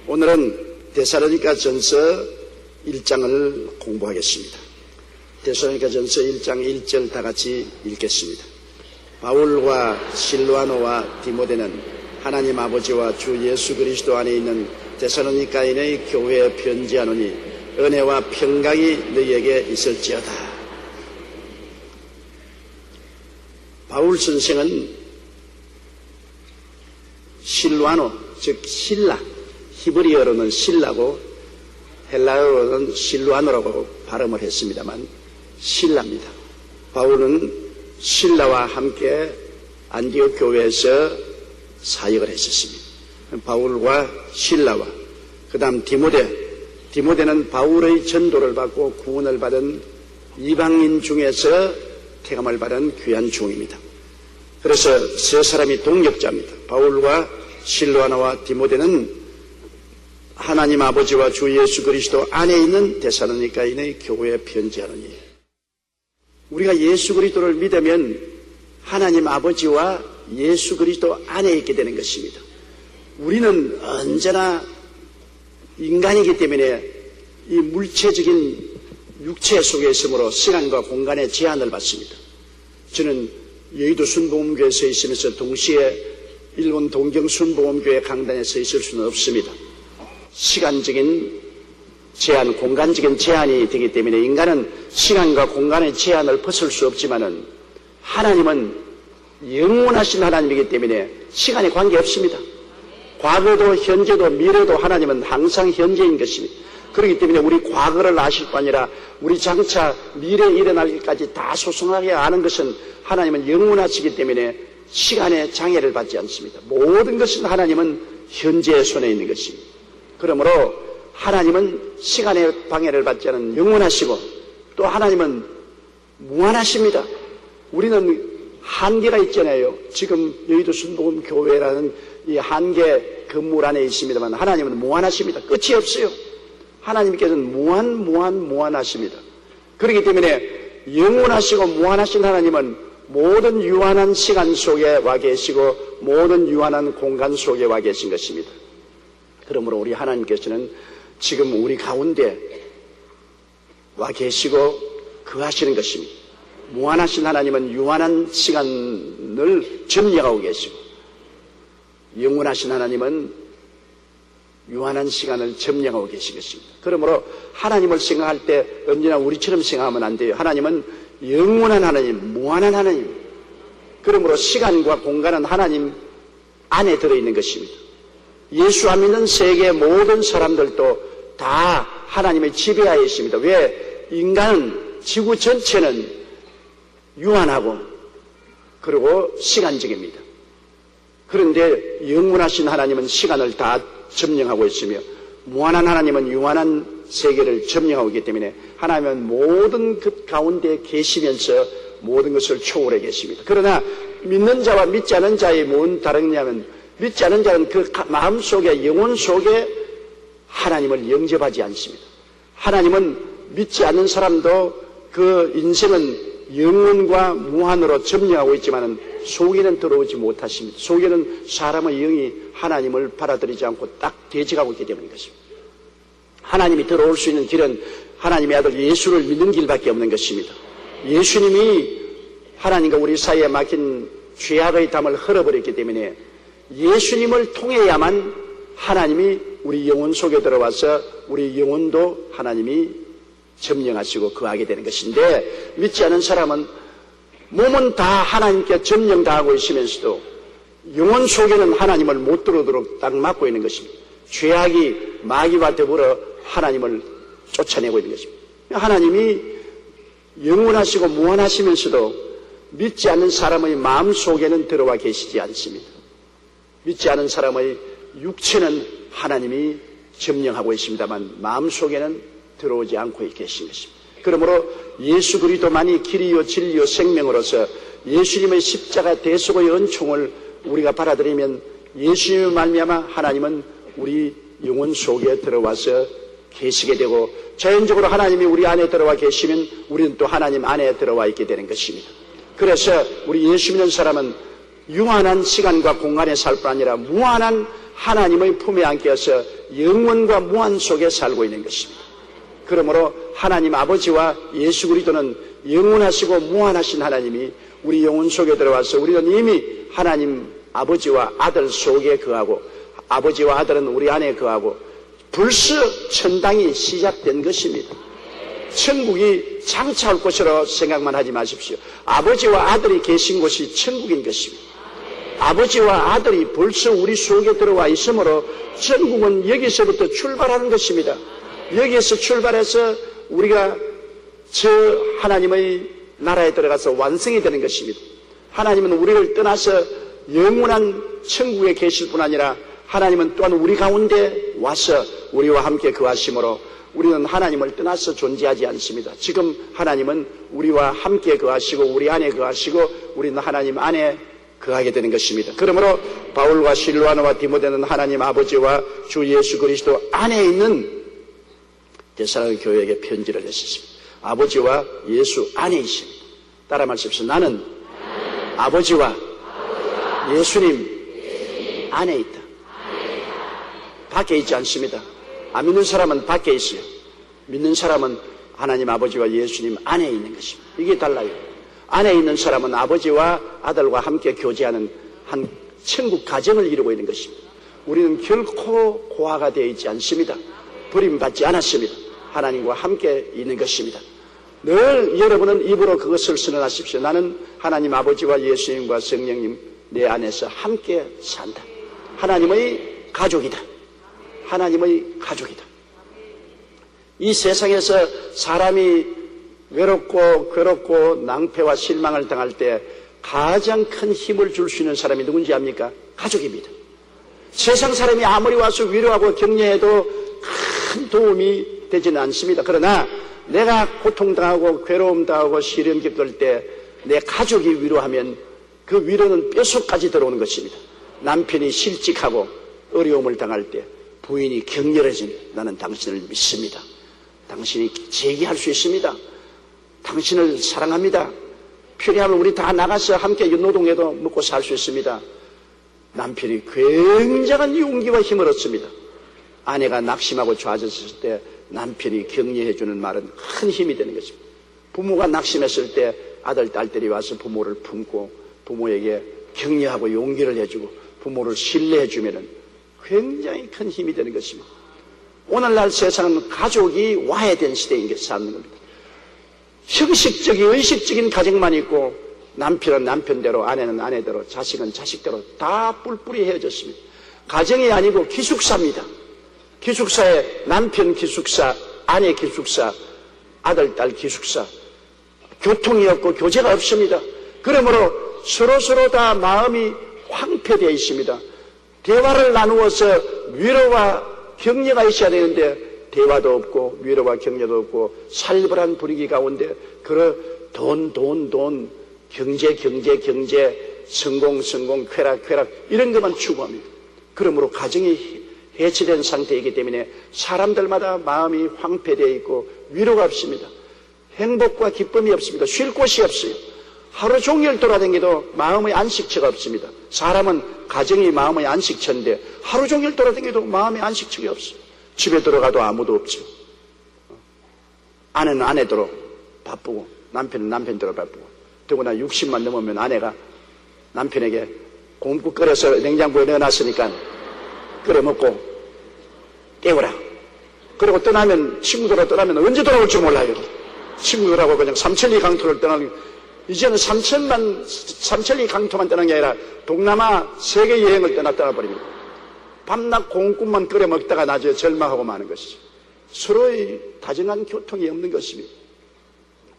오늘은 데살로니가전서 1장을 공부하겠습니다. 데살로니가전서 1장 1절 다 같이 읽겠습니다. 바울과 실로아노와 디모데는 하나님 아버지와 주 예수 그리스도 안에 있는 데살로니가인의 교회에 편지하노니 은혜와 평강이 너희에게 있을지어다. 바울 선생은 실로아노, 즉 신라, 히브리어로는 신라고 헬라어로는 실로아노라고 발음을 했습니다만 신라입니다. 바울은 신라와 함께 안디옥 교회에서 사역을 했었습니다. 바울과 신라와 그 다음 디모데는 바울의 전도를 받고 구원을 받은 이방인 중에서 택함을 받은 귀한 종입니다. 그래서 세 사람이 동역자입니다. 바울과 실로아노와 디모데는 하나님 아버지와 주 예수 그리스도 안에 있는 데살로니가인의 교회에 편지하노니, 우리가 예수 그리스도를 믿으면 하나님 아버지와 예수 그리스도 안에 있게 되는 것입니다. 우리는 언제나 인간이기 때문에 이 물체적인 육체 속에 있으므로 시간과 공간의 제한을 받습니다. 저는 여의도 순복음교회에 서 있으면서 동시에 일본 동경 순복음교회 강단에 서 있을 수는 없습니다. 시간적인 제한, 공간적인 제한이 되기 때문에 인간은 시간과 공간의 제한을 벗을 수 없지만은 하나님은 영원하신 하나님이기 때문에 시간에 관계없습니다. 과거도 현재도 미래도 하나님은 항상 현재인 것입니다. 그렇기 때문에 우리 과거를 아실 뿐 아니라 우리 장차 미래에 일어날 일까지 다 소중하게 아는 것은 하나님은 영원하시기 때문에 시간의 장애를 받지 않습니다. 모든 것은 하나님은 현재의 손에 있는 것입니다. 그러므로 하나님은 시간의 방해를 받지 않은 영원하시고 또 하나님은 무한하십니다. 우리는 한계가 있잖아요. 지금 여의도 순복음교회라는 이 한계 건물 안에 있습니다만 하나님은 무한하십니다. 끝이 없어요. 하나님께서는 무한하십니다. 그렇기 때문에 영원하시고 무한하신 하나님은 모든 유한한 시간 속에 와 계시고 모든 유한한 공간 속에 와 계신 것입니다. 그러므로 우리 하나님께서는 지금 우리 가운데 와 계시고 거하시는 것입니다. 무한하신 하나님은 유한한 시간을 점령하고 계시고 영원하신 하나님은 유한한 시간을 점령하고 계신 것입니다. 그러므로 하나님을 생각할 때 언제나 우리처럼 생각하면 안 돼요. 하나님은 영원한 하나님, 무한한 하나님. 그러므로 시간과 공간은 하나님 안에 들어있는 것입니다. 예수 안 믿는 세계 모든 사람들도 다 하나님의 지배하에 있습니다. 왜? 인간은, 지구 전체는 유한하고 그리고 시간적입니다. 그런데 영원하신 하나님은 시간을 다 점령하고 있으며 무한한 하나님은 유한한 세계를 점령하고 있기 때문에 하나님은 모든 그 가운데 계시면서 모든 것을 초월해 계십니다. 그러나 믿는 자와 믿지 않은 자의 뭔 다르냐면 믿지 않은 자는 그 마음 속에, 영혼 속에 하나님을 영접하지 않습니다. 하나님은 믿지 않는 사람도 그 인생은 영혼과 무한으로 점령하고 있지만 속에는 들어오지 못하십니다. 속에는 사람의 영이 하나님을 받아들이지 않고 딱 대적하고 있기 때문인 것입니다. 하나님이 들어올 수 있는 길은 하나님의 아들 예수를 믿는 길밖에 없는 것입니다. 예수님이 하나님과 우리 사이에 막힌 죄악의 담을 흘러버렸기 때문에 예수님을 통해야만 하나님이 우리 영혼 속에 들어와서 우리 영혼도 하나님이 점령하시고 거하게 되는 것인데, 믿지 않은 사람은 몸은 다 하나님께 점령당하고 있으면서도 영혼 속에는 하나님을 못 들어오도록 딱 막고 있는 것입니다. 죄악이 마귀와 더불어 하나님을 쫓아내고 있는 것입니다. 하나님이 영원하시고 무한하시면서도 믿지 않는 사람의 마음 속에는 들어와 계시지 않습니다. 믿지 않은 사람의 육체는 하나님이 점령하고 있습니다만 마음 속에는 들어오지 않고 계신 것입니다. 그러므로 예수 그리스도만이 길이요 진리요 생명으로서 예수님의 십자가 대속의 은총을 우리가 받아들이면 예수님을 말미암아 하나님은 우리 영혼 속에 들어와서 계시게 되고 자연적으로 하나님이 우리 안에 들어와 계시면 우리는 또 하나님 안에 들어와 있게 되는 것입니다. 그래서 우리 예수 믿는 사람은 유한한 시간과 공간에 살 뿐 아니라 무한한 하나님의 품에 안겨서 영원과 무한 속에 살고 있는 것입니다. 그러므로 하나님 아버지와 예수 그리스도는 영원하시고 무한하신 하나님이 우리 영혼 속에 들어와서 우리는 이미 하나님 아버지와 아들 속에 거하고 아버지와 아들은 우리 안에 거하고 벌써 천당이 시작된 것입니다. 천국이 장차 올 것으로 생각만 하지 마십시오. 아버지와 아들이 계신 곳이 천국인 것입니다. 아버지와 아들이 벌써 우리 속에 들어와 있으므로 천국은 여기서부터 출발하는 것입니다. 여기에서 출발해서 우리가 저 하나님의 나라에 들어가서 완성이 되는 것입니다. 하나님은 우리를 떠나서 영원한 천국에 계실 뿐 아니라 하나님은 또한 우리 가운데 와서 우리와 함께 거하심으로 우리는 하나님을 떠나서 존재하지 않습니다. 지금 하나님은 우리와 함께 거하시고 우리 안에 거하시고 우리는 하나님 안에 거하게 되는 것입니다. 그러므로 바울과 실로아노와 디모데는 하나님 아버지와 주 예수 그리스도 안에 있는 데살로니가 교회에게 편지를 했습니다. 아버지와 예수 안에 있습니다. 따라 말씀하십시오. 나는 아버지와 예수님 안에 있다. 밖에 있지 않습니다. 안 믿는 사람은 밖에 있어요. 믿는 사람은 하나님 아버지와 예수님 안에 있는 것입니다. 이게 달라요. 안에 있는 사람은 아버지와 아들과 함께 교제하는 한 천국 가정을 이루고 있는 것입니다. 우리는 결코 고아가 되어 있지 않습니다. 버림받지 않았습니다. 하나님과 함께 있는 것입니다. 늘 여러분은 입으로 그것을 선언하십시오. 나는 하나님 아버지와 예수님과 성령님 내 안에서 함께 산다. 하나님의 가족이다. 하나님의 가족이다. 이 세상에서 사람이 외롭고 괴롭고 낭패와 실망을 당할 때 가장 큰 힘을 줄 수 있는 사람이 누군지 압니까? 가족입니다. 세상 사람이 아무리 와서 위로하고 격려해도 큰 도움이 되지는 않습니다. 그러나 내가 고통당하고 괴로움당하고 시련 겪을 때 내 가족이 위로하면 그 위로는 뼛속까지 들어오는 것입니다. 남편이 실직하고 어려움을 당할 때 부인이 격렬해진 나는 당신을 믿습니다. 당신이 제기할 수 있습니다. 당신을 사랑합니다. 필요하면 우리 다 나가서 함께 노동해도 먹고 살 수 있습니다. 남편이 굉장한 용기와 힘을 얻습니다. 아내가 낙심하고 좌절했을 때 남편이 격려해주는 말은 큰 힘이 되는 것입니다. 부모가 낙심했을 때 아들, 딸들이 와서 부모를 품고 부모에게 격려하고 용기를 해주고 부모를 신뢰해주면 굉장히 큰 힘이 되는 것입니다. 오늘날 세상은 가족이 와해된 시대인 게 사는 겁니다. 형식적인 의식적인 가정만 있고 남편은 남편대로 아내는 아내대로 자식은 자식대로 다 뿔뿔이 헤어졌습니다. 가정이 아니고 기숙사입니다. 기숙사에 남편 기숙사, 아내 기숙사, 아들, 딸 기숙사. 교통이 없고 교제가 없습니다. 그러므로 서로 다 마음이 황폐되어 있습니다. 대화를 나누어서 위로와 격려가 있어야 되는데 대화도 없고 위로와 격려도 없고 살벌한 분위기 가운데 돈, 경제, 성공, 쾌락 이런 것만 추구합니다. 그러므로 가정이 해체된 상태이기 때문에 사람들마다 마음이 황폐되어 있고 위로가 없습니다. 행복과 기쁨이 없습니다. 쉴 곳이 없어요. 하루 종일 돌아다니도 마음의 안식처가 없습니다. 사람은 가정이 마음의 안식처인데 하루 종일 돌아다니도 마음의 안식처가 없어요. 집에 들어가도 아무도 없죠. 아내는 아내대로 바쁘고 남편은 남편대로 바쁘고 더구나 60만 넘으면 아내가 남편에게 곰국 끓여서 냉장고에 넣어놨으니까 끓여 먹고 깨워라. 그리고 친구들하고 떠나면 언제 돌아올지 몰라요. 친구들하고 그냥 삼천리 강토를 떠나는, 이제는 삼천리 강토만 떠나는 게 아니라 동남아 세계 여행을 떠나버립니다. 밤낮 공국만 끓여 먹다가 나중에 절망하고 마는 것이죠. 서로의 다정한 교통이 없는 것입니다.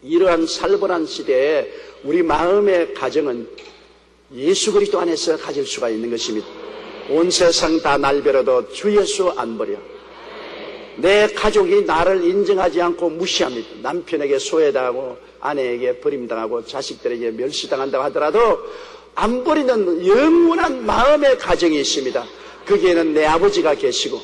이러한 살벌한 시대에 우리 마음의 가정은 예수 그리스도 안에서 가질 수가 있는 것입니다. 온 세상 다 날 버려도 주 예수 안 버려. 내 가족이 나를 인정하지 않고 무시합니다. 남편에게 소외당하고 아내에게 버림당하고 자식들에게 멸시당한다고 하더라도 안 버리는 영원한 마음의 가정이 있습니다. 거기에는 내 아버지가 계시고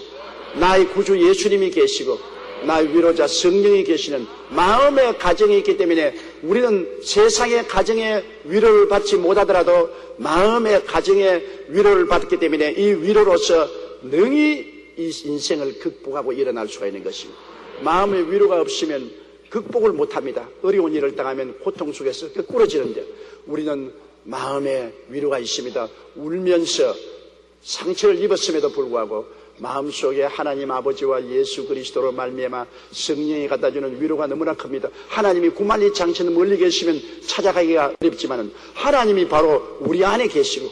나의 구주 예수님이 계시고 나의 위로자 성령이 계시는 마음의 가정이 있기 때문에 우리는 세상의 가정의 위로를 받지 못하더라도 마음의 가정의 위로를 받기 때문에 이 위로로서 능히 이 인생을 극복하고 일어날 수가 있는 것입니다. 마음의 위로가 없으면 극복을 못합니다. 어려운 일을 당하면 고통 속에서 끄꾸러지는데 우리는 마음의 위로가 있습니다. 울면서 상처를 입었음에도 불구하고 마음속에 하나님 아버지와 예수 그리스도로 말미암아 성령이 갖다주는 위로가 너무나 큽니다. 하나님이 구만리 장처는 멀리 계시면 찾아가기가 어렵지만 하나님이 바로 우리 안에 계시고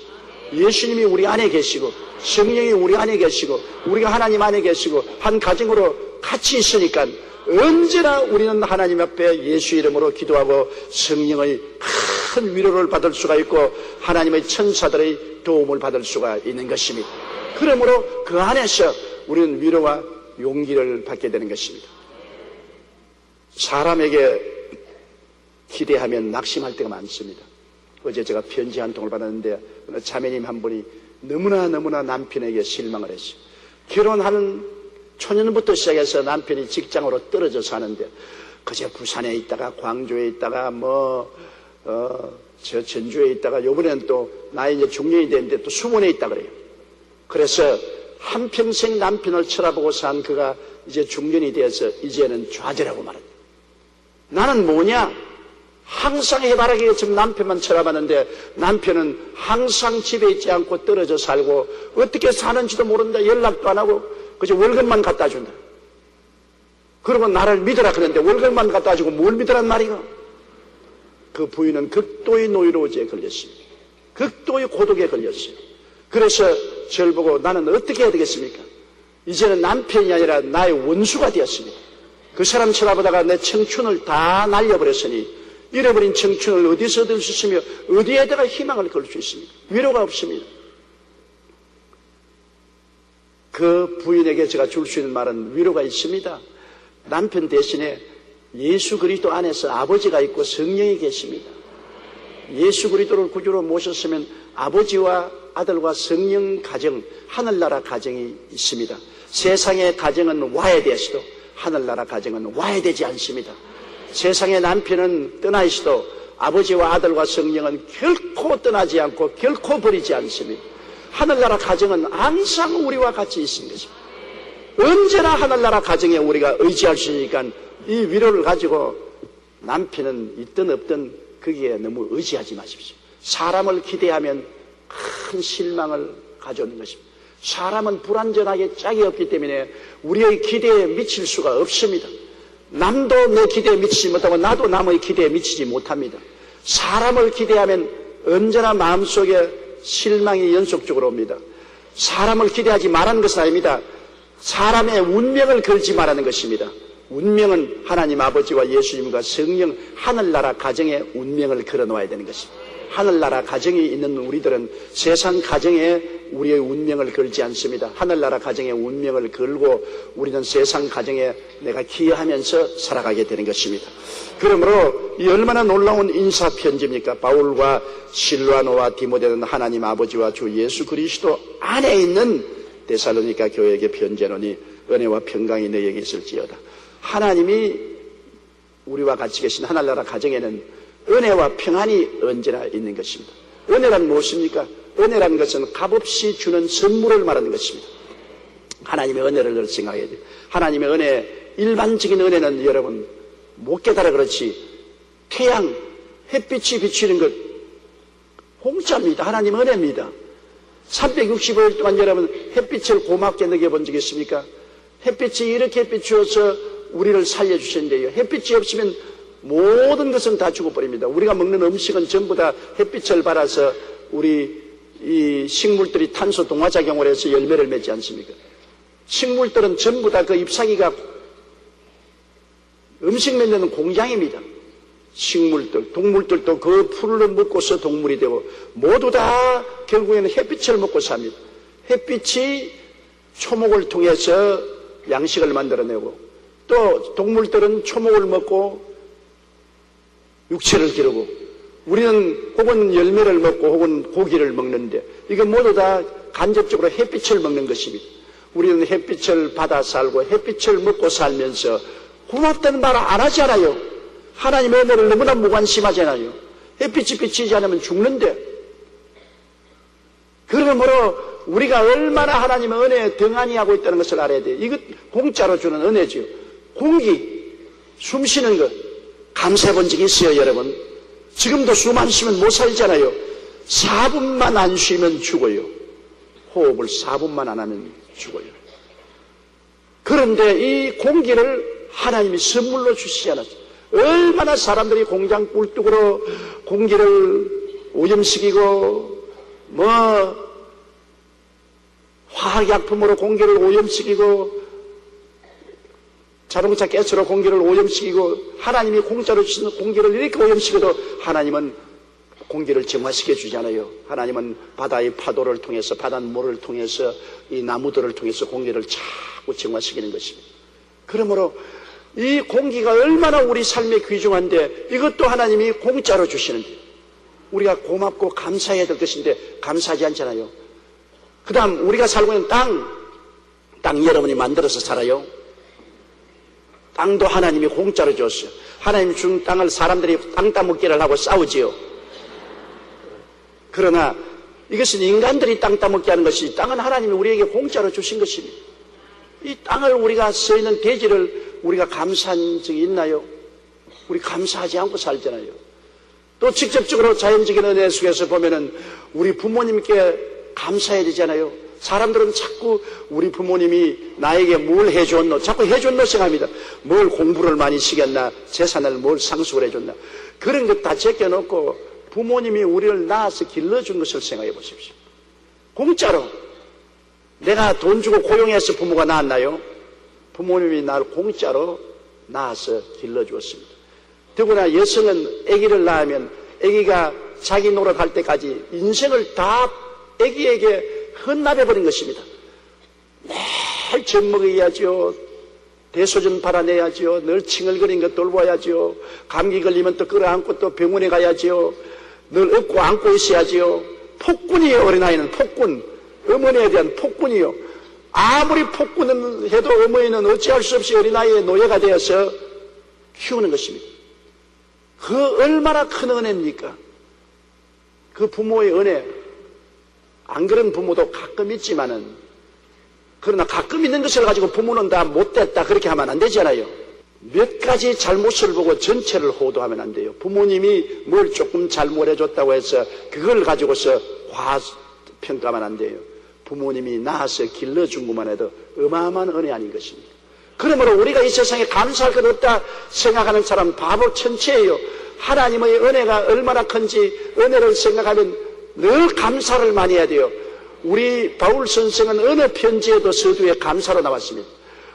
예수님이 우리 안에 계시고 성령이 우리 안에 계시고 우리가 하나님 안에 계시고 한 가정으로 같이 있으니까 언제나 우리는 하나님 앞에 예수 이름으로 기도하고 성령의 큰 위로를 받을 수가 있고 하나님의 천사들의 도움을 받을 수가 있는 것입니다. 그러므로 그 안에서 우리는 위로와 용기를 받게 되는 것입니다. 사람에게 기대하면 낙심할 때가 많습니다. 어제 제가 편지 한 통을 받았는데 어느 자매님 한 분이 너무나 남편에게 실망을 했어요. 결혼하는 초년부터 시작해서 남편이 직장으로 떨어져 사는데 그저 부산에 있다가 광주에 있다가 저 전주에 있다가 요번에는 또 나이 이제 중년이 됐는데 또 수원에 있다 그래요. 그래서 한평생 남편을 쳐다보고 산 그가 이제 중년이 되어서 이제는 좌절하고 말합니다. 나는 뭐냐? 항상 해바라기에 지금 남편만 쳐다봤는데 남편은 항상 집에 있지 않고 떨어져 살고 어떻게 사는지도 모른다. 연락도 안 하고 그저 월급만 갖다 준다. 그러고 나를 믿으라 그랬는데 월급만 갖다 주고 뭘 믿으란 말이야? 그 부인은 극도의 노이로제에 걸렸습니다. 극도의 고독에 걸렸어요. 그래서 저를 보고 나는 어떻게 해야 되겠습니까? 이제는 남편이 아니라 나의 원수가 되었습니다. 그 사람 쳐다보다가 내 청춘을 다 날려버렸으니 잃어버린 청춘을 어디서 얻을 수 있으며 어디에다가 희망을 걸 수 있습니까? 위로가 없습니다. 그 부인에게 제가 줄 수 있는 말은 위로가 있습니다. 남편 대신에 예수 그리스도 안에서 아버지가 있고 성령이 계십니다. 예수 그리스도를 구주로 모셨으면 아버지와 아들과 성령 가정, 하늘나라 가정이 있습니다. 세상의 가정은 와야 되어도 하늘나라 가정은 와야 되지 않습니다. 세상의 남편은 떠나 있어도 아버지와 아들과 성령은 결코 떠나지 않고 결코 버리지 않습니다. 하늘나라 가정은 항상 우리와 같이 있는 것입니다. 언제나 하늘나라 가정에 우리가 의지할 수 있으니까 이 위로를 가지고 남편은 있든 없든 거기에 너무 의지하지 마십시오. 사람을 기대하면 큰 실망을 가져오는 것입니다. 사람은 불완전하게 짝이 없기 때문에 우리의 기대에 미칠 수가 없습니다. 남도 내 기대에 미치지 못하고 나도 남의 기대에 미치지 못합니다. 사람을 기대하면 언제나 마음속에 실망이 연속적으로 옵니다. 사람을 기대하지 말라는 것은 아닙니다. 사람의 운명을 걸지 말라는 것입니다. 운명은 하나님 아버지와 예수님과 성령 하늘나라 가정에 운명을 걸어놓아야 되는 것입니다. 하늘나라 가정이 있는 우리들은 세상 가정에 우리의 운명을 걸지 않습니다. 하늘나라 가정에 운명을 걸고 우리는 세상 가정에 내가 기여하면서 살아가게 되는 것입니다. 그러므로 이 얼마나 놀라운 인사 편지입니까? 바울과 실라노와 디모데는 하나님 아버지와 주 예수 그리스도 안에 있는 데살로니가 교회에게 편지하노니 은혜와 평강이 너희에게 있을지어다. 하나님이 우리와 같이 계신 하늘나라 가정에는 은혜와 평안이 언제나 있는 것입니다. 은혜란 무엇입니까? 은혜라는 것은 값없이 주는 선물을 말하는 것입니다. 하나님의 은혜를 생각해야 돼요. 하나님의 은혜, 일반적인 은혜는 여러분 못 깨달아 그렇지 태양, 햇빛이 비치는 것 공짜입니다. 하나님의 은혜입니다. 365일 동안 여러분 햇빛을 고맙게 느껴본 적이 있습니까? 햇빛이 이렇게 비추어서 우리를 살려주셨는데요. 햇빛이 없으면 모든 것은 다 죽어버립니다. 우리가 먹는 음식은 전부 다 햇빛을 받아서 우리 이 식물들이 탄소 동화작용을 해서 열매를 맺지 않습니까? 식물들은 전부 다 그 잎사귀가 음식 맺는 공장입니다. 식물들, 동물들도 그 풀을 먹고서 동물이 되고 모두 다 결국에는 햇빛을 먹고 삽니다. 햇빛이 초목을 통해서 양식을 만들어내고 또 동물들은 초목을 먹고 육체를 기르고 우리는 혹은 열매를 먹고 혹은 고기를 먹는데 이게 모두 다 간접적으로 햇빛을 먹는 것입니다. 우리는 햇빛을 받아 살고 햇빛을 먹고 살면서 고맙다는 말 안 하잖아요. 하나님의 은혜를 너무나 무관심하잖아요. 햇빛이 비치지 않으면 죽는데 그러므로 우리가 얼마나 하나님의 은혜에 등한히 하고 있다는 것을 알아야 돼요. 이것 공짜로 주는 은혜지요. 공기, 숨 쉬는 것 감사해 본 적이 있어요, 여러분? 지금도 숨 안 쉬면 못 살잖아요. 4분만 안 쉬면 죽어요. 호흡을 4분만 안 하면 죽어요. 그런데 이 공기를 하나님이 선물로 주시지 않았어요. 얼마나 사람들이 공장 꿀뚝으로 공기를 오염시키고 화학약품으로 공기를 오염시키고 자동차 가스로 공기를 오염시키고 하나님이 공짜로 주시는 공기를 이렇게 오염시켜도 하나님은 공기를 정화시켜 주잖아요. 하나님은 바다의 파도를 통해서 바닷물을 통해서 이 나무들을 통해서 공기를 자꾸 정화시키는 것입니다. 그러므로 이 공기가 얼마나 우리 삶에 귀중한데 이것도 하나님이 공짜로 주시는데 우리가 고맙고 감사해야 될 것인데 감사하지 않잖아요. 그 다음 우리가 살고 있는 땅 여러분이 만들어서 살아요. 땅도 하나님이 공짜로 줬어요. 하나님이 준 땅을 사람들이 땅 따먹기를 하고 싸우지요. 그러나 이것은 인간들이 땅 따먹기 하는 것이 땅은 하나님이 우리에게 공짜로 주신 것입니다. 이 땅을 우리가 서 있는 대지를 우리가 감사한 적이 있나요? 우리 감사하지 않고 살잖아요. 또 직접적으로 자연적인 은혜 속에서 보면은 우리 부모님께 감사해야 되잖아요. 사람들은 자꾸 우리 부모님이 나에게 뭘 해줬노? 자꾸 해줬노 생각합니다. 뭘 공부를 많이 시켰나? 재산을 뭘 상속을 해줬나? 그런 것 다 제껴놓고 부모님이 우리를 낳아서 길러준 것을 생각해 보십시오. 공짜로. 내가 돈 주고 고용해서 부모가 낳았나요? 부모님이 나를 공짜로 낳아서 길러주었습니다. 더구나 여성은 아기를 낳으면 아기가 자기 노릇할 때까지 인생을 다 아기에게 헌납해버린 것입니다. 매일 젖 먹여야죠. 대소변 발아내야죠. 늘 칭얼거리는 것 돌봐야죠. 감기 걸리면 또 끌어안고 또 병원에 가야죠. 늘 업고 안고 있어야죠. 폭군이에요. 어린아이는 폭군. 어머니에 대한 폭군이요. 아무리 폭군을 해도 어머니는 어찌할 수 없이 어린아이의 노예가 되어서 키우는 것입니다. 그 얼마나 큰 은혜입니까? 그 부모의 은혜. 안 그런 부모도 가끔 있지만은, 그러나 가끔 있는 것을 가지고 부모는 다 못됐다 그렇게 하면 안 되잖아요. 몇 가지 잘못을 보고 전체를 호도하면 안 돼요. 부모님이 뭘 조금 잘못해줬다고 해서 그걸 가지고서 과평가하면 안 돼요. 부모님이 낳아서 길러준 것만 해도 어마어마한 은혜 아닌 것입니다. 그러므로 우리가 이 세상에 감사할 것 없다 생각하는 사람은 바보 천체예요. 하나님의 은혜가 얼마나 큰지 은혜를 생각하면 늘 감사를 많이 해야 돼요. 우리 바울 선생은 어느 편지에도 서두에 감사로 나왔습니다.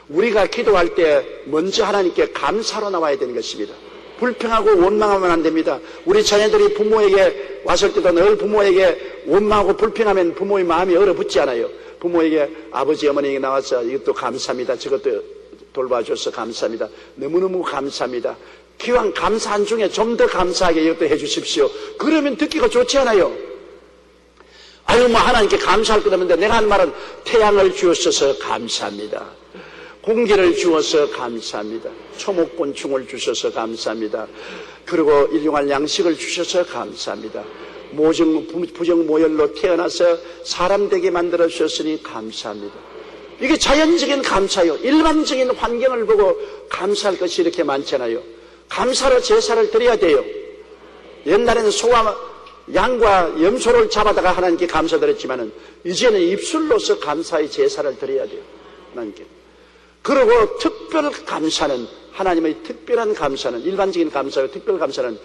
우리가 기도할 때 먼저 하나님께 감사로 나와야 되는 것입니다. 불평하고 원망하면 안 됩니다. 우리 자녀들이 부모에게 왔을 때도 늘 부모에게 원망하고 불평하면 부모의 마음이 얼어붙지 않아요. 부모에게 아버지 어머니에게 나와서 이것도 감사합니다. 저것도 돌봐줘서 감사합니다. 너무너무 감사합니다. 기왕 감사한 중에 좀 더 감사하게 이것도 해주십시오. 그러면 듣기가 좋지 않아요. 아유 하나님께 감사할 것 없는데 내가 한 말은 태양을 주셔서 감사합니다. 공기를 주어서 감사합니다. 초목곤충을 주셔서 감사합니다. 그리고 일용할 양식을 주셔서 감사합니다. 부정모혈로 태어나서 사람 되게 만들어 주셨으니 감사합니다. 이게 자연적인 감사요. 일반적인 환경을 보고 감사할 것이 이렇게 많잖아요. 감사로 제사를 드려야 돼요. 옛날에는 소와 양과 염소를 잡아다가 하나님께 감사드렸지만은 이제는 입술로서 감사의 제사를 드려야 돼요. 하나님께. 그리고 특별 감사는 하나님의 특별한 감사는 일반적인 감사와 특별 감사는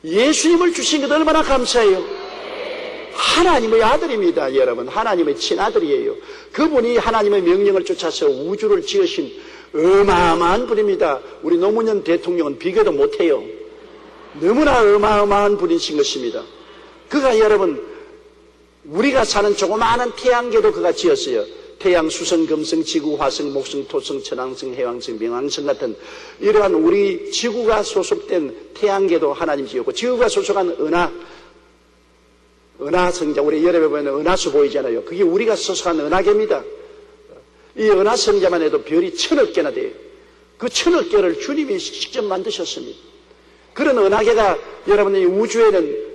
예수님을 주신 것 얼마나 감사해요. 하나님의 아들입니다. 여러분 하나님의 친아들이에요. 그분이 하나님의 명령을 쫓아서 우주를 지으신 어마어마한 분입니다. 우리 노무현 대통령은 비교도 못해요. 너무나 어마어마한 분이신 것입니다. 그가 여러분 우리가 사는 조그마한 태양계도 그가 지었어요. 태양, 수성, 금성, 지구, 화성, 목성, 토성, 천왕성, 해왕성,冥왕성 같은 이러한 우리 지구가 소속된 태양계도 하나님 지었고 지구가 소속한 은하성자 우리 여름에 보면 은하수 보이잖아요. 그게 우리가 소속한 은하계입니다. 이 은하성자만 해도 별이 1000억 개나 돼요. 그 1000억 개를 주님이 직접 만드셨습니다. 그런 은하계가 여러분 이 우주에는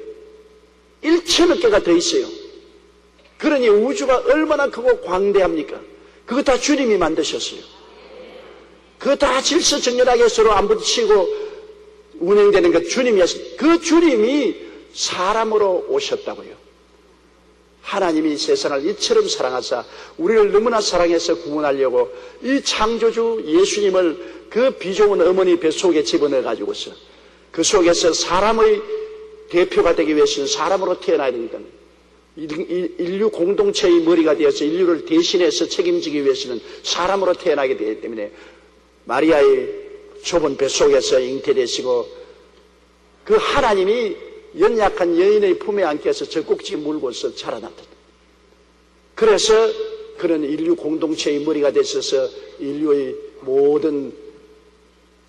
1000억 개가 더 있어요. 그러니 우주가 얼마나 크고 광대합니까? 그거 다 주님이 만드셨어요. 그거 다 질서정연하게 서로 안 부딪히고 운행되는 것 주님이 하셨어요. 그 주님이 사람으로 오셨다고요. 하나님이 세상을 이처럼 사랑하사 우리를 너무나 사랑해서 구원하려고 이 창조주 예수님을 그 비좁은 어머니 뱃속에 집어넣어 가지고서 그 속에서 사람의 대표가 되기 위해서는 사람으로 태어나야 되니까 인류 공동체의 머리가 되어서 인류를 대신해서 책임지기 위해서는 사람으로 태어나게 되기 때문에 마리아의 좁은 뱃속에서 잉태되시고 그 하나님이 연약한 여인의 품에 안겨서 젖꼭지 물고서 자라났다. 그래서 그런 인류 공동체의 머리가 되셔서 인류의 모든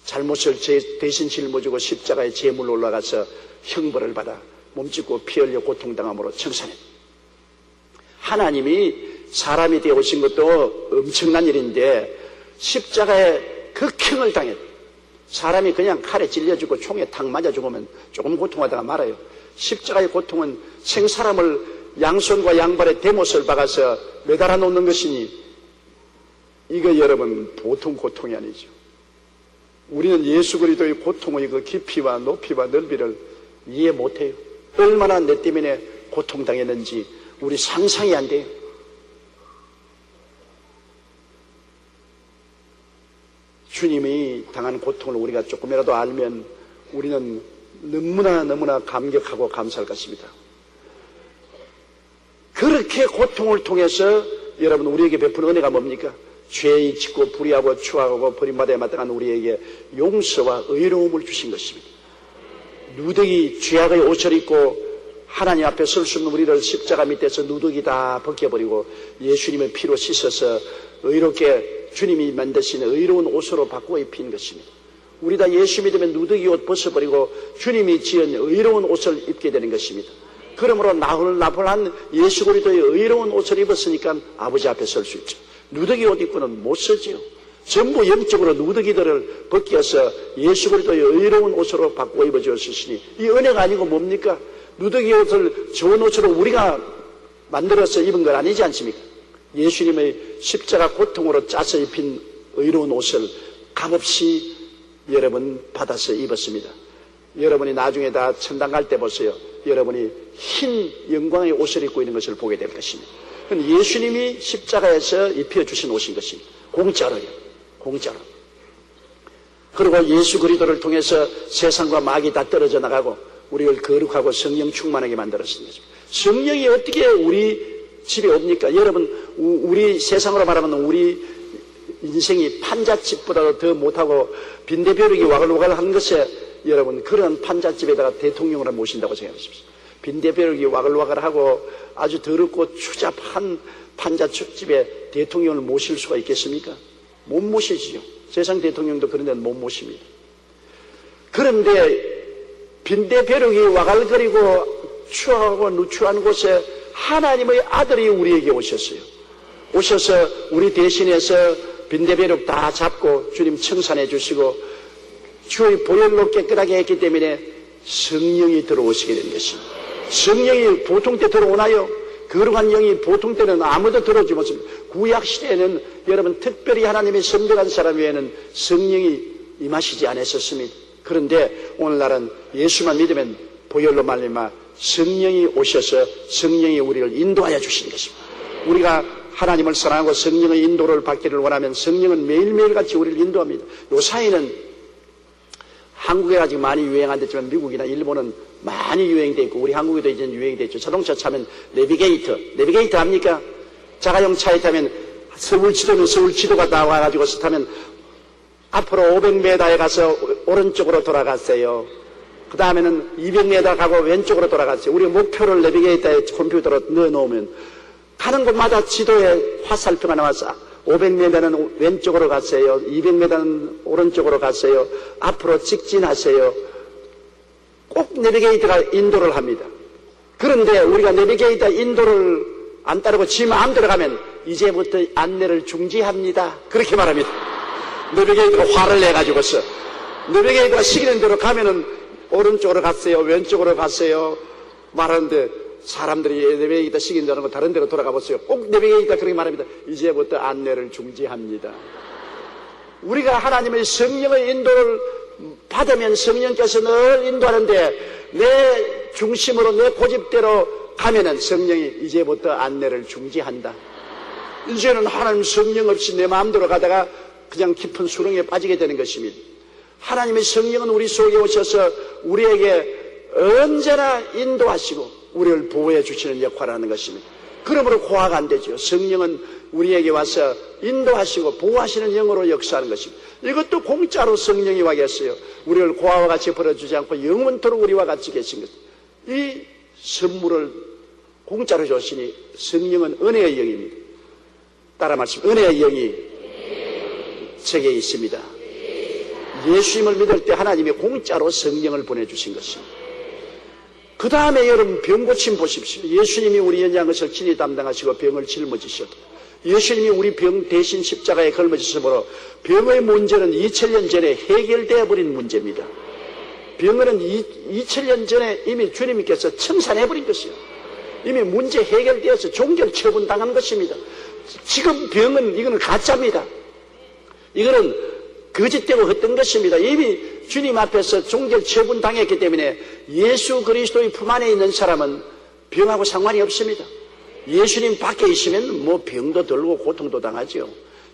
잘못을 대신 짊어지고 십자가의 제물로 올라가서 형벌을 받아 몸짓고 피 흘려 고통당함으로 청산했다. 하나님이 사람이 되어 오신 것도 엄청난 일인데 십자가에 극형을 당했다. 사람이 그냥 칼에 찔려 죽고 총에 탁 맞아 죽으면 조금 고통하다가 말아요. 십자가의 고통은 생사람을 양손과 양발에 대못을 박아서 매달아 놓는 것이니 이거 여러분 보통 고통이 아니죠. 우리는 예수 그리스도의 고통의 그 깊이와 높이와 넓이를 이해 못해요. 얼마나 내 때문에 고통당했는지 우리 상상이 안 돼요. 주님이 당한 고통을 우리가 조금이라도 알면 우리는 너무나 감격하고 감사할 것입니다. 그렇게 고통을 통해서 여러분 우리에게 베푼 은혜가 뭡니까? 죄의 짓고 불의하고 추악하고 버림받아야 마땅한 우리에게 용서와 의로움을 주신 것입니다. 누더기 죄악의 옷을 입고 하나님 앞에 설 수 없는 우리를 십자가 밑에서 누더기 다 벗겨버리고 예수님의 피로 씻어서 의롭게 주님이 만드신 의로운 옷으로 바꾸어 입힌 것입니다. 우리 다 예수 믿으면 누더기 옷 벗어버리고 주님이 지은 의로운 옷을 입게 되는 것입니다. 그러므로 나홀나폴한 예수 그리스도의 의로운 옷을 입었으니까 아버지 앞에 설 수 있죠. 누더기 옷 입고는 못 서지요. 전부 영적으로 누더기들을 벗겨서 예수 그리스도의 의로운 옷으로 바꾸어 입어주었으니 이 은혜가 아니고 뭡니까? 누더기 옷을 좋은 옷으로 우리가 만들어서 입은 건 아니지 않습니까? 예수님의 십자가 고통으로 짜서 입힌 의로운 옷을 값없이 여러분 받아서 입었습니다. 여러분이 나중에 다 천당 갈 때 보세요. 여러분이 흰 영광의 옷을 입고 있는 것을 보게 될 것입니다. 예수님이 십자가에서 입혀주신 옷인 것입니다. 공짜로요. 공짜로. 그리고 예수 그리스도를 통해서 세상과 마귀 다 떨어져 나가고 우리를 거룩하고 성령 충만하게 만들었습니다. 성령이 어떻게 우리 집에 옵니까? 여러분 우리 세상으로 말하면 우리 인생이 판잣집보다도 더 못하고 빈대벼룩이 와글와글 한 것에 여러분 그런 판잣집에다가 대통령을 모신다고 생각하십시오. 빈대벼룩이 와글와글하고 아주 더럽고 추잡한 판잣집에 대통령을 모실 수가 있겠습니까? 못 모시지요. 세상 대통령도 그런 데는 못 모십니다. 그런데 빈대벼룩이 와글거리고 추하고 누추한 곳에 하나님의 아들이 우리에게 오셨어요. 오셔서 우리 대신해서 빈대벼룩 다 잡고 주님 청산해 주시고 주의 보혈로 깨끗하게 했기 때문에 성령이 들어오시게 된 것입니다. 성령이 보통 때 들어오나요? 거룩한 영이 보통 때는 아무도 들어오지 못합니다. 구약 시대에는 여러분 특별히 하나님의 선택한 사람 외에는 성령이 임하시지 않았었습니다. 그런데 오늘날은 예수만 믿으면 보혈로 말미암아 성령이 오셔서 성령이 우리를 인도하여 주시는 것입니다. 우리가 하나님을 사랑하고 성령의 인도를 받기를 원하면 성령은 매일매일 같이 우리를 인도합니다. 요 사이는 한국에 아직 많이 유행 안 됐지만 미국이나 일본은 많이 유행되어 있고 우리 한국에도 이제 유행이 됐죠. 자동차 차면 내비게이터 합니까? 자가용 차에 타면 서울 지도가 나와가지고 타면 앞으로 500m에 가서 오른쪽으로 돌아갔어요. 그 다음에는 200m 가고 왼쪽으로 돌아갔어요. 우리 목표를 내비게이터에 컴퓨터로 넣어놓으면 가는 곳마다 지도에 화살표가 나와서 500m는 왼쪽으로 갔어요. 200m는 오른쪽으로 갔어요. 앞으로 직진하세요. 꼭 내비게이터가 인도를 합니다. 그런데 우리가 내비게이터 인도를 안 따르고 지 마음대로 가면 이제부터 안내를 중지합니다. 그렇게 말합니다. 내비게이터가 화를 내가지고서 내비게이터가 시키는 대로 가면은 오른쪽으로 갔어요. 왼쪽으로 갔어요. 말하는데 사람들이 내 병에 있다 시킨다는 거 다른 데로 돌아가 보세요. 꼭 내 병에 있다 그렇게 말합니다. 이제부터 안내를 중지합니다. 우리가 하나님의 성령의 인도를 받으면 성령께서 늘 인도하는데 내 중심으로 내 고집대로 가면은 성령이 이제부터 안내를 중지한다. 이제는 하나님 성령 없이 내 마음대로 가다가 그냥 깊은 수렁에 빠지게 되는 것입니다. 하나님의 성령은 우리 속에 오셔서 우리에게 언제나 인도하시고 우리를 보호해 주시는 역할을 하는 것입니다. 그러므로 고아가 안 되죠. 성령은 우리에게 와서 인도하시고 보호하시는 영으로 역사하는 것입니다. 이것도 공짜로 성령이 와 계세요. 우리를 고아와 같이 버려주지 않고 영원토록 우리와 같이 계신 것. 이 선물을 공짜로 주시니 성령은 은혜의 영입니다. 따라 말씀, 은혜의 영이 제게 있습니다. 예수님을 믿을 때 하나님이 공짜로 성령을 보내주신 것입니다. 그 다음에 여러분 병 고침 보십시오. 예수님이 우리 연약한 것을 친히 담당하시고 병을 짊어지셔도 예수님이 우리 병 대신 십자가에 걸머지심으로 병의 문제는 2000년 전에 해결되어 버린 문제입니다. 병은 2000년 전에 이미 주님께서 청산해버린 것이요. 이미 문제 해결되어서 종결 처분당한 것입니다. 지금 병은 이거는 가짜입니다. 이거는 거짓되고 헛된 것입니다. 이미 주님 앞에서 종결 처분당했기 때문에 예수 그리스도의 품 안에 있는 사람은 병하고 상관이 없습니다. 예수님 밖에 있으면 뭐 병도 들고 고통도 당하죠.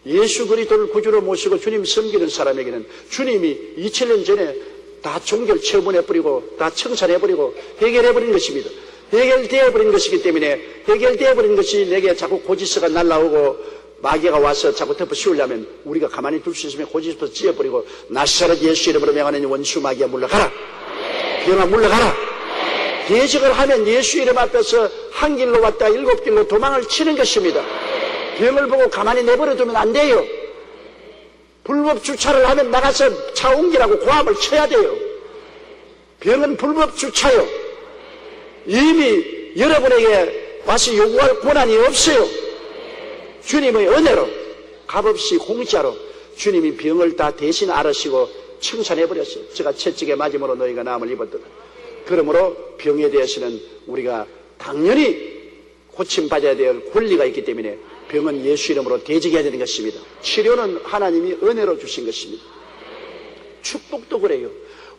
예수 그리스도를 구주로 모시고 주님 섬기는 사람에게는 주님이 2000년 전에 다 종결 처분해버리고 다 청산해버리고 해결해버린 것입니다. 해결되어버린 것이기 때문에 해결되어버린 것이 내게 자꾸 고지서가 날라오고 마귀가 와서 자꾸 덮어 씌우려면 우리가 가만히 둘 수 있으면 고지서부터 찢어버리고 나사렛 예수 이름으로 명하는 원수 마귀야 물러가라. 병아 물러가라. 예적을 하면 예수 이름 앞에서 한 길로 왔다 7길로 도망을 치는 것입니다. 병을 보고 가만히 내버려두면 안 돼요. 불법 주차를 하면 나가서 차 옮기라고 고함을 쳐야 돼요. 병은 불법 주차요. 이미 여러분에게 와서 요구할 권한이 없어요. 주님의 은혜로 값없이 공짜로 주님이 병을 다 대신 앓으시고 청산해버렸어요. 제가 채찍에 맞음으로 너희가 나음을 입었도다. 그러므로 병에 대해서는 우리가 당연히 고침받아야 될 권리가 있기 때문에 병은 예수 이름으로 대적해야 되는 것입니다. 치료는 하나님이 은혜로 주신 것입니다. 축복도 그래요.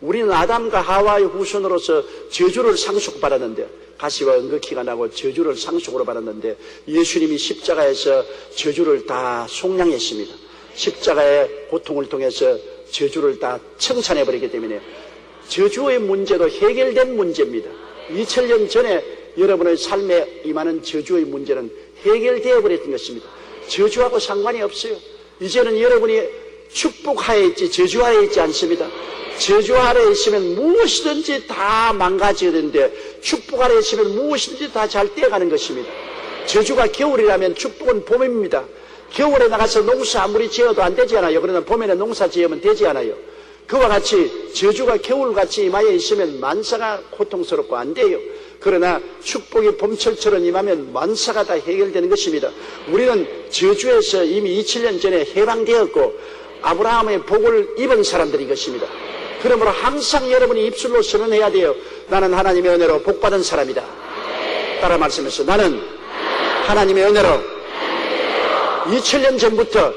우리는 아담과 하와의 후손으로서 저주를 상속받았는데 가시와 은극히가 나고 저주를 상속으로 받았는데 예수님이 십자가에서 저주를 다 속량했습니다. 십자가의 고통을 통해서 저주를 다 청산해버리기 때문에 저주의 문제도 해결된 문제입니다. 2000년 전에 여러분의 삶에 임하는 저주의 문제는 해결되어 버렸던 것입니다. 저주하고 상관이 없어요. 이제는 여러분이 축복하에 있지 저주하에 있지 않습니다. 저주 아래에 있으면 무엇이든지 다 망가져야 되는데 축복 아래에 있으면 무엇이든지 다 잘 떼어가는 것입니다. 저주가 겨울이라면 축복은 봄입니다. 겨울에 나가서 농사 아무리 지어도 안 되지 않아요. 그러나 봄에는 농사 지으면 되지 않아요. 그와 같이 저주가 겨울같이 임하여 있으면 만사가 고통스럽고 안 돼요. 그러나 축복이 봄철처럼 임하면 만사가 다 해결되는 것입니다. 우리는 저주에서 이미 2000년 전에 해방되었고 아브라함의 복을 입은 사람들인 것입니다. 그러므로 항상 여러분이 입술로 선언해야 돼요. 나는 하나님의 은혜로 복받은 사람이다. 따라 말씀해서 나는 하나님의 은혜로 2000년 전부터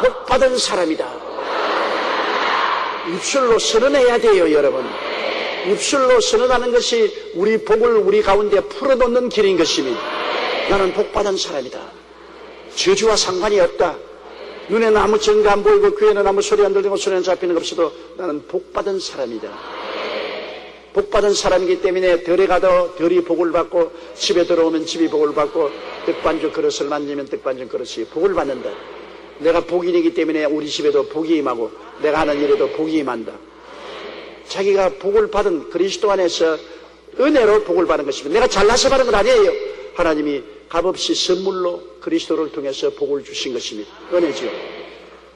복받은 사람이다. 입술로 선언해야 돼요, 여러분. 입술로 선언하는 것이 우리 복을 우리 가운데 풀어놓는 길인 것입니다. 나는 복받은 사람이다. 저주와 상관이 없다. 눈에는 아무 증거 안 보이고 귀에는 아무 소리 안 들리고 손에는 잡히는 것 없어도 나는 복받은 사람이다. 복받은 사람이기 때문에 덜에 가도 덜이 복을 받고 집에 들어오면 집이 복을 받고 떡반죽 그릇을 만지면 떡반죽 그릇이 복을 받는다. 내가 복인이기 때문에 우리 집에도 복이 임하고 내가 하는 일에도 복이 임한다. 자기가 복을 받은 그리스도 안에서 은혜로 복을 받은 것입니다. 내가 잘나서 받은 건 아니에요. 하나님이 값없이 선물로 그리스도를 통해서 복을 주신 것입니다. 은혜죠.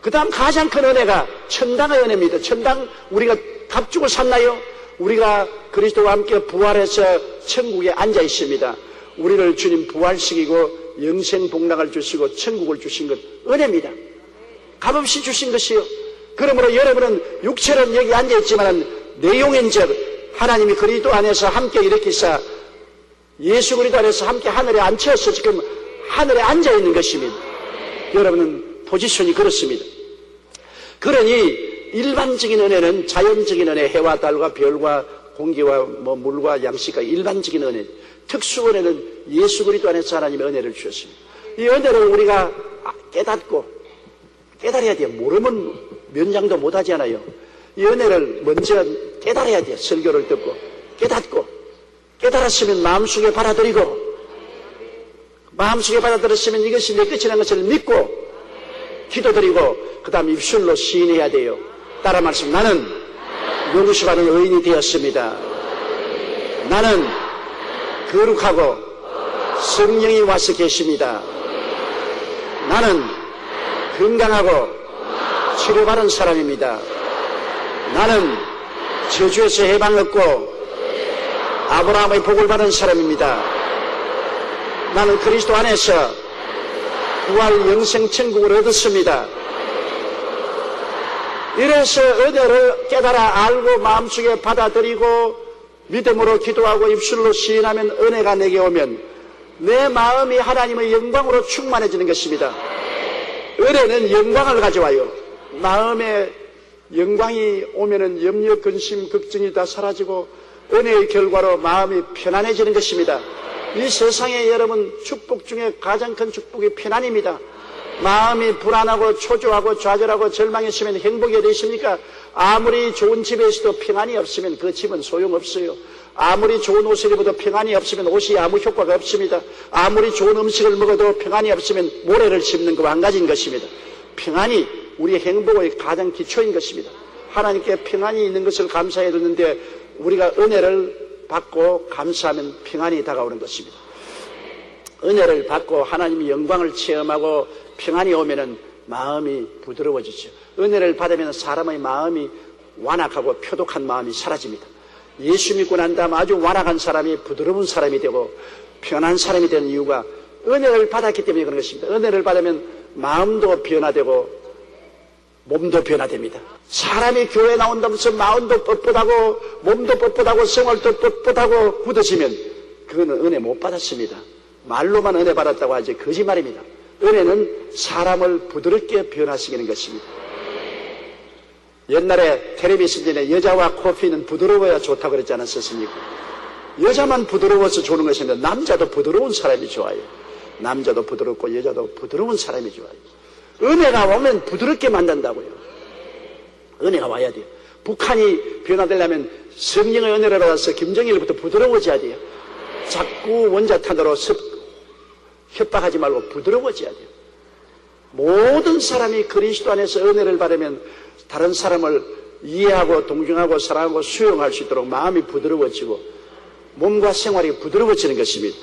그 다음 가장 큰 은혜가 천당의 은혜입니다. 천당 우리가 값 주고 샀나요? 우리가 그리스도와 함께 부활해서 천국에 앉아 있습니다. 우리를 주님 부활시키고 영생 복락을 주시고 천국을 주신 것 은혜입니다. 값없이 주신 것이요. 그러므로 여러분은 육체는 여기 앉아 있지만 내용인즉 하나님이 그리스도 안에서 함께 일으키사 예수 그리스도 안에서 함께 하늘에 앉혀서 지금 하늘에 앉아 있는 것입니다. 여러분은 포지션이 그렇습니다. 그러니 일반적인 은혜는 자연적인 은혜, 해와 달과 별과 공기와 물과 양식과 일반적인 은혜, 특수 은혜는 예수 그리스도 안에서 하나님의 은혜를 주셨습니다. 이 은혜를 우리가 깨닫고 깨달아야 돼요. 모르면 면장도 못하지 않아요. 이 은혜를 먼저 깨달아야 돼요. 설교를 듣고 깨닫고 깨달았으면 마음속에 받아들이고 마음속에 받아들였으면 이것이 내 끝이라는 것을 믿고 기도드리고 그 다음 입술로 시인해야 돼요. 따라 말씀. 나는 용서받은 의인이 되었습니다. 나는 거룩하고 성령이 와서 계십니다. 나는 건강하고 치료받은 사람입니다. 나는 저주에서 해방 얻고 아브라함의 복을 받은 사람입니다. 나는 그리스도 안에서 부활 영생 천국을 얻었습니다. 이래서 은혜를 깨달아 알고 마음속에 받아들이고 믿음으로 기도하고 입술로 시인하면 은혜가 내게 오면 내 마음이 하나님의 영광으로 충만해지는 것입니다. 은혜는 영광을 가져와요. 마음에 영광이 오면은 염려, 근심, 걱정이 다 사라지고 은혜의 결과로 마음이 편안해지는 것입니다. 이 세상에 여러분 축복 중에 가장 큰 축복이 편안입니다. 마음이 불안하고 초조하고 좌절하고 절망했으면 행복이 어디 있습니까? 아무리 좋은 집에 있어도 평안이 없으면 그 집은 소용없어요. 아무리 좋은 옷을 입어도 평안이 없으면 옷이 아무 효과가 없습니다. 아무리 좋은 음식을 먹어도 평안이 없으면 모래를 씹는 것과 한 가지인 것입니다. 평안이 우리의 행복의 가장 기초인 것입니다. 하나님께 평안이 있는 것을 감사해 줬는데 우리가 은혜를 받고 감사하면 평안이 다가오는 것입니다. 은혜를 받고 하나님의 영광을 체험하고 평안이 오면은 마음이 부드러워지죠. 은혜를 받으면 사람의 마음이 완악하고 표독한 마음이 사라집니다. 예수 믿고 난 다음 아주 완악한 사람이 부드러운 사람이 되고 편한 사람이 되는 이유가 은혜를 받았기 때문에 그런 것입니다. 은혜를 받으면 마음도 변화되고 몸도 변화됩니다. 사람이 교회에 나온다면서 마음도 뻣뻣하고 몸도 뻣뻣하고 생활도 뻣뻣하고 굳어지면 그거는 은혜 못 받았습니다. 말로만 은혜 받았다고 하지 거짓말입니다. 은혜는 사람을 부드럽게 변화시키는 것입니다. 옛날에 텔레비전에 여자와 커피는 부드러워야 좋다고 그랬지 않았습니까? 여자만 부드러워서 좋은 것인데 남자도 부드러운 사람이 좋아요. 남자도 부드럽고 여자도 부드러운 사람이 좋아요. 은혜가 오면 부드럽게 만든다고요. 은혜가 와야 돼요. 북한이 변화되려면 성령의 은혜를 받아서 김정일부터 부드러워져야 돼요. 자꾸 원자탄으로 협박하지 말고 부드러워져야 돼요. 모든 사람이 그리스도 안에서 은혜를 받으면 다른 사람을 이해하고 동정하고 사랑하고 수용할 수 있도록 마음이 부드러워지고 몸과 생활이 부드러워지는 것입니다.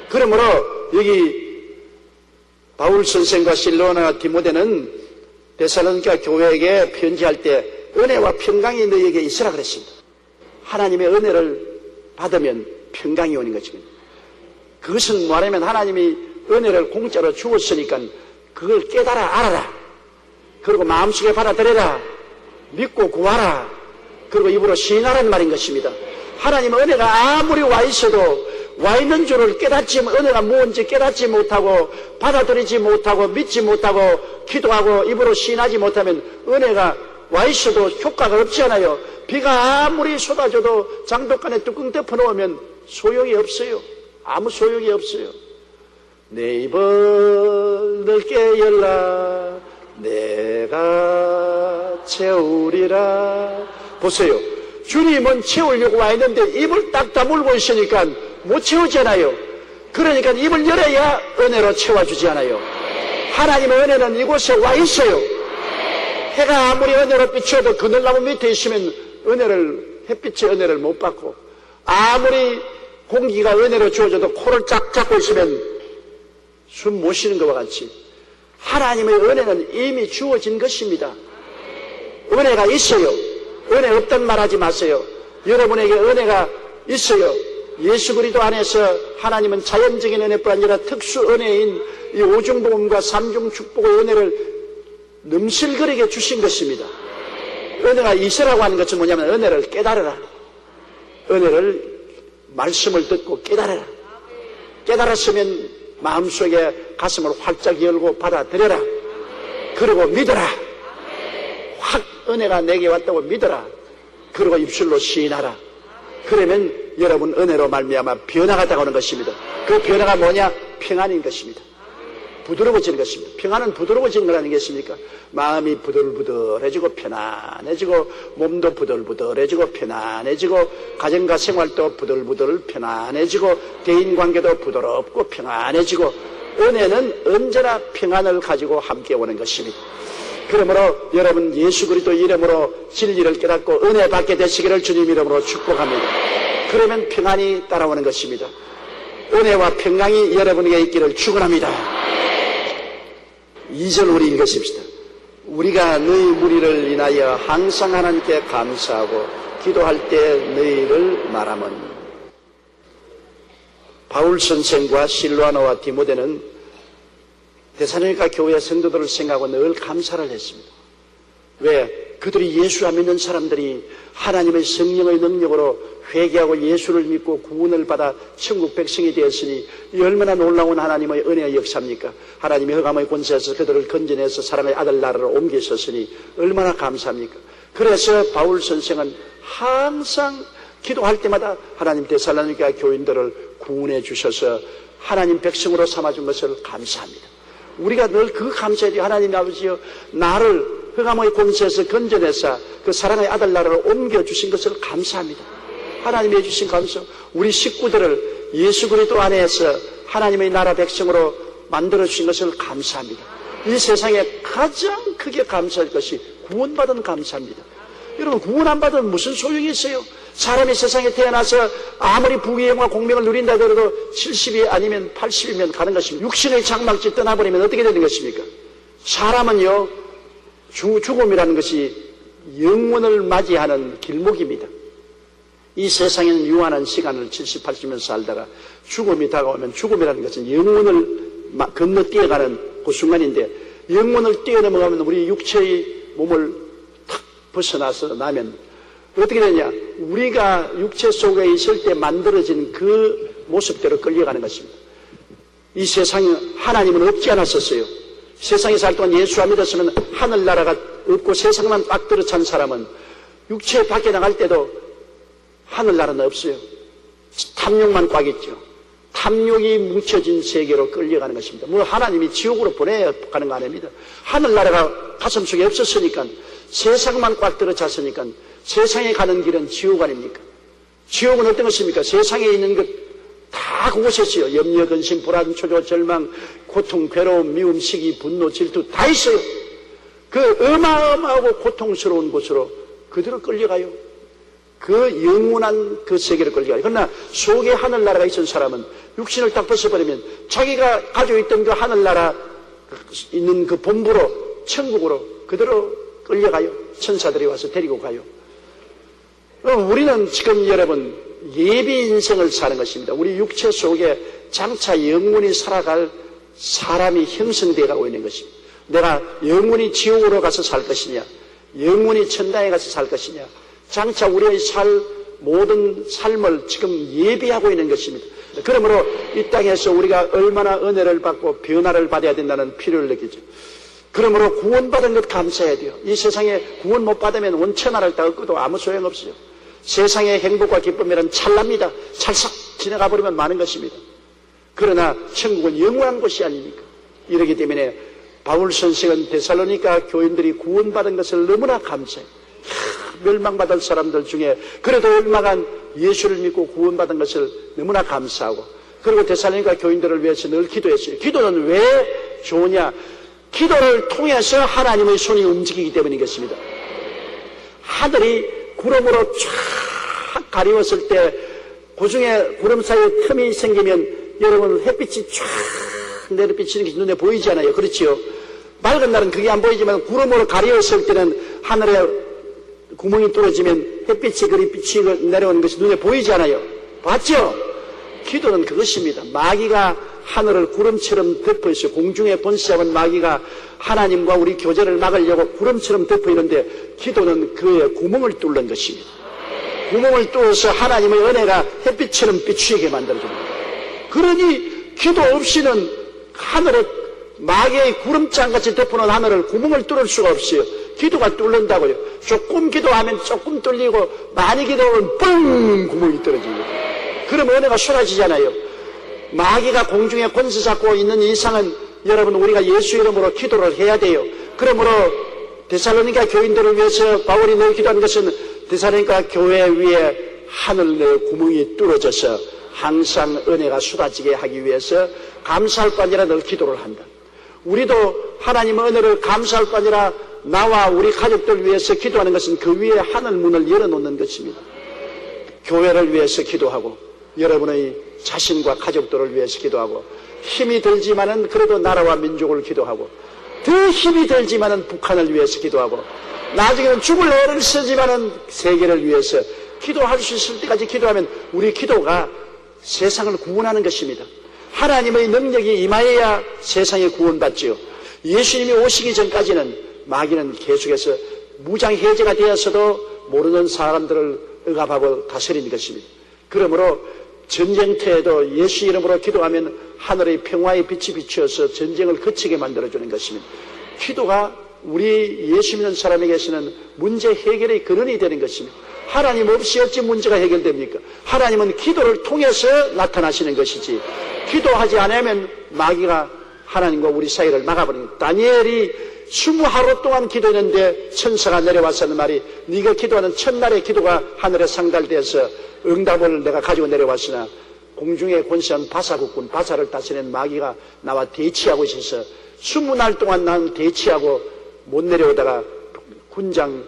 그러므로 여기 바울 선생과 실로아나 디모데는 데살로니가 교회에게 편지할 때 은혜와 평강이 너희에게 있으라 그랬습니다. 하나님의 은혜를 받으면 평강이 오는 것입니다. 그것은 뭐냐면 하나님이 은혜를 공짜로 주었으니까 그걸 깨달아 알아라. 그리고 마음속에 받아들여라. 믿고 구하라. 그리고 입으로 시인하라는 말인 것입니다. 하나님은 은혜가 아무리 와 있어도 와 있는 줄을 은혜가 무언지 깨닫지 못하고 받아들이지 못하고 믿지 못하고 기도하고 입으로 시인하지 못하면 은혜가 와 있어도 효과가 없지 않아요. 비가 아무리 쏟아져도 장독간에 뚜껑 덮어놓으면 소용이 없어요. 아무 소용이 없어요. 내 입을 넓게 열라 내가 채우리라. 보세요. 주님은 채우려고 와 있는데 입을 딱 다물고 있으니까 못 채우잖아요. 그러니까 입을 열어야 은혜로 채워주지 않아요. 하나님의 은혜는 이곳에 와 있어요. 해가 아무리 은혜로 비춰도 그늘나무 밑에 있으면 햇빛의 은혜를 못 받고 아무리 공기가 은혜로 주어져도 코를 쫙 잡고 있으면 숨 못 쉬는 것과 같이 하나님의 은혜는 이미 주어진 것입니다. 은혜가 있어요. 은혜 없단 말하지 마세요. 여러분에게 은혜가 있어요. 예수 그리스도 안에서 하나님은 자연적인 은혜뿐 아니라 특수 은혜인 이 오중복음과 삼중 축복의 은혜를 넘실거리게 주신 것입니다. 은혜가 있으라고 하는 것은 뭐냐면 은혜를 깨달으라. 은혜를 말씀을 듣고 깨달으라. 깨달았으면 마음속에 가슴을 활짝 열고 받아들여라. 그리고 믿어라. 확 은혜가 내게 왔다고 믿어라. 그리고 입술로 시인하라. 그러면 여러분 은혜로 말미암아 변화가 다가오는 것입니다. 그 변화가 뭐냐? 평안인 것입니다. 부드러워지는 것입니다. 평안은 부드러워지는 걸 아니겠습니까? 마음이 부들부들해지고 편안해지고 몸도 부들부들해지고 편안해지고 가정과 생활도 부들부들 편안해지고 대인관계도 부드럽고 평안해지고 은혜는 언제나 평안을 가지고 함께 오는 것입니다. 그러므로 여러분 예수 그리스도 이름으로 진리를 깨닫고 은혜 받게 되시기를 주님 이름으로 축복합니다. 그러면 평안이 따라오는 것입니다. 은혜와 평강이 여러분에게 있기를 축원합니다. 2절 우리 읽으십시다. 우리가 너희 무리를 인하여 항상 하나님께 감사하고 기도할 때 너희를 말하면. 바울 선생과 실로아나와 디모데는 데살로니가 교회 성도들을 생각하고 늘 감사를 했습니다. 왜? 그들이 예수 안 믿는 사람들이 하나님의 성령의 능력으로 회개하고 예수를 믿고 구원을 받아 천국 백성이 되었으니 얼마나 놀라운 하나님의 은혜의 역사입니까? 하나님의 흑암의 권세에서 그들을 건져내서 사랑의 아들 나라로 옮기셨으니 얼마나 감사합니까? 그래서 바울 선생은 항상 기도할 때마다 하나님 데살로니가 교인들을 구원해 주셔서 하나님 백성으로 삼아준 것을 감사합니다. 우리가 늘 그 감사해야 돼요. 하나님 아버지여, 나를 흑암의 권세에서 건져내사 그 사랑의 아들 나라로 옮겨주신 것을 감사합니다. 하나님이 해주신 감사, 우리 식구들을 예수 그리스도 안에서 하나님의 나라 백성으로 만들어주신 것을 감사합니다. 이 세상에 가장 크게 감사할 것이 구원받은 감사입니다. 여러분, 구원 안 받으면 무슨 소용이 있어요? 사람이 세상에 태어나서 아무리 부귀영화 공명을 누린다 하더라도 70이 아니면 80이면 가는 것입니다. 육신의 장막지 떠나버리면 어떻게 되는 것입니까? 사람은요, 죽음이라는 것이 영원을 맞이하는 길목입니다. 이 세상에는 유한한 시간을 70, 80년 살다가 죽음이 다가오면 죽음이라는 것은 영원을 건너뛰어가는 그 순간인데, 영원을 뛰어넘어가면 우리 육체의 몸을 탁 벗어나서 나면 어떻게 되냐? 우리가 육체 속에 있을 때 만들어진 그 모습대로 끌려가는 것입니다. 이 세상에 하나님은 없지 않았었어요. 세상에 살 동안 예수 안 믿었으면 하늘나라가 없고 세상만 딱 들어찬 사람은 육체 밖에 나갈 때도 하늘나라는 없어요. 탐욕만 꽉 있죠. 탐욕이 뭉쳐진 세계로 끌려가는 것입니다. 뭐 하나님이 지옥으로 보내가는 거 아닙니다. 하늘나라가 가슴속에 없었으니까, 세상만 꽉 들어찼으니까 세상에 가는 길은 지옥 아닙니까? 지옥은 어떤 것입니까? 세상에 있는 것 다 그곳에 있어요. 염려, 근심, 불안, 초조, 절망, 고통, 괴로움, 미움, 시기, 분노, 질투 다 있어요. 그 어마어마하고 고통스러운 곳으로 그대로 끌려가요. 그 영원한 그 세계로 끌려가요. 그러나 속에 하늘나라가 있던 사람은 육신을 딱 벗어버리면 자기가 가지고 있던 그 하늘나라 있는 그 본부로, 천국으로 그대로 끌려가요. 천사들이 와서 데리고 가요. 우리는 지금 여러분 예비 인생을 사는 것입니다. 우리 육체 속에 장차 영원히 살아갈 사람이 형성되어 가고 있는 것입니다. 내가 영원히 지옥으로 가서 살 것이냐, 영원히 천당에 가서 살 것이냐, 장차 우리의 모든 삶을 지금 예비하고 있는 것입니다. 그러므로 이 땅에서 우리가 얼마나 은혜를 받고 변화를 받아야 된다는 필요를 느끼죠. 그러므로 구원받은 것 감사해야 돼요. 이 세상에 구원 못 받으면 원천하를 다 얻고도 아무 소용없어요. 세상의 행복과 기쁨이란 찰나입니다. 찰싹 지나가 버리면 많은 것입니다. 그러나 천국은 영원한 곳이 아닙니까? 이러기 때문에 바울 선생은 데살로니가 교인들이 구원받은 것을 너무나 감사해요. 멸망받을 사람들 중에 그래도 얼마간 예수를 믿고 구원받은 것을 너무나 감사하고, 그리고 데살로니가 교인들을 위해서 늘 기도했어요. 기도는 왜 좋으냐? 기도를 통해서 하나님의 손이 움직이기 때문인 것입니다. 하늘이 구름으로 쫙 가리웠을 때 그 중에 구름 사이에 틈이 생기면 여러분 햇빛이 쫙 내려비치는 게 눈에 보이지 않아요? 그렇지요? 맑은 날은 그게 안 보이지만 구름으로 가리웠을 때는 하늘에 구멍이 뚫어지면 햇빛이 그리 빛이 내려오는 것이 눈에 보이지 않아요? 봤죠? 기도는 그것입니다. 마귀가 하늘을 구름처럼 덮어 있어요. 공중에 번식하는 마귀가 하나님과 우리 교제를 막으려고 구름처럼 덮어 있는데, 기도는 그의 구멍을 뚫는 것입니다. 구멍을 뚫어서 하나님의 은혜가 햇빛처럼 비추게 만들어줍니다. 그러니 기도 없이는 하늘에 마개의 구름장같이 덮어놓은 하늘을 구멍을 뚫을 수가 없어요. 기도가 뚫는다고요. 조금 기도하면 조금 뚫리고 많이 기도하면 뻥 구멍이 떨어집니다. 그러면 은혜가 쏟아지잖아요. 마귀가 공중에 권세 잡고 있는 이상은 여러분 우리가 예수 이름으로 기도를 해야 돼요. 그러므로 데살로니가 교인들을 위해서 바울이 늘 기도하는 것은 데살로니가 교회 위에 하늘의 구멍이 뚫어져서 항상 은혜가 쏟아지게 하기 위해서 감사할 거 아니라 늘 기도를 한다. 우리도 하나님의 은혜를 감사할 거 아니라 나와 우리 가족들 위해서 기도하는 것은 그 위에 하늘 문을 열어놓는 것입니다. 교회를 위해서 기도하고 여러분의 자신과 가족들을 위해서 기도하고 힘이 들지만은 그래도 나라와 민족을 기도하고 더 힘이 들지만은 북한을 위해서 기도하고 나중에는 죽을 애를 쓰지만은 세계를 위해서 기도할 수 있을 때까지 기도하면 우리 기도가 세상을 구원하는 것입니다. 하나님의 능력이 임하여야 세상에 구원받지요. 예수님이 오시기 전까지는 마귀는 계속해서 무장해제가 되었어도 모르는 사람들을 억압하고 다스리는 것입니다. 그러므로 전쟁터에도 예수 이름으로 기도하면 하늘의 평화의 빛이 비추어서 전쟁을 그치게 만들어주는 것입니다. 기도가 우리 예수 믿는 사람에게서는 문제 해결의 근원이 되는 것입니다. 하나님 없이 어찌 문제가 해결됩니까? 하나님은 기도를 통해서 나타나시는 것이지 기도하지 않으면 마귀가 하나님과 우리 사이를 막아버립니다. 다니엘이 20하루 동안 기도했는데 천사가 내려와서 하는 말이 네가 기도하는 첫날의 기도가 하늘에 상달되어서 응답을 내가 가지고 내려왔으나 공중에 권세한 바사국군 바사를 다스리는 마귀가 나와 대치하고 있어서 20날 동안 난 대치하고 못 내려오다가 군장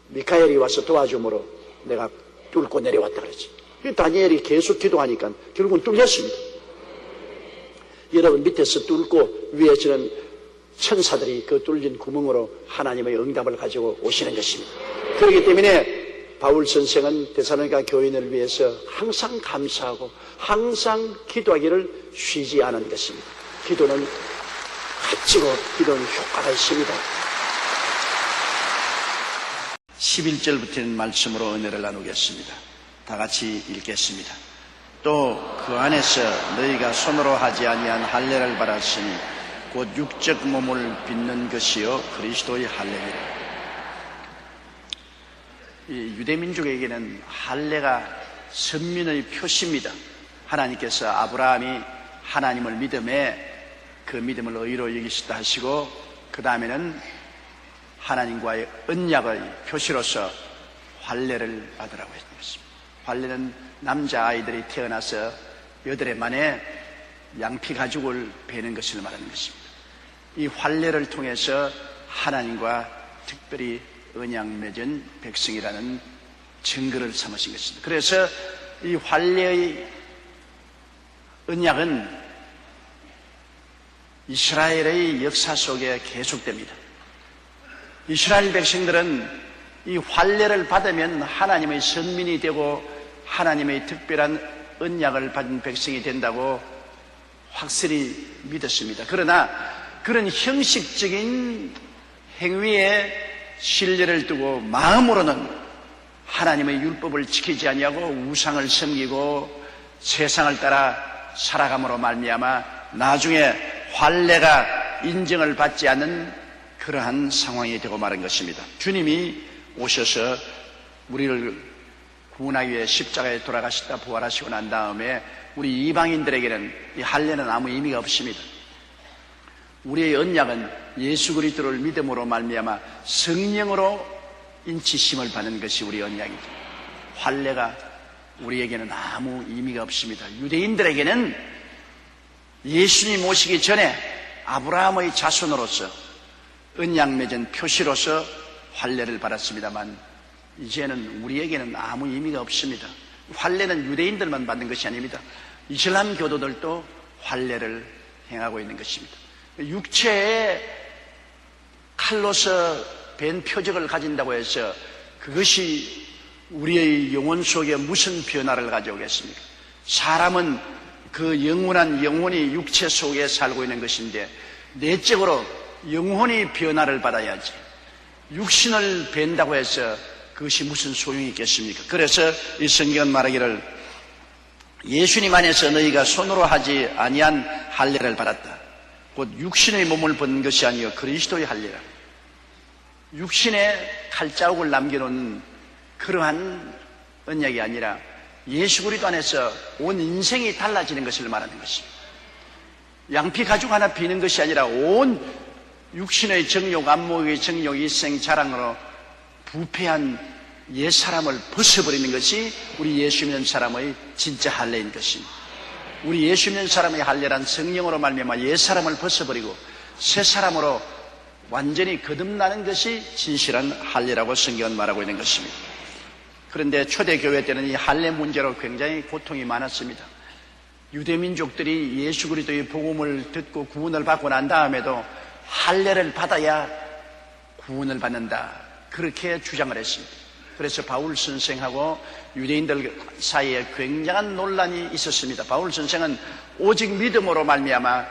미카엘이 와서 도와줌으로 내가 뚫고 내려왔다 그랬지. 다니엘이 계속 기도하니까 결국은 뚫렸습니다. 여러분 밑에서 뚫고 위에서는 천사들이 그 뚫린 구멍으로 하나님의 응답을 가지고 오시는 것입니다. 그렇기 때문에 바울 선생은 데살로니가 교인을 위해서 항상 감사하고 항상 기도하기를 쉬지 않은 것입니다. 기도는 값지고 기도는 효과가 있습니다. 11절부터는 말씀으로 은혜를 나누겠습니다. 다 같이 읽겠습니다. 또 그 안에서 너희가 손으로 하지 아니한 할례를 받았으니 곧 육적 몸을 빚는 것이요 그리스도의 할례니라. 유대민족에게는 할례가 선민의 표시입니다. 하나님께서 아브라함이 하나님을 믿음에 그 믿음을 의로 여기시다 하시고 그 다음에는 하나님과의 언약의 표시로서 할례를 받으라고 했습니다. 할례는 남자아이들이 태어나서 8해 만에 양피 가죽을 베는 것을 말하는 것입니다. 이 할례를 통해서 하나님과 특별히 언약 맺은 백성이라는 증거를 삼으신 것입니다. 그래서 이 할례의 언약은 이스라엘의 역사 속에 계속됩니다. 이스라엘 백성들은 이 할례를 받으면 하나님의 선민이 되고 하나님의 특별한 언약을 받은 백성이 된다고 확실히 믿었습니다. 그러나 그런 형식적인 행위에 신뢰를 두고 마음으로는 하나님의 율법을 지키지 아니하고 우상을 섬기고 세상을 따라 살아감으로 말미암아 나중에 할례가 인정을 받지 않는 그러한 상황이 되고 말은 것입니다. 주님이 오셔서 우리를 구원하기 위해 십자가에 돌아가시다 부활하시고 난 다음에 우리 이방인들에게는 이 할례는 아무 의미가 없습니다. 우리의 언약은 예수 그리스도를 믿음으로 말미암아 성령으로 인치심을 받는 것이 우리 언약이죠. 할례가 우리에게는 아무 의미가 없습니다. 유대인들에게는 예수님 오시기 전에 아브라함의 자손으로서 언약 맺은 표시로서 할례를 받았습니다만 이제는 우리에게는 아무 의미가 없습니다. 할례는 유대인들만 받는 것이 아닙니다. 이슬람 교도들도 할례를 행하고 있는 것입니다. 육체에 칼로서 벤 표적을 가진다고 해서 그것이 우리의 영혼 속에 무슨 변화를 가져오겠습니까? 사람은 그 영원한 영혼이 육체 속에 살고 있는 것인데 내적으로 영혼이 변화를 받아야지 육신을 벤다고 해서 그것이 무슨 소용이 있겠습니까? 그래서 이 성경은 말하기를 예수님 안에서 너희가 손으로 하지 아니한 할례를 받았다. 곧 육신의 몸을 벗는 것이 아니요 그리스도의 할례라. 육신의 칼자국을 남겨놓은 그러한 언약이 아니라 예수 그리스도 안에서 온 인생이 달라지는 것을 말하는 것입니다. 양피 가죽 하나 비는 것이 아니라 온 육신의 정욕, 안목의 정욕, 일생 자랑으로 부패한 옛사람을 벗어버리는 것이 우리 예수 믿는 사람의 진짜 할례인 것입니다. 우리 예수 믿는 사람의 할례란 성령으로 말미암아 옛사람을 벗어버리고 새 사람으로 완전히 거듭나는 것이 진실한 할례라고 성경은 말하고 있는 것입니다. 그런데 초대교회 때는 이 할례 문제로 굉장히 고통이 많았습니다. 유대민족들이 예수 그리스도의 복음을 듣고 구원을 받고 난 다음에도 할례를 받아야 구원을 받는다, 그렇게 주장을 했습니다. 그래서 바울 선생하고 유대인들 사이에 굉장한 논란이 있었습니다. 바울 선생은 오직 믿음으로 말미암아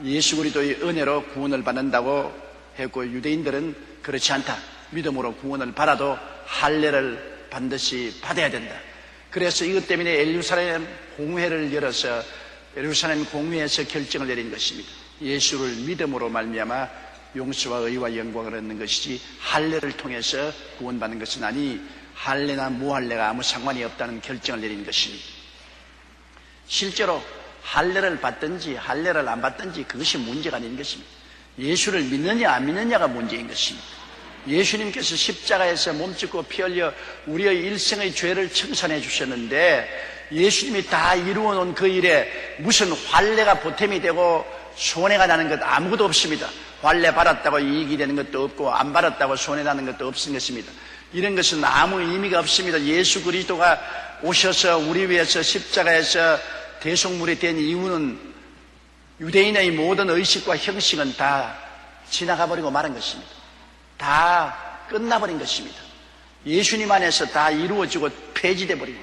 예수 그리스도의 은혜로 구원을 받는다고 했고, 유대인들은 그렇지 않다, 믿음으로 구원을 받아도 할례를 반드시 받아야 된다. 그래서 이것 때문에 예루살렘 공회를 열어서 예루살렘 공회에서 결정을 내린 것입니다. 예수를 믿음으로 말미암아 용서와 의와 영광을 얻는 것이지 할례를 통해서 구원받는 것은 아니, 할례나 무할례가 아무 상관이 없다는 결정을 내린 것입니다. 실제로 할례를 받든지 할례를 안 받든지 그것이 문제가 아닌 것입니다. 예수를 믿느냐 안 믿느냐가 문제인 것입니다. 예수님께서 십자가에서 몸짓고 피 흘려 우리의 일생의 죄를 청산해 주셨는데, 예수님이 다 이루어 놓은 그 일에 무슨 할례가 보탬이 되고 손해가 나는 것 아무것도 없습니다. 할례 받았다고 이익이 되는 것도 없고 안 받았다고 손해나는 것도 없은 것입니다. 이런 것은 아무 의미가 없습니다. 예수 그리스도가 오셔서 우리 위해서 십자가에서 대속물이 된 이유는 유대인의 모든 의식과 형식은 다 지나가 버리고 말은 것입니다. 다 끝나버린 것입니다. 예수님 안에서 다 이루어지고 폐지돼 버리고,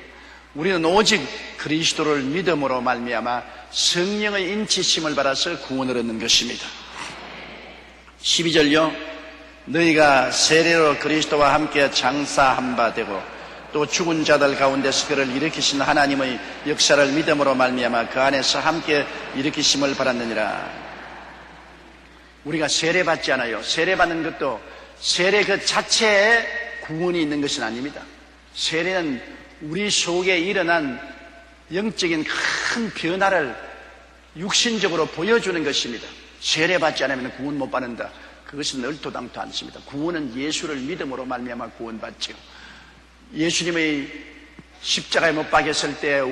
우리는 오직 그리스도를 믿음으로 말미암아 성령의 인치심을 받아서 구원을 얻는 것입니다. 12절요. 너희가 세례로 그리스도와 함께 장사한 바 되고 또 죽은 자들 가운데서 그를 일으키신 하나님의 역사를 믿음으로 말미암아 그 안에서 함께 일으키심을 받았느니라. 우리가 세례받지 않아요. 세례받는 것도 세례 그 자체에 구원이 있는 것은 아닙니다. 세례는 우리 속에 일어난 영적인 큰 변화를 육신적으로 보여주는 것입니다. 세례받지 않으면 구원 못 받는다, 그것은 얼토당토 않습니다. 구원은 예수를 믿음으로 말미암아 구원받죠. 예수님의 십자가에 못 박였을 때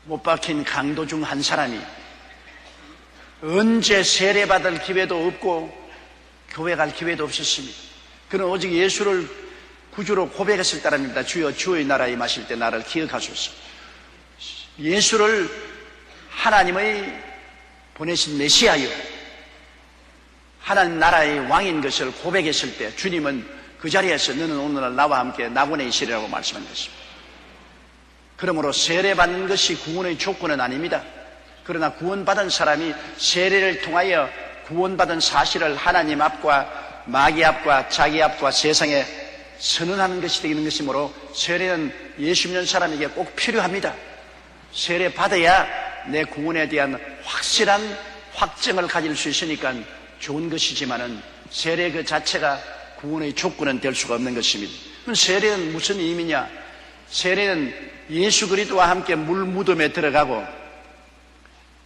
못 박힌 강도 중 한 사람이 언제 세례받을 기회도 없고 교회 갈 기회도 없었습니다. 그는 오직 예수를 구주로 고백했을 따름입니다. 주여 주의 나라에 임하실 때 나를 기억하소서. 예수를 하나님의 보내신 메시아요, 하나님 나라의 왕인 것을 고백했을 때 주님은 그 자리에서 너는 오늘날 나와 함께 낙원에 있으리라고 말씀한 것입니다. 그러므로 세례받는 것이 구원의 조건은 아닙니다. 그러나 구원받은 사람이 세례를 통하여 구원받은 사실을 하나님 앞과 마귀 앞과 자기 앞과 세상에 선언하는 것이 되는 것이므로 세례는 예수 믿는 사람에게 꼭 필요합니다. 세례 받아야 내 구원에 대한 확실한 확증을 가질 수 있으니까 좋은 것이지만은 세례 그 자체가 구원의 조건은 될 수가 없는 것입니다. 그럼 세례는 무슨 의미냐? 세례는 예수 그리스도와 함께 물 무덤에 들어가고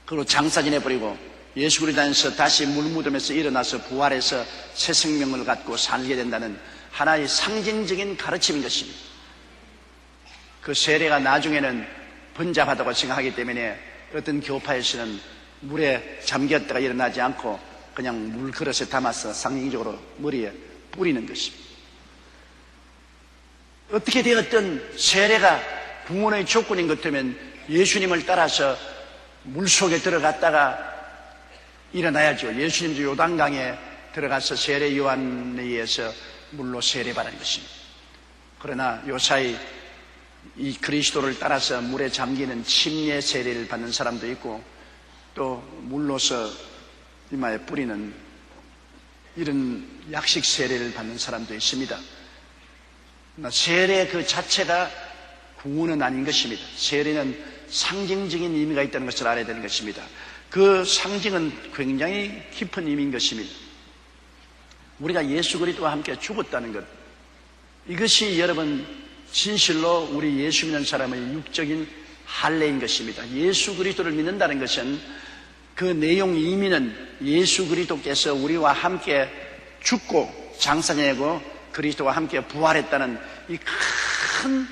그리고 장사 지내버리고 예수 그리스도 안에서 다시 물 무덤에서 일어나서 부활해서 새 생명을 갖고 살게 된다는 하나의 상징적인 가르침인 것입니다. 그 세례가 나중에는 번잡하다고 생각하기 때문에 어떤 교파에서는 물에 잠겼다가 일어나지 않고 그냥 물 그릇에 담아서 상징적으로 머리에 뿌리는 것입니다. 어떻게 되었든 세례가 구원의 조건인 것 같으면 예수님을 따라서 물속에 들어갔다가 일어나야죠. 예수님도 요단강에 들어가서 세례 요한에 의해서 물로 세례받은 것입니다. 그러나 요사이 이 그리스도를 따라서 물에 잠기는 침례 세례를 받는 사람도 있고 또 물로서 이마에 뿌리는 이런 약식 세례를 받는 사람도 있습니다. 세례 그 자체가 구원은 아닌 것입니다. 세례는 상징적인 의미가 있다는 것을 알아야 되는 것입니다. 그 상징은 굉장히 깊은 의미인 것입니다. 우리가 예수 그리스도와 함께 죽었다는 것, 이것이 여러분 진실로 우리 예수 믿는 사람의 육적인 할례인 것입니다. 예수 그리스도를 믿는다는 것은 그 내용 의미는 예수 그리스도께서 우리와 함께 죽고 장사되고 그리스도와 함께 부활했다는 이 큰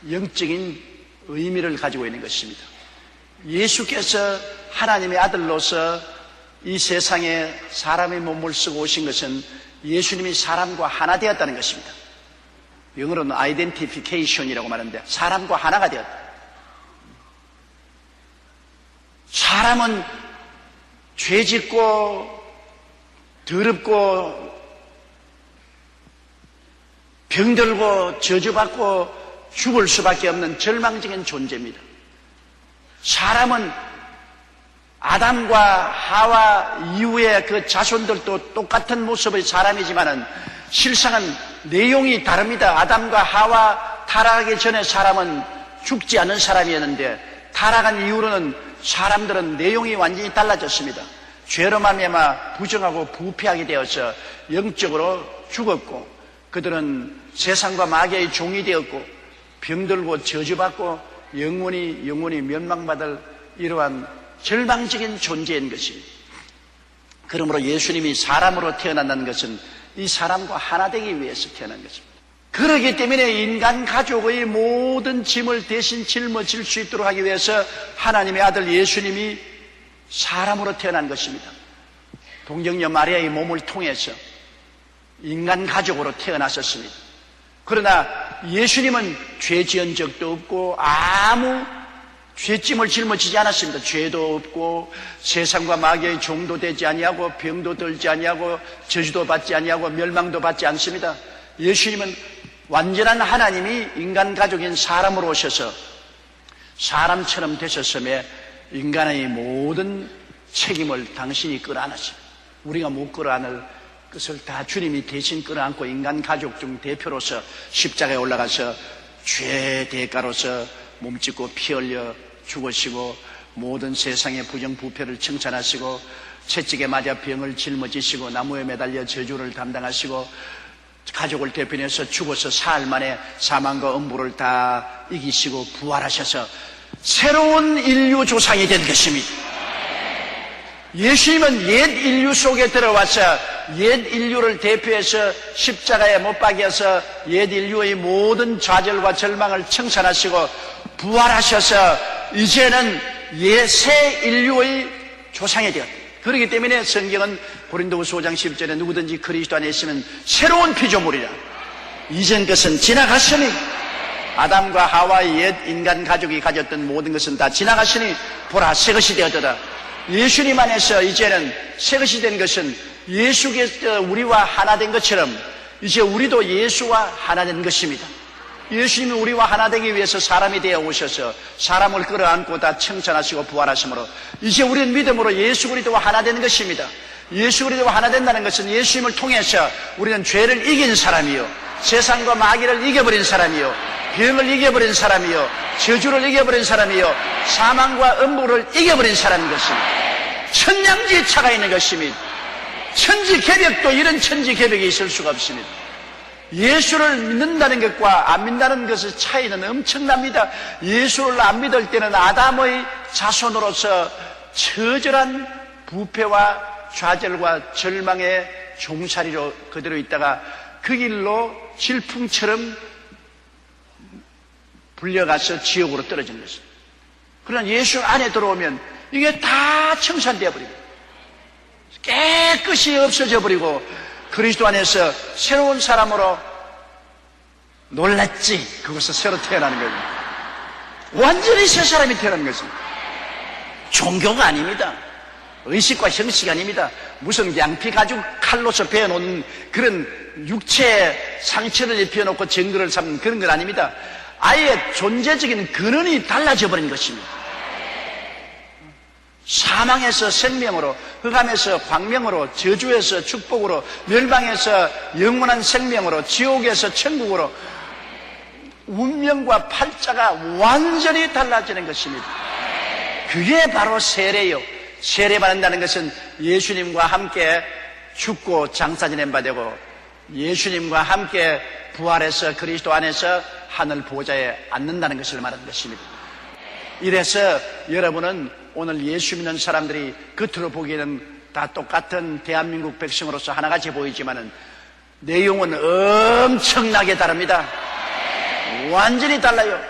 영적인 의미를 가지고 있는 것입니다. 예수께서 하나님의 아들로서 이 세상에 사람의 몸을 쓰고 오신 것은 예수님이 사람과 하나 되었다는 것입니다. 영어로는 identification이라고 말하는데 사람과 하나가 되었다. 사람은 죄짓고 더럽고 병들고 저주받고 죽을 수밖에 없는 절망적인 존재입니다. 사람은 아담과 하와 이후에 그 자손들도 똑같은 모습의 사람이지만은 실상은 내용이 다릅니다. 아담과 하와 타락하기 전에 사람은 죽지 않은 사람이었는데 타락한 이후로는 사람들은 내용이 완전히 달라졌습니다. 죄로 말미암아 부정하고 부패하게 되어서 영적으로 죽었고 그들은 세상과 마귀의 종이 되었고 병들고 저주받고 영원히 멸망받을 이러한 절망적인 존재인 것입니다. 그러므로 예수님이 사람으로 태어난다는 것은 이 사람과 하나 되기 위해서 태어난 것입니다. 그렇기 때문에 인간 가족의 모든 짐을 대신 짊어질 수 있도록 하기 위해서 하나님의 아들 예수님이 사람으로 태어난 것입니다. 동정녀 마리아의 몸을 통해서 인간 가족으로 태어나셨습니다. 그러나 예수님은 죄 지은 적도 없고 아무 죄짐을 짊어지지 않았습니다. 죄도 없고 세상과 마귀의 종도 되지 아니하고 병도 들지 아니하고 저주도 받지 아니하고 멸망도 받지 않습니다. 예수님은 완전한 하나님이 인간 가족인 사람으로 오셔서 사람처럼 되셨음에 인간의 모든 책임을 당신이 끌어안았습니다. 우리가 못 끌어안을 것을 다 주님이 대신 끌어안고 인간 가족 중 대표로서 십자가에 올라가서 죄 대가로서 몸짓고 피 흘려 죽으시고 모든 세상의 부정부패를 청산하시고 채찍에 맞아 병을 짊어지시고 나무에 매달려 저주를 담당하시고 가족을 대표해서 죽어서 사흘 만에 사망과 음부를 다 이기시고 부활하셔서 새로운 인류 조상이 된 것입니다. 예수님은 옛 인류 속에 들어와서 옛 인류를 대표해서 십자가에 못 박여서 옛 인류의 모든 좌절과 절망을 청산하시고 부활하셔서 이제는 새 인류의 조상이 되었다. 그렇기 때문에 성경은 고린도후서 5장 10절에 누구든지 그리스도 안에 있으면 새로운 피조물이라. 이전 것은 지나갔으니 아담과 하와의 옛 인간 가족이 가졌던 모든 것은 다 지나갔으니 보라 새 것이 되었더라. 예수님 안에서 이제는 새 것이 된 것은 예수께서 우리와 하나 된 것처럼 이제 우리도 예수와 하나 된 것입니다. 예수님이 우리와 하나 되기 위해서 사람이 되어 오셔서 사람을 끌어안고 다 청산하시고 부활하심으로 이제 우리는 믿음으로 예수 그리스도와 하나 되는 것입니다. 예수 그리스도와 하나 된다는 것은 예수님을 통해서 우리는 죄를 이긴 사람이요 세상과 마귀를 이겨버린 사람이요 병을 이겨버린 사람이요 저주를 이겨버린 사람이요 사망과 음부를 이겨버린 사람인 것입니다. 천냥지차가 있는 것입니다. 천지개벽도 이런 천지개벽이 있을 수가 없습니다. 예수를 믿는다는 것과 안 믿는다는 것의 차이는 엄청납니다. 예수를 안 믿을 때는 아담의 자손으로서 처절한 부패와 좌절과 절망의 종살이로 그대로 있다가 그 길로 질풍처럼 불려가서 지옥으로 떨어지는 것입니다. 그러나 예수 안에 들어오면 이게 다 청산되어 버립니다. 깨끗이 없어져 버리고 그리스도 안에서 새로운 사람으로 놀랐지. 그것을 새로 태어나는 겁니다. 완전히 새 사람이 태어나는 것입니다. 종교가 아닙니다. 의식과 형식이 아닙니다. 무슨 양피 가죽 칼로서 베어놓은 그런 육체에 상처를 입혀놓고 증거를 삼는 그런 건 아닙니다. 아예 존재적인 근원이 달라져 버린 것입니다. 사망에서 생명으로, 흑암에서 광명으로, 저주에서 축복으로, 멸망에서 영원한 생명으로, 지옥에서 천국으로 운명과 팔자가 완전히 달라지는 것입니다. 그게 바로 세례요. 세례받는다는 것은 예수님과 함께 죽고 장사 지낸 바 되고 예수님과 함께 부활해서 그리스도 안에서 하늘 보좌에 앉는다는 것을 말하는 것입니다. 이래서 여러분은 오늘 예수 믿는 사람들이 겉으로 보기에는 다 똑같은 대한민국 백성으로서 하나같이 보이지만은 내용은 엄청나게 다릅니다. 완전히 달라요.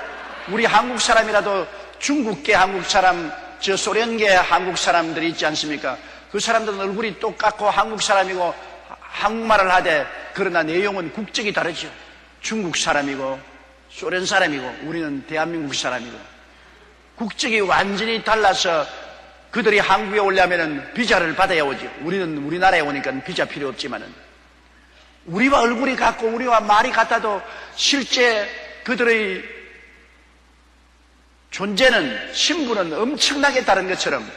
우리 한국 사람이라도 중국계 한국 사람, 저 소련계 한국 사람들이 있지 않습니까? 그 사람들은 얼굴이 똑같고 한국 사람이고 한국말을 하되 그러나 내용은 국적이 다르죠. 중국 사람이고 소련 사람이고 우리는 대한민국 사람이고 국적이 완전히 달라서 그들이 한국에 오려면 비자를 받아야 오죠. 우리는 우리나라에 오니까 비자 필요 없지만은 우리와 얼굴이 같고 우리와 말이 같아도 실제 그들의 존재는 신분은 엄청나게 다른 것처럼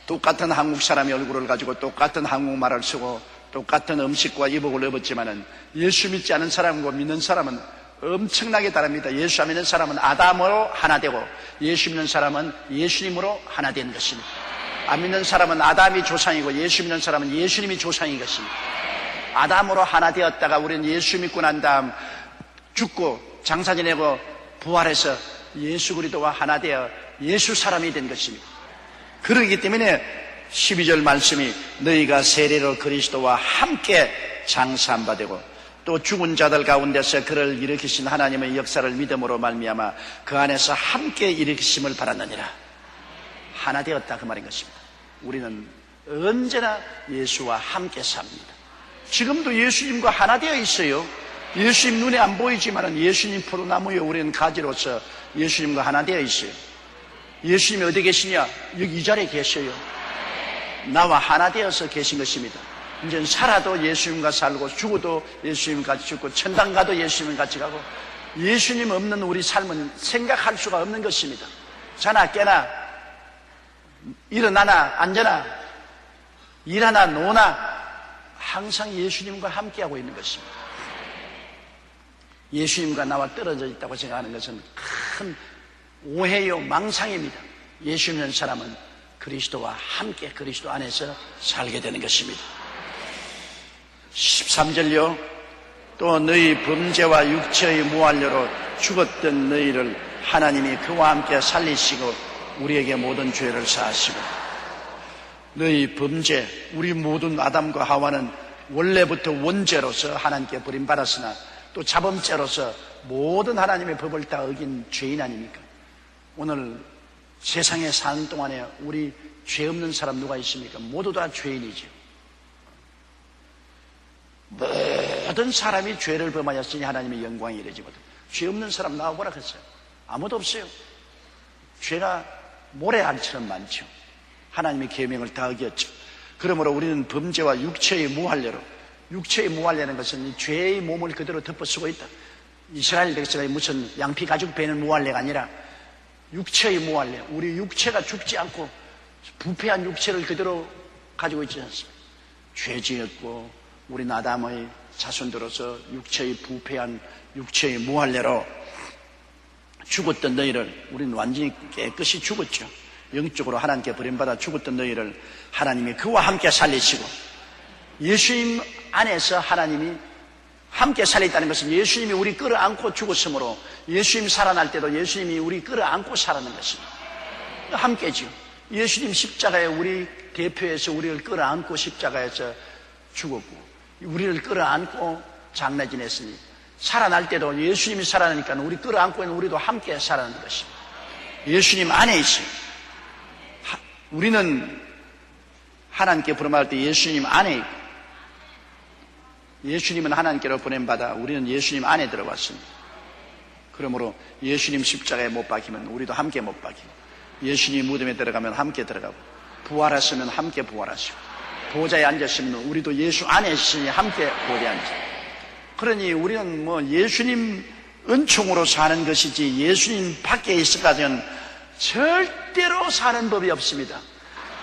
똑같은 한국 사람의 얼굴을 가지고 똑같은 한국말을 쓰고 똑같은 음식과 이복을 입었지만은 예수 믿지 않은 사람과 믿는 사람은 엄청나게 다릅니다. 예수 믿는 사람은 아담으로 하나 되고 예수 믿는 사람은 예수님으로 하나 된 것입니다. 안 믿는 사람은 아담이 조상이고 예수 믿는 사람은 예수님이 조상인 것입니다. 아담으로 하나 되었다가 우리는 예수 믿고 난 다음 죽고 장사 지내고 부활해서 예수 그리스도와 하나 되어 예수 사람이 된 것입니다. 그러기 때문에 12절 말씀이 너희가 세례로 그리스도와 함께 장사한 바 되고 또 죽은 자들 가운데서 그를 일으키신 하나님의 역사를 믿음으로 말미암아 그 안에서 함께 일으키심을 바랐느니라. 하나 되었다 그 말인 것입니다. 우리는 언제나 예수와 함께 삽니다. 지금도 예수님과 하나 되어 있어요. 예수님 눈에 안 보이지만 예수님 포도나무에 우리는 가지로서 예수님과 하나 되어 있어요. 예수님이 어디 계시냐? 여기 이 자리에 계셔요. 나와 하나 되어서 계신 것입니다. 이제 살아도 예수님과 살고 죽어도 예수님 같이 죽고 천당 가도 예수님 같이 가고 예수님 없는 우리 삶은 생각할 수가 없는 것입니다. 자나 깨나 일어나나 앉아나 일하나 노나 항상 예수님과 함께하고 있는 것입니다. 예수님과 나와 떨어져 있다고 생각하는 것은 큰 오해요, 망상입니다. 예수 믿는 사람은 그리스도와 함께 그리스도 안에서 살게 되는 것입니다. 13절요. 또 너희 범죄와 육체의 무한료로 죽었던 너희를 하나님이 그와 함께 살리시고 우리에게 모든 죄를 사하시고 너희 범죄, 우리 모든 아담과 하와는 원래부터 원죄로서 하나님께 버림받았으나 또 자범죄로서 모든 하나님의 법을 다 어긴 죄인 아닙니까? 오늘 세상에 사는 동안에 우리 죄 없는 사람 누가 있습니까? 모두 다 죄인이죠. 모든 사람이 죄를 범하였으니 하나님의 영광이 이르지 못해. 죄 없는 사람 나와보라 했어요. 아무도 없어요. 죄가 모래알처럼 많죠. 하나님의 계명을 다 어겼죠. 그러므로 우리는 범죄와 육체의 무할례로, 육체의 무할례라는 것은 죄의 몸을 그대로 덮어쓰고 있다. 이스라엘 백성의 무슨 양피 가죽 베는 무할례가 아니라 육체의 무할례, 우리 육체가 죽지 않고 부패한 육체를 그대로 가지고 있지 않습니까? 죄 지었고 우리 아담의 자손들로서 육체의 부패한 육체의 무할례로 죽었던 너희를, 우리는 완전히 깨끗이 죽었죠. 영적으로 하나님께 버림받아 죽었던 너희를 하나님이 그와 함께 살리시고, 예수님 안에서 하나님이 함께 살렸다는 것은 예수님이 우리 끌어안고 죽었으므로 예수님 살아날 때도 예수님이 우리 끌어안고 살아난 것입니다. 함께죠. 예수님 십자가에 우리 대표해서 우리를 끌어안고 십자가에서 죽었고 우리를 끌어안고 장례 지냈으니 살아날 때도 예수님이 살아나니까 우리 끌어안고 있는 우리도 함께 살아나는 것입니다. 예수님 안에 있어요. 우리는 하나님께 부름할 때 예수님 안에 있고 예수님은 하나님께로 보냄받아 우리는 예수님 안에 들어왔습니다. 그러므로 예수님 십자가에 못 박히면 우리도 함께 못 박히고 예수님 무덤에 들어가면 함께 들어가고 부활하시면 함께 부활하시고 보좌에 앉으시면 우리도 예수 안에 있으니 함께 보좌에 앉으시고, 그러니 우리는 뭐 예수님 은총으로 사는 것이지 예수님 밖에 있을까지는 절대로 사는 법이 없습니다.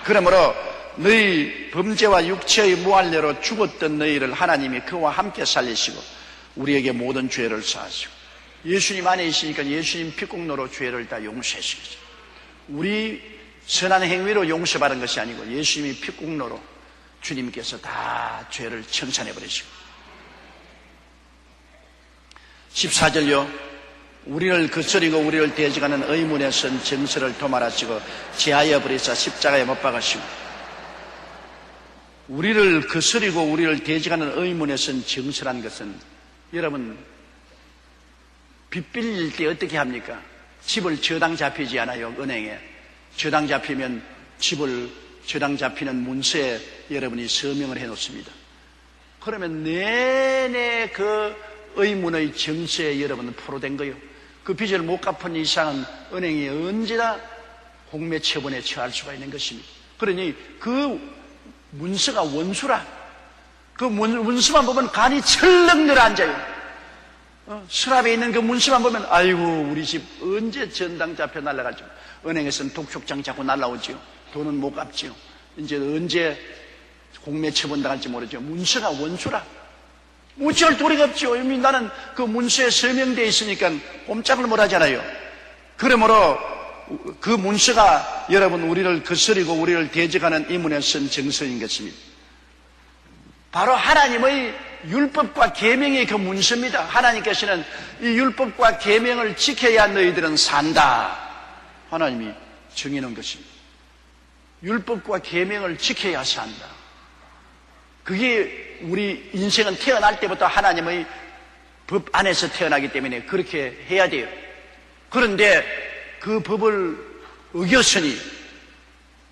그러므로 너희 범죄와 육체의 무할례로 죽었던 너희를 하나님이 그와 함께 살리시고 우리에게 모든 죄를 사하시고 예수님 안에 있으니까 예수님 피공로로 죄를 다 용서하신 거죠. 우리 선한 행위로 용서받은 것이 아니고 예수님이 피공로로 주님께서 다 죄를 청산해 버리시고 14절요. 우리를 거스리고 우리를 대적하는 의문에 선 정서를 도말하시고 제하여 버리사 십자가에 못 박으시고 우리를 거스리고 우리를 대적하는 의문에 선 정서란 것은 여러분 빚 빌릴 때 어떻게 합니까? 집을 저당 잡히지 않아요. 은행에 저당 잡히면 집을 저당 잡히는 문서에 여러분이 서명을 해 놓습니다. 그러면 내내 그 의문의 정서에 여러분은 포로된 거예요. 그 빚을 못 갚은 이상은 은행이 언제나 공매처분에 처할 수가 있는 것입니다. 그러니 그 문서가 원수라. 그 문서만 보면 간이 철렁 내려앉아요. 서랍에 있는 그 문서만 보면 아이고 우리 집 언제 전당 잡혀 날아갈지. 은행에서는 독촉장 자꾸 날아오지요. 돈은 못 갚지요. 이제 언제 공매처분 당할지 모르죠. 문서가 원수라. 어찌할 도리가 없죠. 이미 나는 그 문서에 서명되어 있으니까 꼼짝을 못 하잖아요. 그러므로 그 문서가 여러분 우리를 거스리고 우리를 대적하는 이문에 쓴 정서인 것입니다. 바로 하나님의 율법과 계명의 그 문서입니다. 하나님께서는 이 율법과 계명을 지켜야 너희들은 산다. 하나님이 정해놓은 것입니다. 율법과 계명을 지켜야 산다. 그게 우리 인생은 태어날 때부터 하나님의 법 안에서 태어나기 때문에 그렇게 해야 돼요. 그런데 그 법을 어겼으니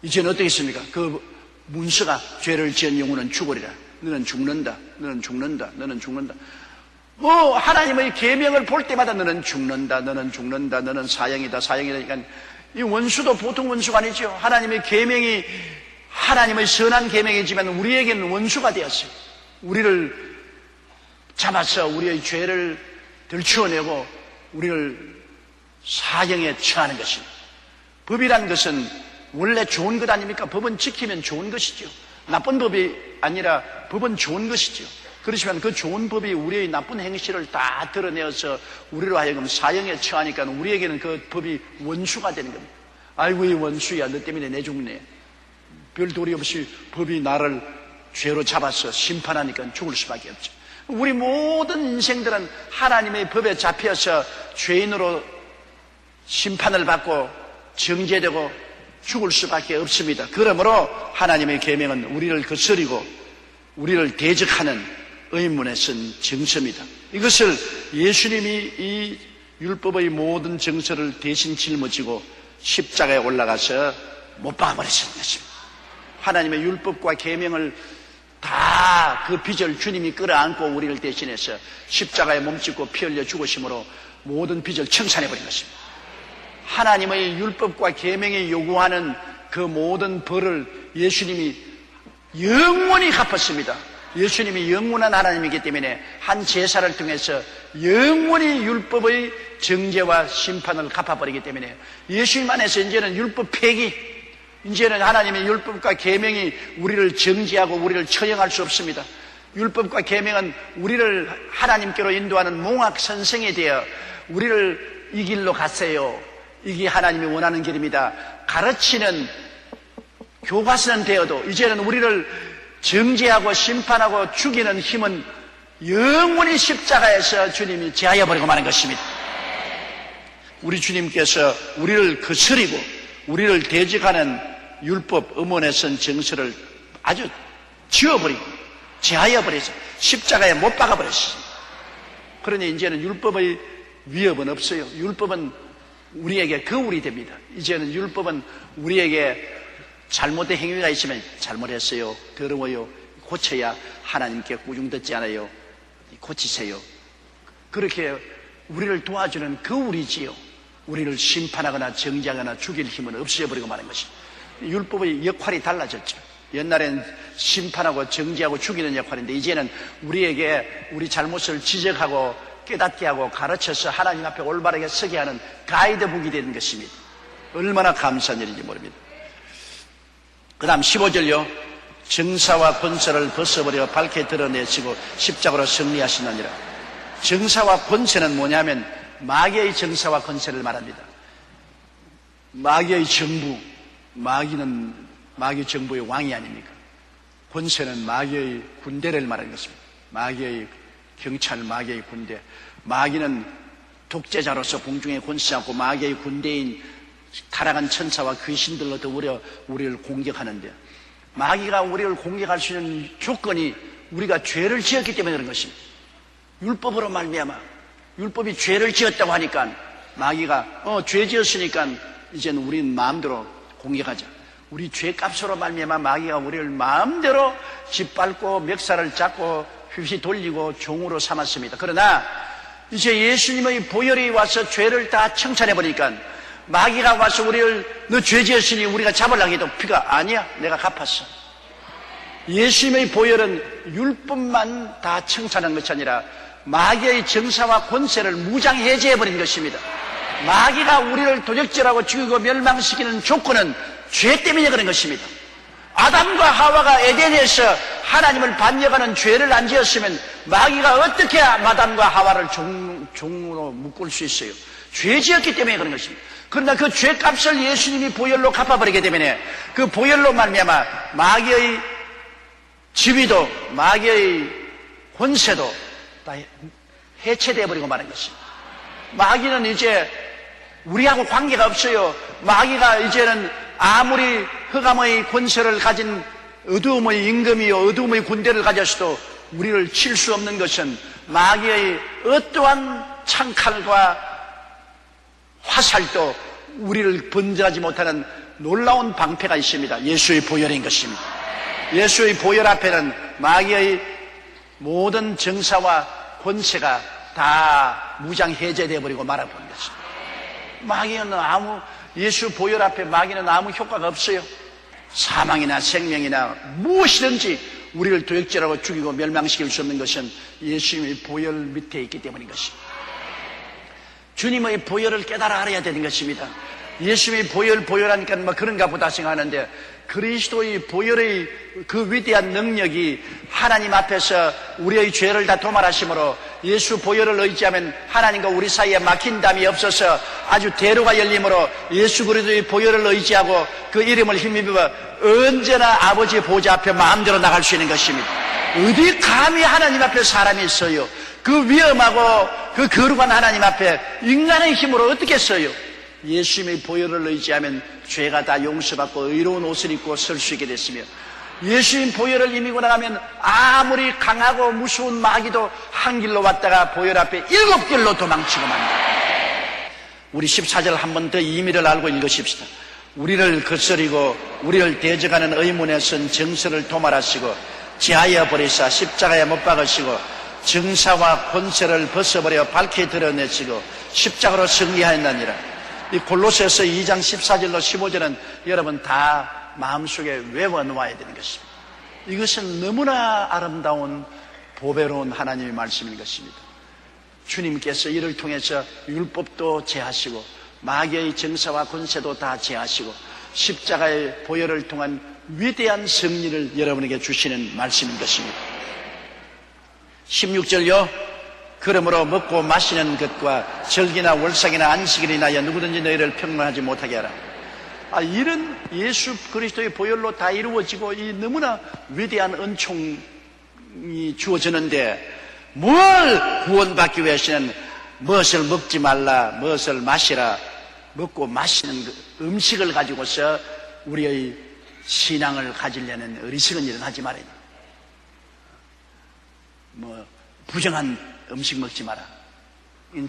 이제는 어떻겠습니까? 그 문서가 죄를 지은 영혼은 죽으리라. 너는 죽는다. 너는 죽는다. 너는 죽는다. 하나님의 계명을 볼 때마다 너는 죽는다. 너는 죽는다. 너는 사형이다. 사형이다. 그러니까 이 원수도 보통 원수가 아니죠. 하나님의 계명이 하나님의 선한 계명이지만 우리에게는 원수가 되었어요. 우리를 잡아서 우리의 죄를 들추어내고 우리를 사형에 처하는 것입니다. 법이란 것은 원래 좋은 것 아닙니까? 법은 지키면 좋은 것이죠. 나쁜 법이 아니라 법은 좋은 것이죠. 그렇지만 그 좋은 법이 우리의 나쁜 행실을 다 드러내어서 우리로 하여금 사형에 처하니까 우리에게는 그 법이 원수가 되는 겁니다. 아이고 이 원수야 너 때문에 내 죽네. 별 도리 없이 법이 나를 죄로 잡아서 심판하니까 죽을 수밖에 없죠. 우리 모든 인생들은 하나님의 법에 잡혀서 죄인으로 심판을 받고 정죄되고 죽을 수밖에 없습니다. 그러므로 하나님의 계명은 우리를 거스리고 우리를 대적하는 의문에 쓴 정서입니다. 이것을 예수님이 이 율법의 모든 정서를 대신 짊어지고 십자가에 올라가서 못 박아버리신 것입니다. 하나님의 율법과 계명을 다 그 빚을 주님이 끌어안고 우리를 대신해서 십자가에 몸짓고 피 흘려 죽으심으로 모든 빚을 청산해버린 것입니다. 하나님의 율법과 계명이 요구하는 그 모든 벌을 예수님이 영원히 갚았습니다. 예수님이 영원한 하나님이기 때문에 한 제사를 통해서 영원히 율법의 정죄와 심판을 갚아버리기 때문에 예수님 안에서 이제는 율법 폐기, 이제는 하나님의 율법과 계명이 우리를 정죄하고 우리를 처형할 수 없습니다. 율법과 계명은 우리를 하나님께로 인도하는 몽학 선생이 되어 우리를 이 길로 가세요. 이게 하나님이 원하는 길입니다. 가르치는 교과서는 되어도 이제는 우리를 정죄하고 심판하고 죽이는 힘은 영원히 십자가에서 주님이 제하여 버리고 마는 것입니다. 우리 주님께서 우리를 거스리고 우리를 대적하는 율법 음원에 쓴 정서를 아주 지워버리고 제하여 버려서 십자가에 못 박아버렸습니다. 그러니 이제는 율법의 위협은 없어요. 율법은 우리에게 거울이 됩니다. 이제는 율법은 우리에게 잘못된 행위가 있으면 잘못했어요, 더러워요, 고쳐야 하나님께 꾸중 듣지 않아요, 고치세요. 그렇게 우리를 도와주는 거울이지요. 우리를 심판하거나 정죄하거나 죽일 힘은 없애버리고 마는 것입니다. 율법의 역할이 달라졌죠. 옛날엔 심판하고 정죄하고 죽이는 역할인데 이제는 우리에게 우리 잘못을 지적하고 깨닫게 하고 가르쳐서 하나님 앞에 올바르게 서게 하는 가이드북이 되는 것입니다. 얼마나 감사한 일인지 모릅니다. 그 다음 15절요. 정사와 권세를 벗어버려 밝게 드러내시고 십자가로 승리하시느니라. 정사와 권세는 뭐냐면 마귀의 정사와 권세를 말합니다. 마귀의 정부, 마귀는 마귀 정부의 왕이 아닙니까? 권세는 마귀의 군대를 말하는 것입니다. 마귀의 경찰, 마귀의 군대. 마귀는 독재자로서 공중에 권세하고 마귀의 군대인 타락한 천사와 귀신들로 더불어 우리를 공격하는데, 마귀가 우리를 공격할 수 있는 조건이 우리가 죄를 지었기 때문에 그런 것입니다. 율법으로 말미암아, 율법이 죄를 지었다고 하니까 마귀가 죄 지었으니까 이제는 우리는 마음대로 공격하자. 우리 죄값으로 말미암아 마귀가 우리를 마음대로 짓밟고 멱살을 잡고 휘휘 돌리고 종으로 삼았습니다. 그러나 이제 예수님의 보혈이 와서 죄를 다 청산해버리니까 마귀가 와서 우리를 너 죄 지었으니 우리가 잡으려고 해도 피가 아니야, 내가 갚았어. 예수님의 보혈은 율법만 다 청산한 것이 아니라 마귀의 정사와 권세를 무장해제해버린 것입니다. 마귀가 우리를 도적질하고 죽이고 멸망시키는 조건은 죄 때문에 그런 것입니다. 아담과 하와가 에덴에서 하나님을 반역하는 죄를 안 지었으면 마귀가 어떻게 아담과 하와를 종으로 묶을 수 있어요? 죄 지었기 때문에 그런 것입니다. 그러나 그 죄값을 예수님이 보혈로 갚아버리기 때문에 그 보혈로 말미암아 마귀의 지위도 마귀의 권세도 다 해체되어버리고 마는 것입니다. 마귀는 이제 우리하고 관계가 없어요. 마귀가 이제는 아무리 흑암의 권세를 가진 어두움의 임금이요 어두움의 군대를 가졌어도 우리를 칠 수 없는 것은 마귀의 어떠한 창칼과 화살도 우리를 번져하지 못하는 놀라운 방패가 있습니다. 예수의 보혈인 것입니다. 예수의 보혈 앞에는 마귀의 모든 정사와 권세가 다 무장 해제되어 버리고 말아버린 것입니다. 마귀는 예수 보혈 앞에 마귀는 아무 효과가 없어요. 사망이나 생명이나 무엇이든지 우리를 도역질하고 죽이고 멸망시킬 수 없는 것은 예수님의 보혈 밑에 있기 때문인 것입니다. 주님의 보혈을 깨달아 알아야 되는 것입니다. 예수님의 보혈하니까 그런가 보다 생각하는데, 그리스도의 보혈의 그 위대한 능력이 하나님 앞에서 우리의 죄를 다 도말하심으로 예수 보혈을 의지하면 하나님과 우리 사이에 막힌 담이 없어서 아주 대로가 열림으로 예수 그리스도의 보혈을 의지하고 그 이름을 힘입어 언제나 아버지 보좌 앞에 마음대로 나갈 수 있는 것입니다. 어디 감히 하나님 앞에 사람이 있어요? 그 위험하고 그 거룩한 하나님 앞에 인간의 힘으로 어떻게 써요? 예수님의 보혈을 의지하면 죄가 다 용서받고 의로운 옷을 입고 설 수 있게 됐으며, 예수님 보혈을 힘입고 나가면 아무리 강하고 무서운 마귀도 한 길로 왔다가 보혈 앞에 7길로 도망치고 맙니다. 우리 14절 한 번 더 의미를 알고 읽으십시다. 우리를 거스리고 우리를 대적하는 의문에 선 정서를 도말하시고 제하여 버리사 십자가에 못 박으시고 정사와 권세를 벗어버려 밝게 드러내시고 십자가로 승리하였느니라. 이 골로새서 2장 14절로 15절은 여러분 다 마음속에 외워놓아야 되는 것입니다. 이것은 너무나 아름다운 보배로운 하나님의 말씀인 것입니다. 주님께서 이를 통해서 율법도 제하시고 마귀의 정사와 권세도 다 제하시고 십자가의 보혈을 통한 위대한 승리를 여러분에게 주시는 말씀인 것입니다. 16절요. 그러므로 먹고 마시는 것과 절기나 월삭이나 안식일을 인하여 누구든지 너희를 평론하지 못하게 하라. 이런 예수 그리스도의 보혈로 다 이루어지고 이 너무나 위대한 은총이 주어지는데, 뭘 구원받기 위해서는 무엇을 먹지 말라, 무엇을 마시라, 먹고 마시는 음식을 가지고서 우리의 신앙을 가지려는 어리석은 일은 하지 말아야 돼. 부정한 음식 먹지 마라,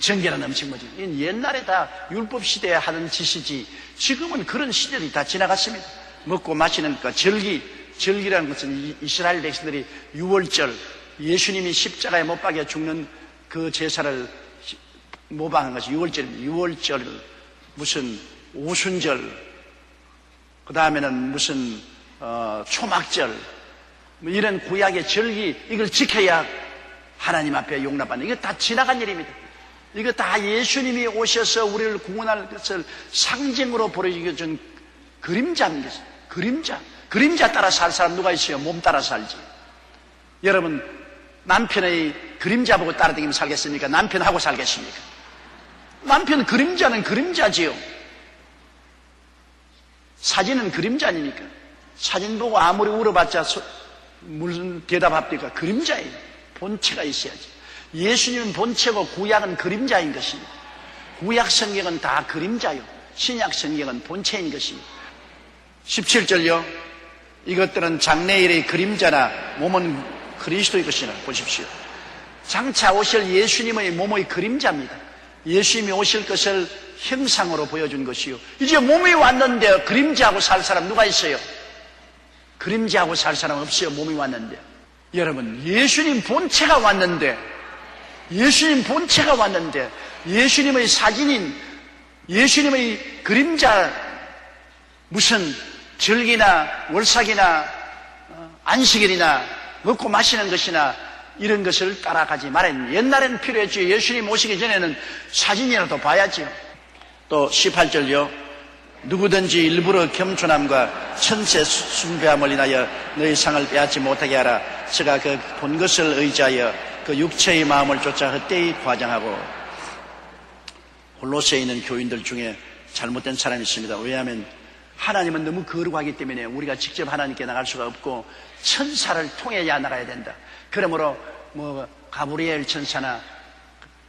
정결한 음식 먹지 마라. 옛날에 다 율법 시대에 하는 짓이지 지금은 그런 시절이 다 지나갔습니다. 먹고 마시는 것, 절기라는 것은 이스라엘 백성들이 유월절, 예수님이 십자가에 못 박혀 죽는 그 제사를 모방한 것이 유월절, 무슨 오순절, 그 다음에는 무슨 초막절, 이런 구약의 절기, 이걸 지켜야 하나님 앞에 용납받는, 이거 다 지나간 일입니다. 이거 다 예수님이 오셔서 우리를 구원할 것을 상징으로 보여준 그림자입니다. 그림자 따라 살 사람 누가 있어요? 몸 따라 살지. 여러분, 남편의 그림자 보고 따라다니면 살겠습니까? 남편하고 살겠습니까? 남편 그림자는 그림자지요. 사진은 그림자 아닙니까? 사진 보고 아무리 울어봤자 무슨 대답합니까? 그림자예요. 본체가 있어야지. 예수님은 본체고 구약은 그림자인 것입니다. 구약 성경은 다 그림자요. 신약 성경은 본체인 것입니다. 17절요. 이것들은 장래일의 그림자나 몸은 그리스도의 것이나 보십시오. 장차 오실 예수님의 몸의 그림자입니다. 예수님이 오실 것을 형상으로 보여준 것이요. 이제 몸이 왔는데 그림자하고 살 사람 누가 있어요? 그림자하고 살 사람 없어요. 몸이 왔는데. 여러분, 예수님 본체가 왔는데, 예수님의 사진인 예수님의 그림자, 무슨 절기나 월삭이나 안식일이나 먹고 마시는 것이나 이런 것을 따라가지 말아야. 옛날에는 필요했죠. 예수님 오시기 전에는 사진이라도 봐야지요. 또 18절요. 누구든지 일부러 겸손함과 천세 숭배함을 인하여 너희 상을 빼앗지 못하게 하라. 제가 그 본 것을 의지하여 그 육체의 마음을 쫓아 헛되이 과장하고. 홀로새에 있는 교인들 중에 잘못된 사람이 있습니다. 왜냐하면 하나님은 너무 거룩하기 때문에 우리가 직접 하나님께 나갈 수가 없고 천사를 통해야 나가야 된다. 그러므로 가브리엘 천사나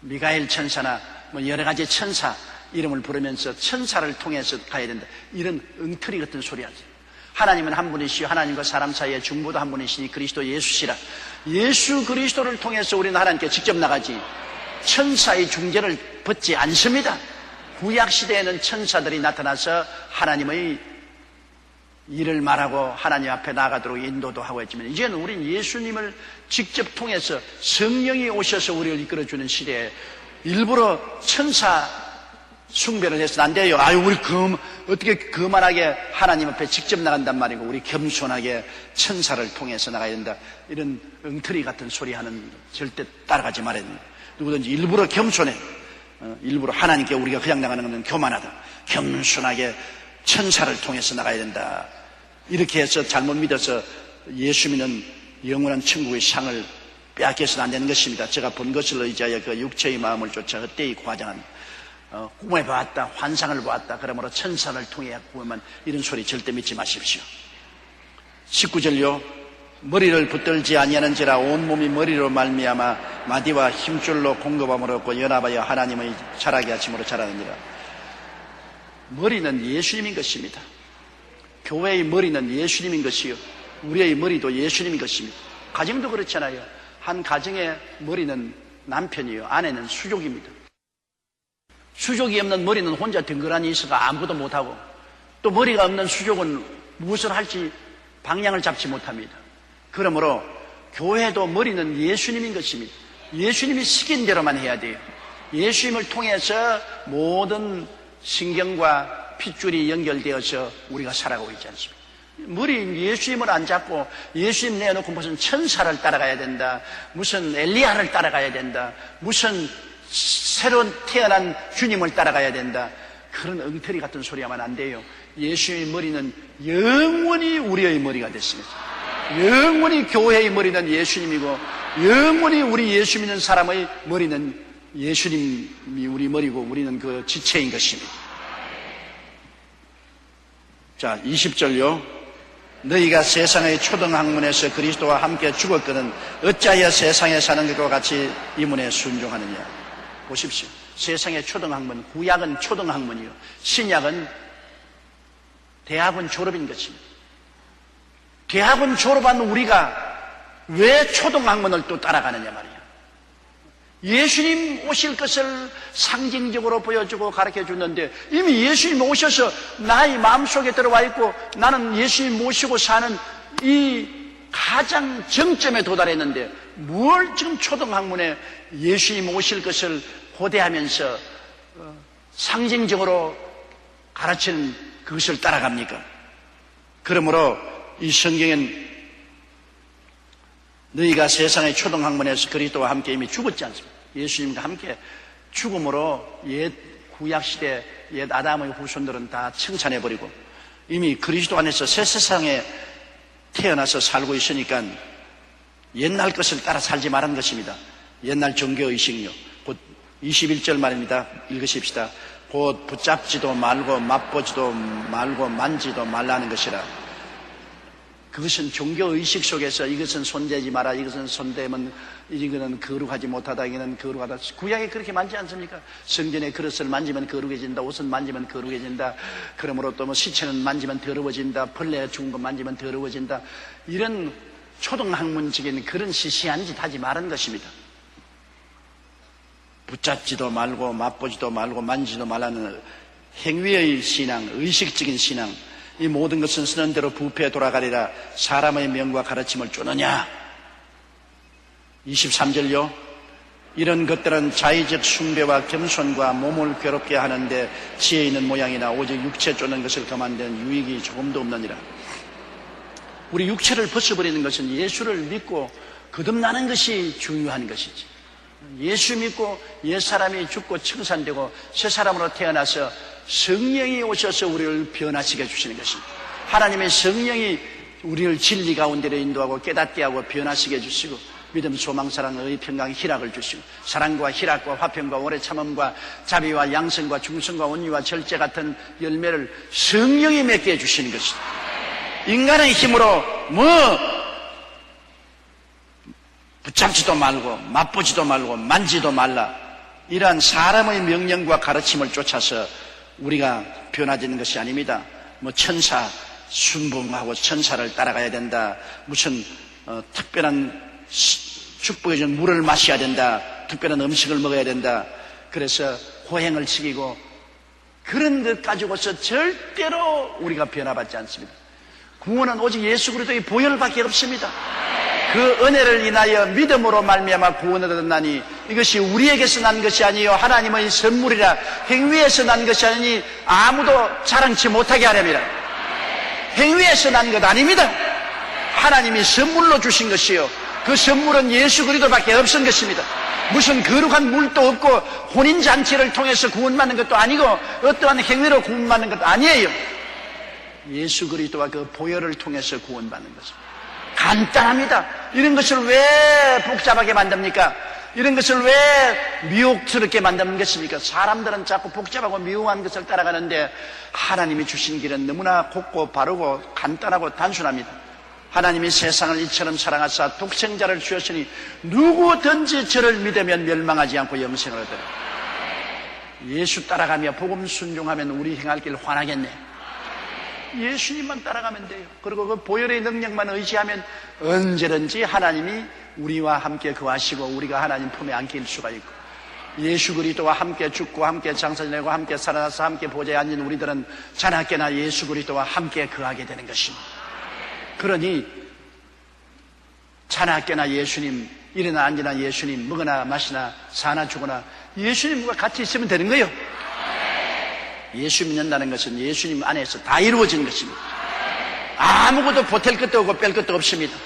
미가엘 천사나 여러 가지 천사 이름을 부르면서 천사를 통해서 가야 된다. 이런 엉터리 같은 소리 하죠. 하나님은 한 분이시요 하나님과 사람 사이의 중보도 한 분이시니 그리스도 예수시라. 예수 그리스도를 통해서 우리는 하나님께 직접 나가지 천사의 중재를 받지 않습니다. 구약시대에는 천사들이 나타나서 하나님의 일을 말하고 하나님 앞에 나가도록 인도도 하고 했지만 이제는 우리는 예수님을 직접 통해서 성령이 오셔서 우리를 이끌어주는 시대에 일부러 천사 숭배를 해서는 안 돼요. 우리 어떻게 거만하게 하나님 앞에 직접 나간단 말이고 우리 겸손하게 천사를 통해서 나가야 된다. 이런 엉터리 같은 소리 하는 절대 따라가지 말아야 됩니다. 누구든지 일부러 겸손해. 일부러 하나님께 우리가 그냥 나가는 것은 교만하다. 겸손하게 천사를 통해서 나가야 된다. 이렇게 해서 잘못 믿어서 예수 믿는 영원한 천국의 상을 빼앗겨서는 안 되는 것입니다. 제가 본 것을 의지하여 그 육체의 마음을 쫓아 헛되이 과장한 꿈을 보았다, 환상을 보았다. 그러므로 천사를 통해 구원만 이런 소리 절대 믿지 마십시오. 19절요. 머리를 붙들지 아니하는지라 온몸이 머리로 말미암아 마디와 힘줄로 공급함을 얻고 연합하여 하나님의 자라게 하심으로 자라느니라. 머리는 예수님인 것입니다. 교회의 머리는 예수님인 것이요 우리의 머리도 예수님인 것입니다. 가정도 그렇잖아요. 한 가정의 머리는 남편이요 아내는 수족입니다. 수족이 없는 머리는 혼자 덩그러니 있어가 아무것도 못하고 또 머리가 없는 수족은 무엇을 할지 방향을 잡지 못합니다. 그러므로 교회도 머리는 예수님인 것입니다. 예수님이 시킨 대로만 해야 돼요. 예수님을 통해서 모든 신경과 핏줄이 연결되어서 우리가 살아가고 있지 않습니까? 머리 예수님을 안 잡고 예수님 내놓고 무슨 천사를 따라가야 된다, 무슨 엘리야를 따라가야 된다, 무슨 새로 태어난 주님을 따라가야 된다, 그런 엉터리 같은 소리 하면 안 돼요. 예수의 머리는 영원히 우리의 머리가 됐습니다. 영원히 교회의 머리는 예수님이고 영원히 우리 예수 믿는 사람의 머리는 예수님이 우리 머리고 우리는 그 지체인 것입니다. 자, 20절요. 너희가 세상의 초등학문에서 그리스도와 함께 죽었거든 어찌하여 세상에 사는 것과 같이 이 문에 순종하느냐. 보십시오. 세상의 초등학문, 구약은 초등학문이요 신약은 대학원 졸업인 것입니다. 대학원 졸업한 우리가 왜 초등학문을 또 따라가느냐 말이야. 예수님 오실 것을 상징적으로 보여주고 가르쳐 줬는데 이미 예수님 오셔서 나의 마음속에 들어와 있고 나는 예수님 모시고 사는 이 가장 정점에 도달했는데 뭘 지금 초등학문에 예수님 오실 것을 고대하면서 상징적으로 가르치는 그것을 따라갑니까? 그러므로 이 성경엔 너희가 세상의 초등학문에서 그리스도와 함께 이미 죽었지 않습니까? 예수님과 함께 죽음으로 옛 구약시대 옛 아담의 후손들은 다 청산해버리고 이미 그리스도 안에서 새 세상에 태어나서 살고 있으니까 옛날 것을 따라 살지 말은 것입니다. 옛날 종교의식요 곧 21절 말입니다. 읽으십시다. 곧 붙잡지도 말고 맛보지도 말고 만지도 말라는 것이라. 그것은 종교의식 속에서 이것은 손대지 마라, 이것은 손대면 이거는 거룩하지 못하다, 이거는 거룩하다. 구약에 그렇게 만지 않습니까? 성전의 그릇을 만지면 거룩해진다, 옷은 만지면 거룩해진다, 그러므로 또 뭐 시체는 만지면 더러워진다, 벌레 죽은 거 만지면 더러워진다, 이런 초등학문적인 그런 시시한 짓 하지 말은 것입니다. 붙잡지도 말고 맛보지도 말고 만지도 말라는 행위의 신앙, 의식적인 신앙, 이 모든 것은 쓰는 대로 부패에 돌아가리라. 사람의 명과 가르침을 쫓느냐. 23절요. 이런 것들은 자의적 숭배와 겸손과 몸을 괴롭게 하는데 지혜 있는 모양이나 오직 육체 쫓는 것을 겸한데는 유익이 조금도 없느니라. 우리 육체를 벗어버리는 것은 예수를 믿고 거듭나는 것이 중요한 것이지. 예수 믿고 옛사람이 죽고 청산되고 새 사람으로 태어나서 성령이 오셔서 우리를 변화시켜 주시는 것입니다. 하나님의 성령이 우리를 진리 가운데로 인도하고 깨닫게 하고 변화시켜 주시고 믿음, 소망, 사랑, 의, 평강, 희락을 주시고 사랑과 희락과 화평과 오래 참음과 자비와 양성과 중성과 온유와 절제 같은 열매를 성령이 맺게 해주시는 것입니다. 인간의 힘으로 붙잡지도 말고 맛보지도 말고 만지도 말라, 이러한 사람의 명령과 가르침을 쫓아서 우리가 변화되는 것이 아닙니다. 천사 순봉하고 천사를 따라가야 된다, 무슨 특별한 축복해 준 물을 마셔야 된다, 특별한 음식을 먹어야 된다, 그래서 호행을 지키고 그런 것 가지고서 절대로 우리가 변화받지 않습니다. 구원은 오직 예수 그리스도의 보혈밖에 없습니다. 그 은혜를 인하여 믿음으로 말미암아 구원을 얻었나니 이것이 우리에게서 난 것이 아니요 하나님의 선물이라. 행위에서 난 것이 아니니 아무도 자랑치 못하게 하렵니다. 행위에서 난 것 아닙니다. 하나님이 선물로 주신 것이요, 그 선물은 예수 그리스도밖에 없은 것입니다. 무슨 거룩한 물도 없고 혼인잔치를 통해서 구원받는 것도 아니고 어떠한 행위로 구원받는 것도 아니에요. 예수 그리스도와 그 보혈을 통해서 구원받는 것입니다. 간단합니다. 이런 것을 왜 복잡하게 만듭니까? 이런 것을 왜 미혹스럽게 만드는 것입니까? 사람들은 자꾸 복잡하고 미혹한 것을 따라가는데 하나님이 주신 길은 너무나 곱고 바르고 간단하고 단순합니다. 하나님이 세상을 이처럼 사랑하사 독생자를 주셨으니 누구든지 저를 믿으면 멸망하지 않고 영생을 얻으라. 예수 따라가며 복음 순종하면 우리 행할 길 환하겠네. 예수님만 따라가면 돼요. 그리고 그 보혈의 능력만 의지하면 언제든지 하나님이 우리와 함께 거하시고 우리가 하나님 품에 안길 수가 있고, 예수 그리스도와 함께 죽고 함께 장사지내고 함께 살아나서 함께 보좌에 앉은 우리들은 자나깨나 예수 그리스도와 함께 거하게 되는 것입니다. 그러니 자나깨나 예수님, 일어나 앉으나 예수님, 먹으나 마시나 사나 죽으나 예수님과 같이 있으면 되는 거예요. 예수 믿는다는 것은 예수님 안에서 다 이루어지는 것입니다. 아무것도 보탤 것도 없고 뺄 것도 없습니다.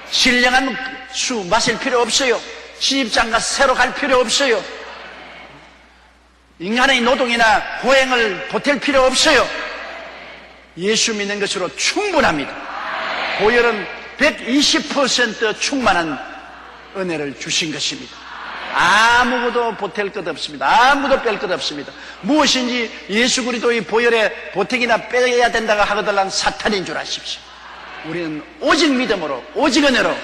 신령한 수 마실 필요 없어요. 시집장가 새로 갈 필요 없어요. 인간의 노동이나 호행을 보탤 필요 없어요. 예수 믿는 것으로 충분합니다. 보혈은 120% 충만한 은혜를 주신 것입니다. 아무것도 보탤 것 없습니다. 아무도 뺄 것 없습니다. 무엇인지 예수 그리스도의 보혈에 보태기나 빼야 된다고 하거들란 사탄인 줄 아십시오. 우리는 오직 믿음으로 오직 은혜로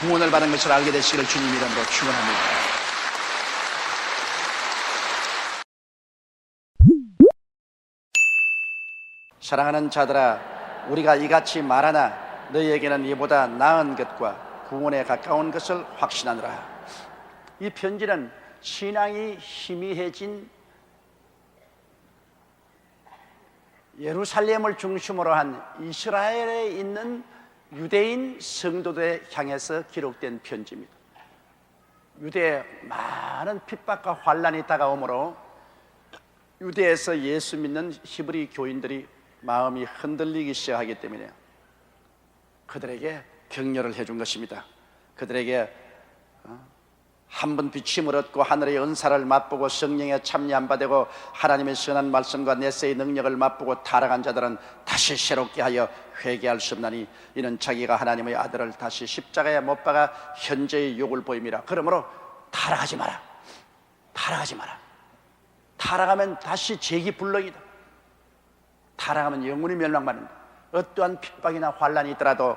구원을 받은 것을 알게 되시기를 주님 이름으로 축원합니다. 사랑하는 자들아, 우리가 이같이 말하나 너희에게는 이보다 나은 것과 구원에 가까운 것을 확신하노라. 이 편지는 신앙이 희미해진 예루살렘을 중심으로 한 이스라엘에 있는 유대인 성도들에 향해서 기록된 편지입니다. 유대에 많은 핍박과 환란이 다가오므로 유대에서 예수 믿는 히브리 교인들이 마음이 흔들리기 시작하기 때문에 그들에게 격려를 해준 것입니다. 그들에게 한 번 비침을 얻고 하늘의 은사를 맛보고 성령에 참여 안 받고 하나님의 선한 말씀과 내세의 능력을 맛보고 타락한 자들은 다시 새롭게 하여 회개할 수 없나니 이는 자기가 하나님의 아들을 다시 십자가에 못 박아 현재의 욕을 보임이라. 그러므로 타락하지 마라. 타락하지 마라. 타락하면 다시 재기 불능이다. 타락하면 영원히 멸망받는다. 어떠한 핍박이나 환란이 있더라도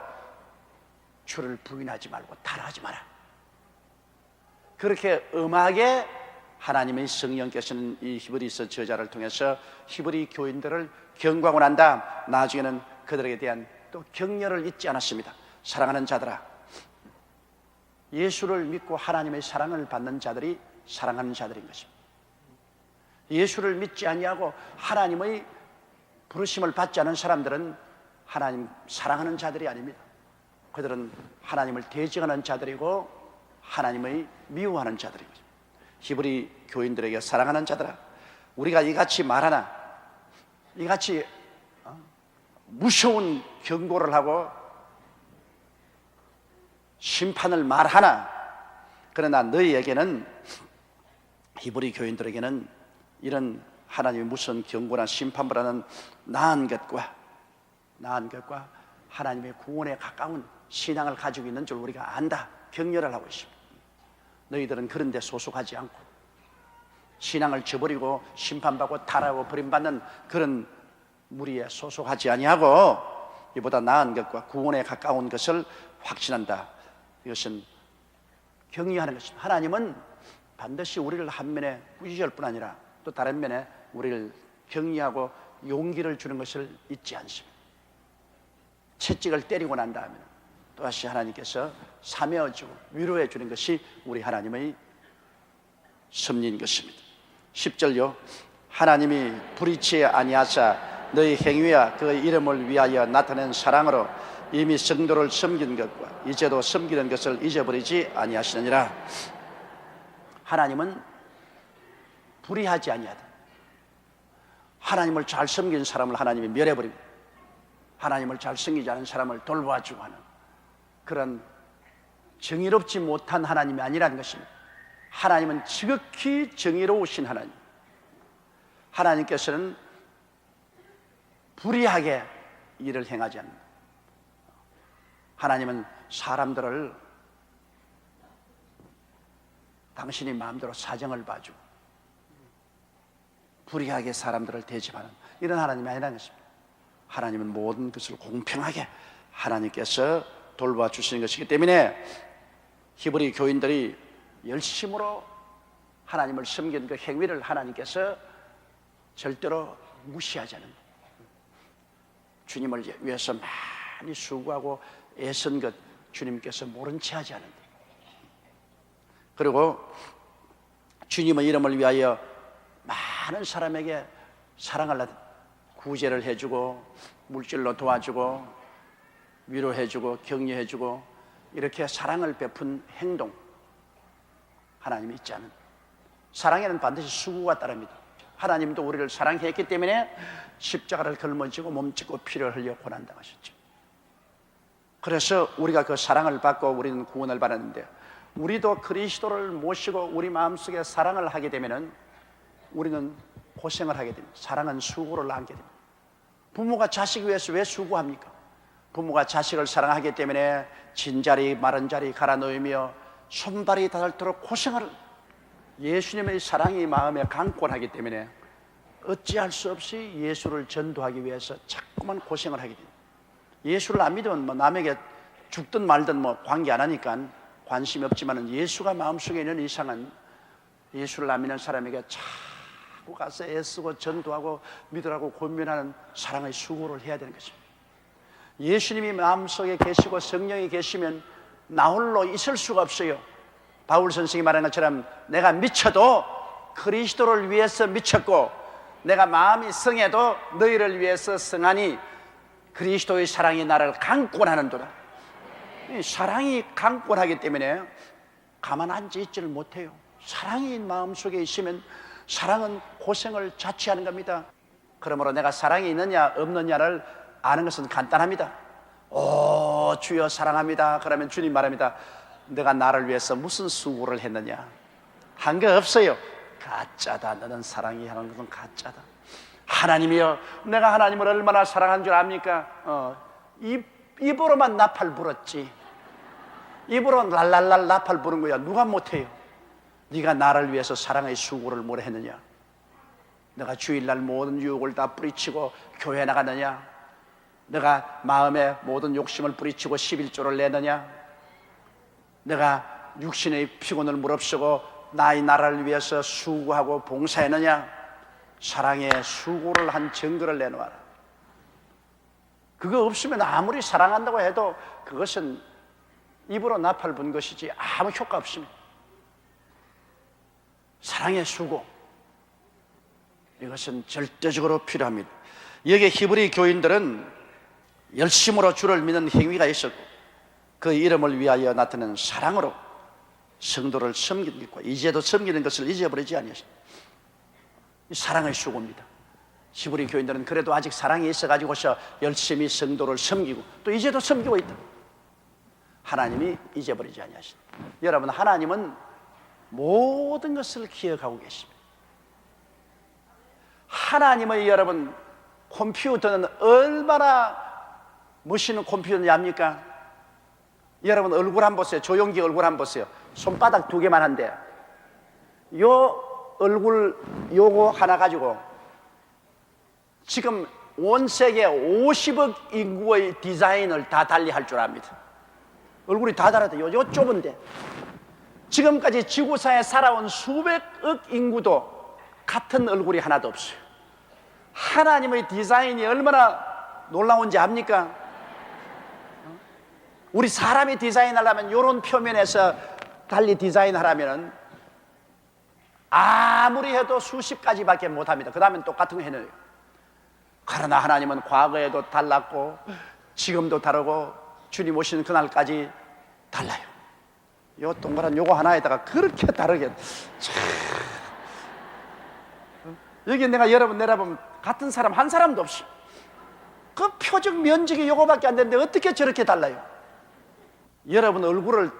주를 부인하지 말고 타락하지 마라. 그렇게 엄하게 하나님의 성령께서는 이 히브리서 저자를 통해서 히브리 교인들을 경고하고 난 다음 나중에는 그들에게 대한 또 격려를 잊지 않았습니다. 사랑하는 자들아, 예수를 믿고 하나님의 사랑을 받는 자들이 사랑하는 자들인 것입니다. 예수를 믿지 아니하고 하나님의 부르심을 받지 않은 사람들은 하나님 사랑하는 자들이 아닙니다. 그들은 하나님을 대적하는 자들이고 하나님의 미워하는 자들인 것입니다. 히브리 교인들에게 사랑하는 자들아, 우리가 이같이 말하나, 이같이 무서운 경고를 하고 심판을 말하나, 그러나 너희에게는, 히브리 교인들에게는 이런 하나님의 무슨 경고나 심판보다는 나은 것과 하나님의 구원에 가까운 신앙을 가지고 있는 줄 우리가 안다. 격려를 하고 있습니다. 너희들은 그런 데 소속하지 않고 신앙을 저버리고 심판받고 타락하고 버림받는 그런 무리에 소속하지 아니하고 이보다 나은 것과 구원에 가까운 것을 확신한다. 이것은 격려하는 것입니다. 하나님은 반드시 우리를 한 면에 꾸짖을 뿐 아니라 또 다른 면에 우리를 격려하고 용기를 주는 것을 잊지 않습니다. 채찍을 때리고 난 다음에 또다시 하나님께서 사메어주고 위로해 주는 것이 우리 하나님의 섭리인 것입니다. 10절요. 하나님이 불의치 아니하사 너희 행위와 그 이름을 위하여 나타낸 사랑으로 이미 성도를 섬긴 것과 이제도 섬기는 것을 잊어버리지 아니하시느니라. 하나님은 불의하지 아니하다. 하나님을 잘 섬긴 사람을 하나님이 멸해버리고 하나님을 잘 섬기지 않은 사람을 돌봐주고 하는 그런 정의롭지 못한 하나님이 아니라는 것입니다. 하나님은 지극히 정의로우신 하나님. 하나님께서는 불의하게 일을 행하지 않는다. 하나님은 사람들을 당신이 마음대로 사정을 봐주고 불의하게 사람들을 대접하는 이런 하나님이 아니라는 것입니다. 하나님은 모든 것을 공평하게 하나님께서 돌봐주시는 것이기 때문에 히브리 교인들이 열심으로 하나님을 섬긴 그 행위를 하나님께서 절대로 무시하지 않는다. 주님을 위해서 많이 수고하고 애쓴 것 주님께서 모른 채 하지 않는다. 그리고 주님의 이름을 위하여 많은 사람에게 사랑을 구제를 해주고 물질로 도와주고 위로해주고 격려해주고 이렇게 사랑을 베푼 행동, 하나님이 있지 않은 사랑에는 반드시 수고가 따릅니다. 하나님도 우리를 사랑했기 때문에 십자가를 걸머지고 몸짓고 피를 흘려 고난당하셨죠. 그래서 우리가 그 사랑을 받고 우리는 구원을 받았는데, 우리도 그리스도를 모시고 우리 마음속에 사랑을 하게 되면은 우리는 고생을 하게 됩니다. 사랑은 수고를 안게 됩니다. 부모가 자식 위해서 왜 수고합니까? 부모가 자식을 사랑하기 때문에 진자리 마른 자리 갈아 놓으며 손발이 닳도록 고생을, 예수님의 사랑이 마음에 강권하기 때문에 어찌할 수 없이 예수를 전도하기 위해서 자꾸만 고생을 하게 됩니다. 예수를 안 믿으면 뭐 남에게 죽든 말든 뭐 관계 안 하니까 관심이 없지만 예수가 마음속에 있는 이상은 예수를 안 믿는 사람에게 자꾸 가서 애쓰고 전도하고 믿으라고 권면하는 사랑의 수고를 해야 되는 것입니다. 예수님이 마음속에 계시고 성령이 계시면 나 홀로 있을 수가 없어요. 바울 선생이 말한 것처럼 내가 미쳐도 그리스도를 위해서 미쳤고 내가 마음이 성해도 너희를 위해서 성하니 그리스도의 사랑이 나를 강권하는도다. 사랑이 강권하기 때문에 가만 앉아 있지를 못해요. 사랑이 마음속에 있으면 사랑은 고생을 자취하는 겁니다. 그러므로 내가 사랑이 있느냐 없느냐를 아는 것은 간단합니다. 오 주여 사랑합니다. 그러면 주님 말합니다. 내가 나를 위해서 무슨 수고를 했느냐? 한 거 없어요. 가짜다. 너는 사랑이 하는 것은 가짜다. 하나님이여, 내가 하나님을 얼마나 사랑한 줄 압니까? 입으로만 나팔 불었지. 입으로 랄랄랄 나팔 부른 거야. 누가 못해요? 네가 나를 위해서 사랑의 수고를 뭘 했느냐? 내가 주일날 모든 유혹을 다 뿌리치고 교회 나가느냐? 내가 마음에 모든 욕심을 뿌리치고 11조를 내느냐? 내가 육신의 피곤을 무릅쓰고 나의 나라를 위해서 수고하고 봉사했느냐? 사랑의 수고를 한 증거를 내놓아라. 그거 없으면 아무리 사랑한다고 해도 그것은 입으로 나팔 분 것이지 아무 효과 없습니다. 사랑의 수고, 이것은 절대적으로 필요합니다. 여기 히브리 교인들은 열심으로 주를 믿는 행위가 있었고 그 이름을 위하여 나타내는 사랑으로 성도를 섬기는 것과 이제도 섬기는 것을 잊어버리지 아니하십니다. 사랑의 수고입니다. 히브리 교인들은 그래도 아직 사랑이 있어가지고서 열심히 성도를 섬기고 또 이제도 섬기고 있다. 하나님이 잊어버리지 아니하십니다. 여러분, 하나님은 모든 것을 기억하고 계십니다. 하나님의 여러분 컴퓨터는 얼마나 멋있는 컴퓨터인지 압니까? 여러분 얼굴 한번 보세요. 조용기 얼굴 한번 보세요. 손바닥 2개만 한데 요 얼굴 요거 하나 가지고 지금 온 세계 50억 인구의 디자인을 다 달리할 줄 압니다. 얼굴이 다 다르다. 요 좁은데 지금까지 지구상에 살아온 수백억 인구도 같은 얼굴이 하나도 없어요. 하나님의 디자인이 얼마나 놀라운지 압니까? 우리 사람이 디자인하려면 이런 표면에서 달리 디자인하려면 아무리 해도 수십 가지밖에 못합니다. 그 다음엔 똑같은 거 해내요. 그러나 하나님은 과거에도 달랐고 지금도 다르고 주님 오시는 그날까지 달라요. 요 동그란 요거 하나에다가 그렇게 다르게 여기 내가 여러분 내려보면 같은 사람 한 사람도 없어. 그 표적 면적이 요거밖에 안 되는데 어떻게 저렇게 달라요? 여러분 얼굴을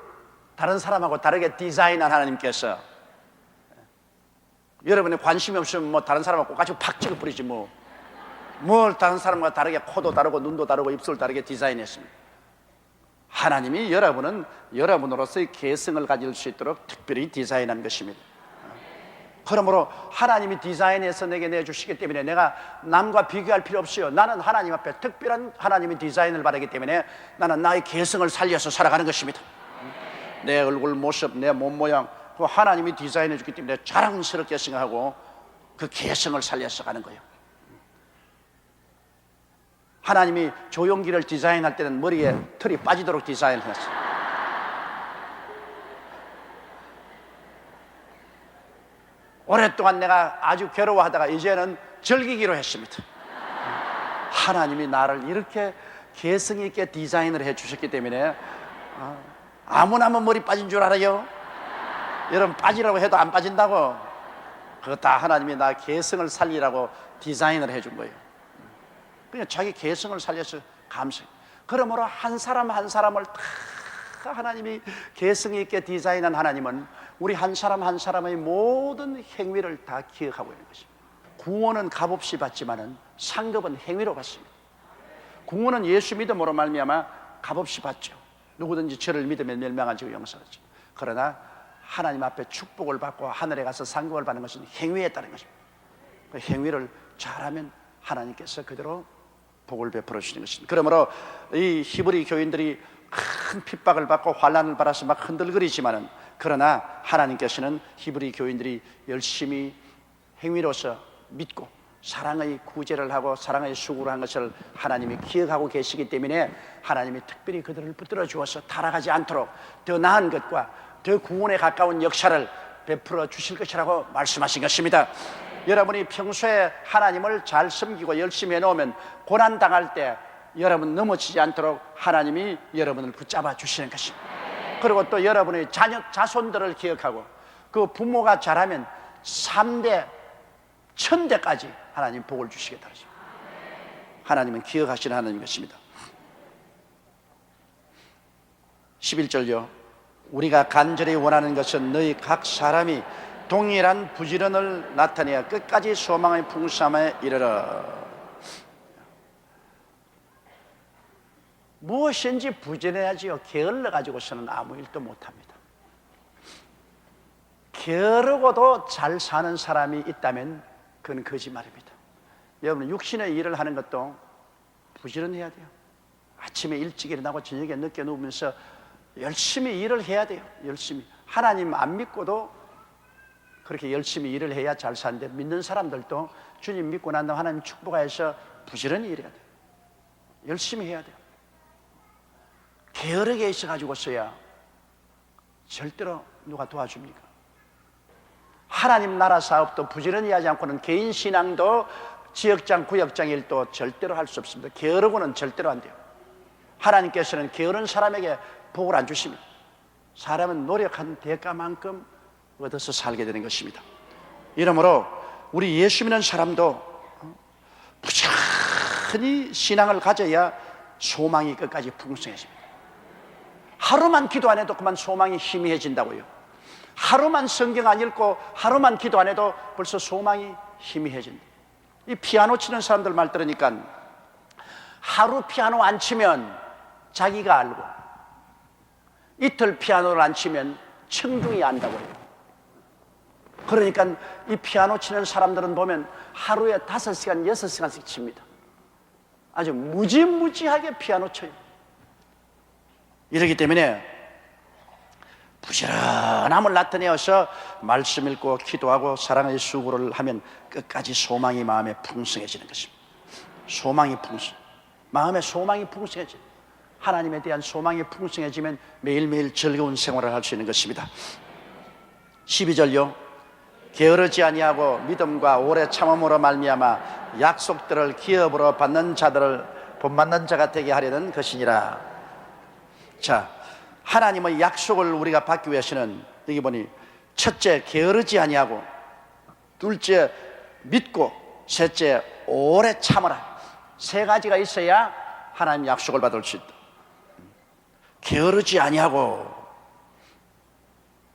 다른 사람하고 다르게 디자인한 하나님께서 여러분이 관심이 없으면 뭐 다른 사람하고 가지고 팍 찍어버리지 뭘 다른 사람과 다르게 코도 다르고 눈도 다르고 입술도 다르게 디자인했습니다. 하나님이 여러분은 여러분으로서의 개성을 가질 수 있도록 특별히 디자인한 것입니다. 그러므로 하나님이 디자인해서 내게 내주시기 때문에 내가 남과 비교할 필요 없어요. 나는 하나님 앞에 특별한 하나님의 디자인을 바라기 때문에 나는 나의 개성을 살려서 살아가는 것입니다. 내 얼굴 모습, 내 몸 모양 그 하나님이 디자인해 주기 때문에 자랑스럽게 생각하고 그 개성을 살려서 가는 거예요. 하나님이 조용기를 디자인할 때는 머리에 털이 빠지도록 디자인을 했어요. 오랫동안 내가 아주 괴로워하다가 이제는 즐기기로 했습니다. 하나님이 나를 이렇게 개성 있게 디자인을 해 주셨기 때문에 아무나 머리 빠진 줄 알아요? 여러분 빠지라고 해도 안 빠진다고. 그거 다 하나님이 나 개성을 살리라고 디자인을 해준 거예요. 그냥 자기 개성을 살려서 감사해요. 그러므로 한 사람 한 사람을 다 하나님이 개성 있게 디자인한 하나님은 우리 한 사람 한 사람의 모든 행위를 다 기억하고 있는 것입니다. 구원은 값없이 받지만은 상급은 행위로 받습니다. 구원은 예수 믿음으로 말미암아 값없이 받죠. 누구든지 저를 믿으면 멸망하지 영생하죠. 그러나 하나님 앞에 축복을 받고 하늘에 가서 상급을 받는 것은 행위에 따른 것입니다. 그 행위를 잘하면 하나님께서 그대로 복을 베풀어 주시는 것입니다. 그러므로 이 히브리 교인들이 큰 핍박을 받고 환난을 받아서 막 흔들거리지만은 그러나 하나님께서는 히브리 교인들이 열심히 행위로서 믿고 사랑의 구제를 하고 사랑의 수고를 한 것을 하나님이 기억하고 계시기 때문에 하나님이 특별히 그들을 붙들어 주어서 타락하지 않도록 더 나은 것과 더 구원에 가까운 역사를 베풀어 주실 것이라고 말씀하신 것입니다. 여러분이 평소에 하나님을 잘 섬기고 열심히 해놓으면 고난당할 때 여러분 넘어지지 않도록 하나님이 여러분을 붙잡아 주시는 것입니다. 그리고 또 여러분의 자손들을 기억하고 그 부모가 잘하면 3대, 1000대까지 하나님 복을 주시겠다. 하나님은 기억하시는 하나님 것입니다. 11절요. 우리가 간절히 원하는 것은 너희 각 사람이 동일한 부지런을 나타내어 끝까지 소망의 풍성함에 이르러. 무엇인지 부지런해야지요. 게을러 가지고서는 아무 일도 못합니다. 게으르고도 잘 사는 사람이 있다면 그건 거짓말입니다. 여러분, 육신의 일을 하는 것도 부지런해야 돼요. 아침에 일찍 일어나고 저녁에 늦게 누우면서 열심히 일을 해야 돼요. 열심히. 하나님 안 믿고도 그렇게 열심히 일을 해야 잘 사는데, 믿는 사람들도 주님 믿고 난 다음 하나님 축복하여서 부지런히 일해야 돼요. 열심히 해야 돼요. 게으르게 있어가지고서야 절대로 누가 도와줍니까? 하나님 나라 사업도 부지런히 하지 않고는 개인 신앙도 지역장, 구역장 일도 절대로 할 수 없습니다. 게으르고는 절대로 안 돼요. 하나님께서는 게으른 사람에게 복을 안 주십니다. 사람은 노력한 대가만큼 얻어서 살게 되는 것입니다. 이러므로 우리 예수 믿는 사람도 부지런히 신앙을 가져야 소망이 끝까지 풍성해집니다. 하루만 기도 안 해도 그만 소망이 희미해진다고요. 하루만 성경 안 읽고 하루만 기도 안 해도 벌써 소망이 희미해진다. 이 피아노 치는 사람들 말 들으니까 하루 피아노 안 치면 자기가 알고, 이틀 피아노를 안 치면 청중이 안다고 해요. 그러니까 이 피아노 치는 사람들은 보면 하루에 5시간, 6시간씩 칩니다. 아주 무지무지하게 피아노 쳐요. 이러기 때문에 부지런함을 나타내어서 말씀 읽고 기도하고 사랑의 수고를 하면 끝까지 소망이 마음에 풍성해지는 것입니다. 소망이 풍성, 마음에 소망이 풍성해져. 하나님에 대한 소망이 풍성해지면 매일매일 즐거운 생활을 할 수 있는 것입니다. 12절요. 게으르지 아니하고 믿음과 오래 참음으로 말미암아 약속들을 기업으로 받는 자들을 본받는 자가 되게 하려는 것이니라. 자, 하나님의 약속을 우리가 받기 위해서는 여기 보니 첫째 게으르지 아니하고, 둘째 믿고, 셋째 오래 참으라. 세 가지가 있어야 하나님 약속을 받을 수 있다. 게으르지 아니하고,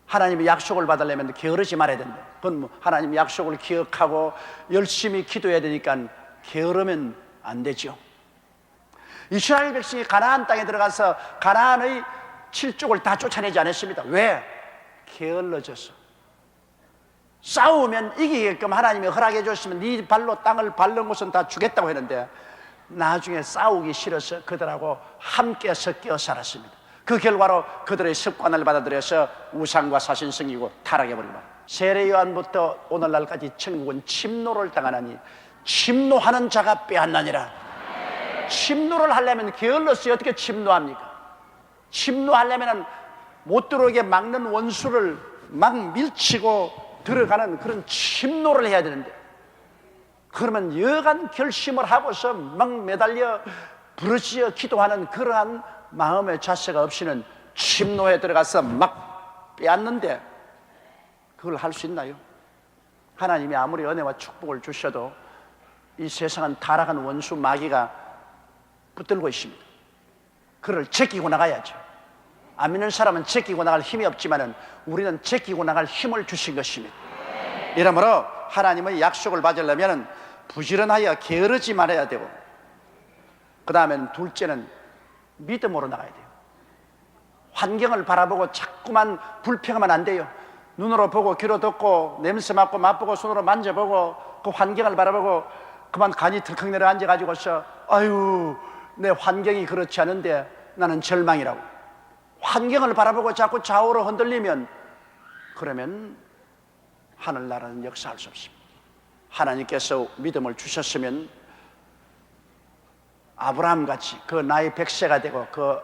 하나님의 약속을 받으려면 게으르지 말아야 된다. 그건 하나님 약속을 기억하고 열심히 기도해야 되니까 게으르면 안 되죠. 이스라엘 백성이 가나안 땅에 들어가서 가나안의 7족을 다 쫓아내지 않았습니다. 왜? 게을러져서. 싸우면 이기게끔 하나님이 허락해 줬으면 네 발로 땅을 밟는 곳은 다 주겠다고 했는데, 나중에 싸우기 싫어서 그들하고 함께 섞여 살았습니다. 그 결과로 그들의 습관을 받아들여서 우상과 사신 섬기고 타락해버립니다. 세례 요한부터 오늘날까지 천국은 침노를 당하나니 침노하는 자가 빼앗나니라. 침노를 하려면 게을러서 어떻게 침노합니까? 침노하려면 못 들어오게 막는 원수를 막 밀치고 들어가는 그런 침노를 해야 되는데, 그러면 여간 결심을 하고서 막 매달려 부르짖어 기도하는 그러한 마음의 자세가 없이는 침노에 들어가서 막 빼앗는데 그걸 할 수 있나요? 하나님이 아무리 은혜와 축복을 주셔도 이 세상은 타락한 원수 마귀가 붙들고 있습니다. 그를 제끼고 나가야죠. 안 믿는 사람은 제끼고 나갈 힘이 없지만 우리는 제끼고 나갈 힘을 주신 것입니다. 이러므로 하나님의 약속을 받으려면 부지런하여 게으르지 말아야 되고, 그 다음엔 둘째는 믿음으로 나가야 돼요. 환경을 바라보고 자꾸만 불평하면 안 돼요. 눈으로 보고 귀로 듣고 냄새 맡고 맛보고 손으로 만져보고 그 환경을 바라보고 그만 간이 덜컥 내려앉아가지고서 아유 내 환경이 그렇지 않은데 나는 절망이라고 환경을 바라보고 자꾸 좌우로 흔들리면, 그러면 하늘나라는 역사할 수 없습니다. 하나님께서 믿음을 주셨으면 아브라함같이 그 나이 100세가 되고 그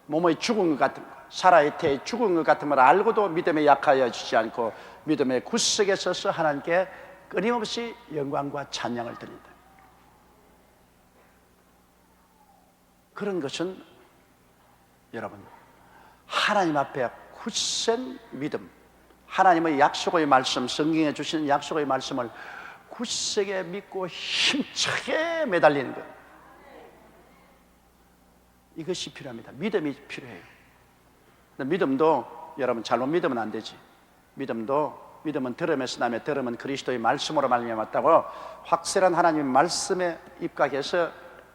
몸의 죽은 것 같은 거, 사라의 태에 죽은 것 같은 걸 알고도 믿음에 약하여지지 않고 믿음의 구석에 서서 하나님께 끊임없이 영광과 찬양을 드린다. 그런 것은 여러분 하나님 앞에 굳센 믿음, 하나님의 약속의 말씀, 성경에 주신 약속의 말씀을 굳세게 믿고 힘차게 매달리는 것, 이것이 필요합니다. 믿음이 필요해요. 근데 믿음도 여러분 잘못 믿으면 안 되지. 믿음은 들음에서 나며 들음은 그리스도의 말씀으로 말미암았다고 확실한 하나님의 말씀에 입각해서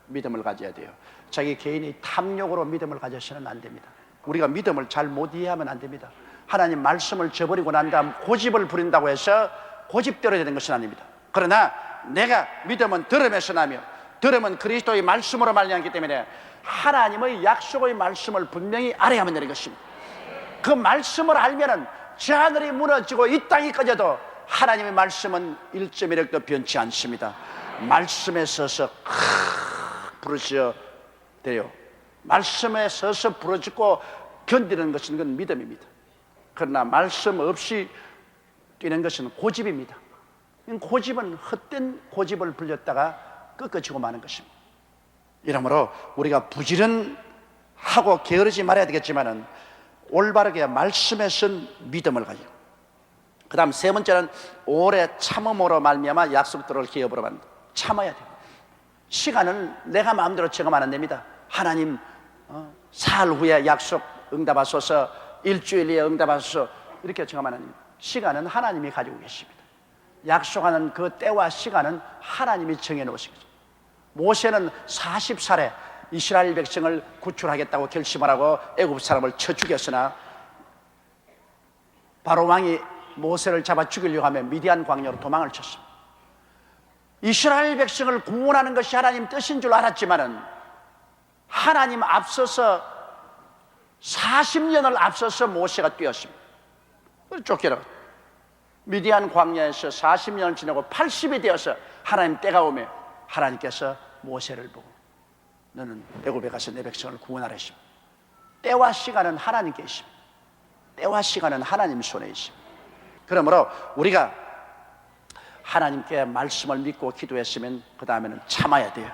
믿음을 가져야 돼요. 자기 개인의 탐욕으로 믿음을 가져서는 안 됩니다. 우리가 믿음을 잘 못 이해하면 안 됩니다. 하나님 말씀을 저버리고 난 다음 고집을 부린다고 해서 고집대로 되는 것은 아닙니다. 그러나 내가 믿음은 들음에서 나며 들음은 그리스도의 말씀으로 말미암기 때문에 하나님의 약속의 말씀을 분명히 알아야만 되는 것입니다. 그 말씀을 알면은 저 하늘이 무너지고 이 땅이 꺼져도 하나님의 말씀은 1.1획도 변치 않습니다. 말씀에 서서 부르짖어 돼요. 말씀에 서서 부르짖고 견디는 것은 그건 믿음입니다. 그러나 말씀 없이 뛰는 것은 고집입니다. 고집은 헛된 고집을 불렸다가 꺾어지고 마는 것입니다. 이러므로 우리가 부지런하고 게으르지 말아야 되겠지만은 올바르게 말씀에 선 믿음을 가지고, 그 다음 세 번째는 오래 참음으로 말미암아 약속들을 기업으로 만든다. 참아야 돼요. 시간은 내가 마음대로 정하면 안 됩니다. 하나님 사흘 후에 약속 응답하소서, 일주일 후에 응답하소서, 이렇게 정하면 안 됩니다. 시간은 하나님이 가지고 계십니다. 약속하는 그 때와 시간은 하나님이 정해놓으신 거죠. 모세는 40살에 이스라엘 백성을 구출하겠다고 결심을 하고 애굽 사람을 쳐 죽였으나 바로 왕이 모세를 잡아 죽이려고 하며 미디안 광야로 도망을 쳤습니다. 이스라엘 백성을 구원하는 것이 하나님 뜻인 줄 알았지만은 하나님 앞서서 40년을 앞서서 모세가 뛰었습니다. 쫓겨나고 미디안 광야에서 40년을 지나고 80이 되어서 하나님 때가 오며 하나님께서 모세를 보고 너는 애굽에 가서 내 백성을 구원하라 했습니다. 때와 시간은 하나님께 있습니다. 때와 시간은 하나님 손에 있습니다. 그러므로 우리가 하나님께 말씀을 믿고 기도했으면 그 다음에는 참아야 돼요.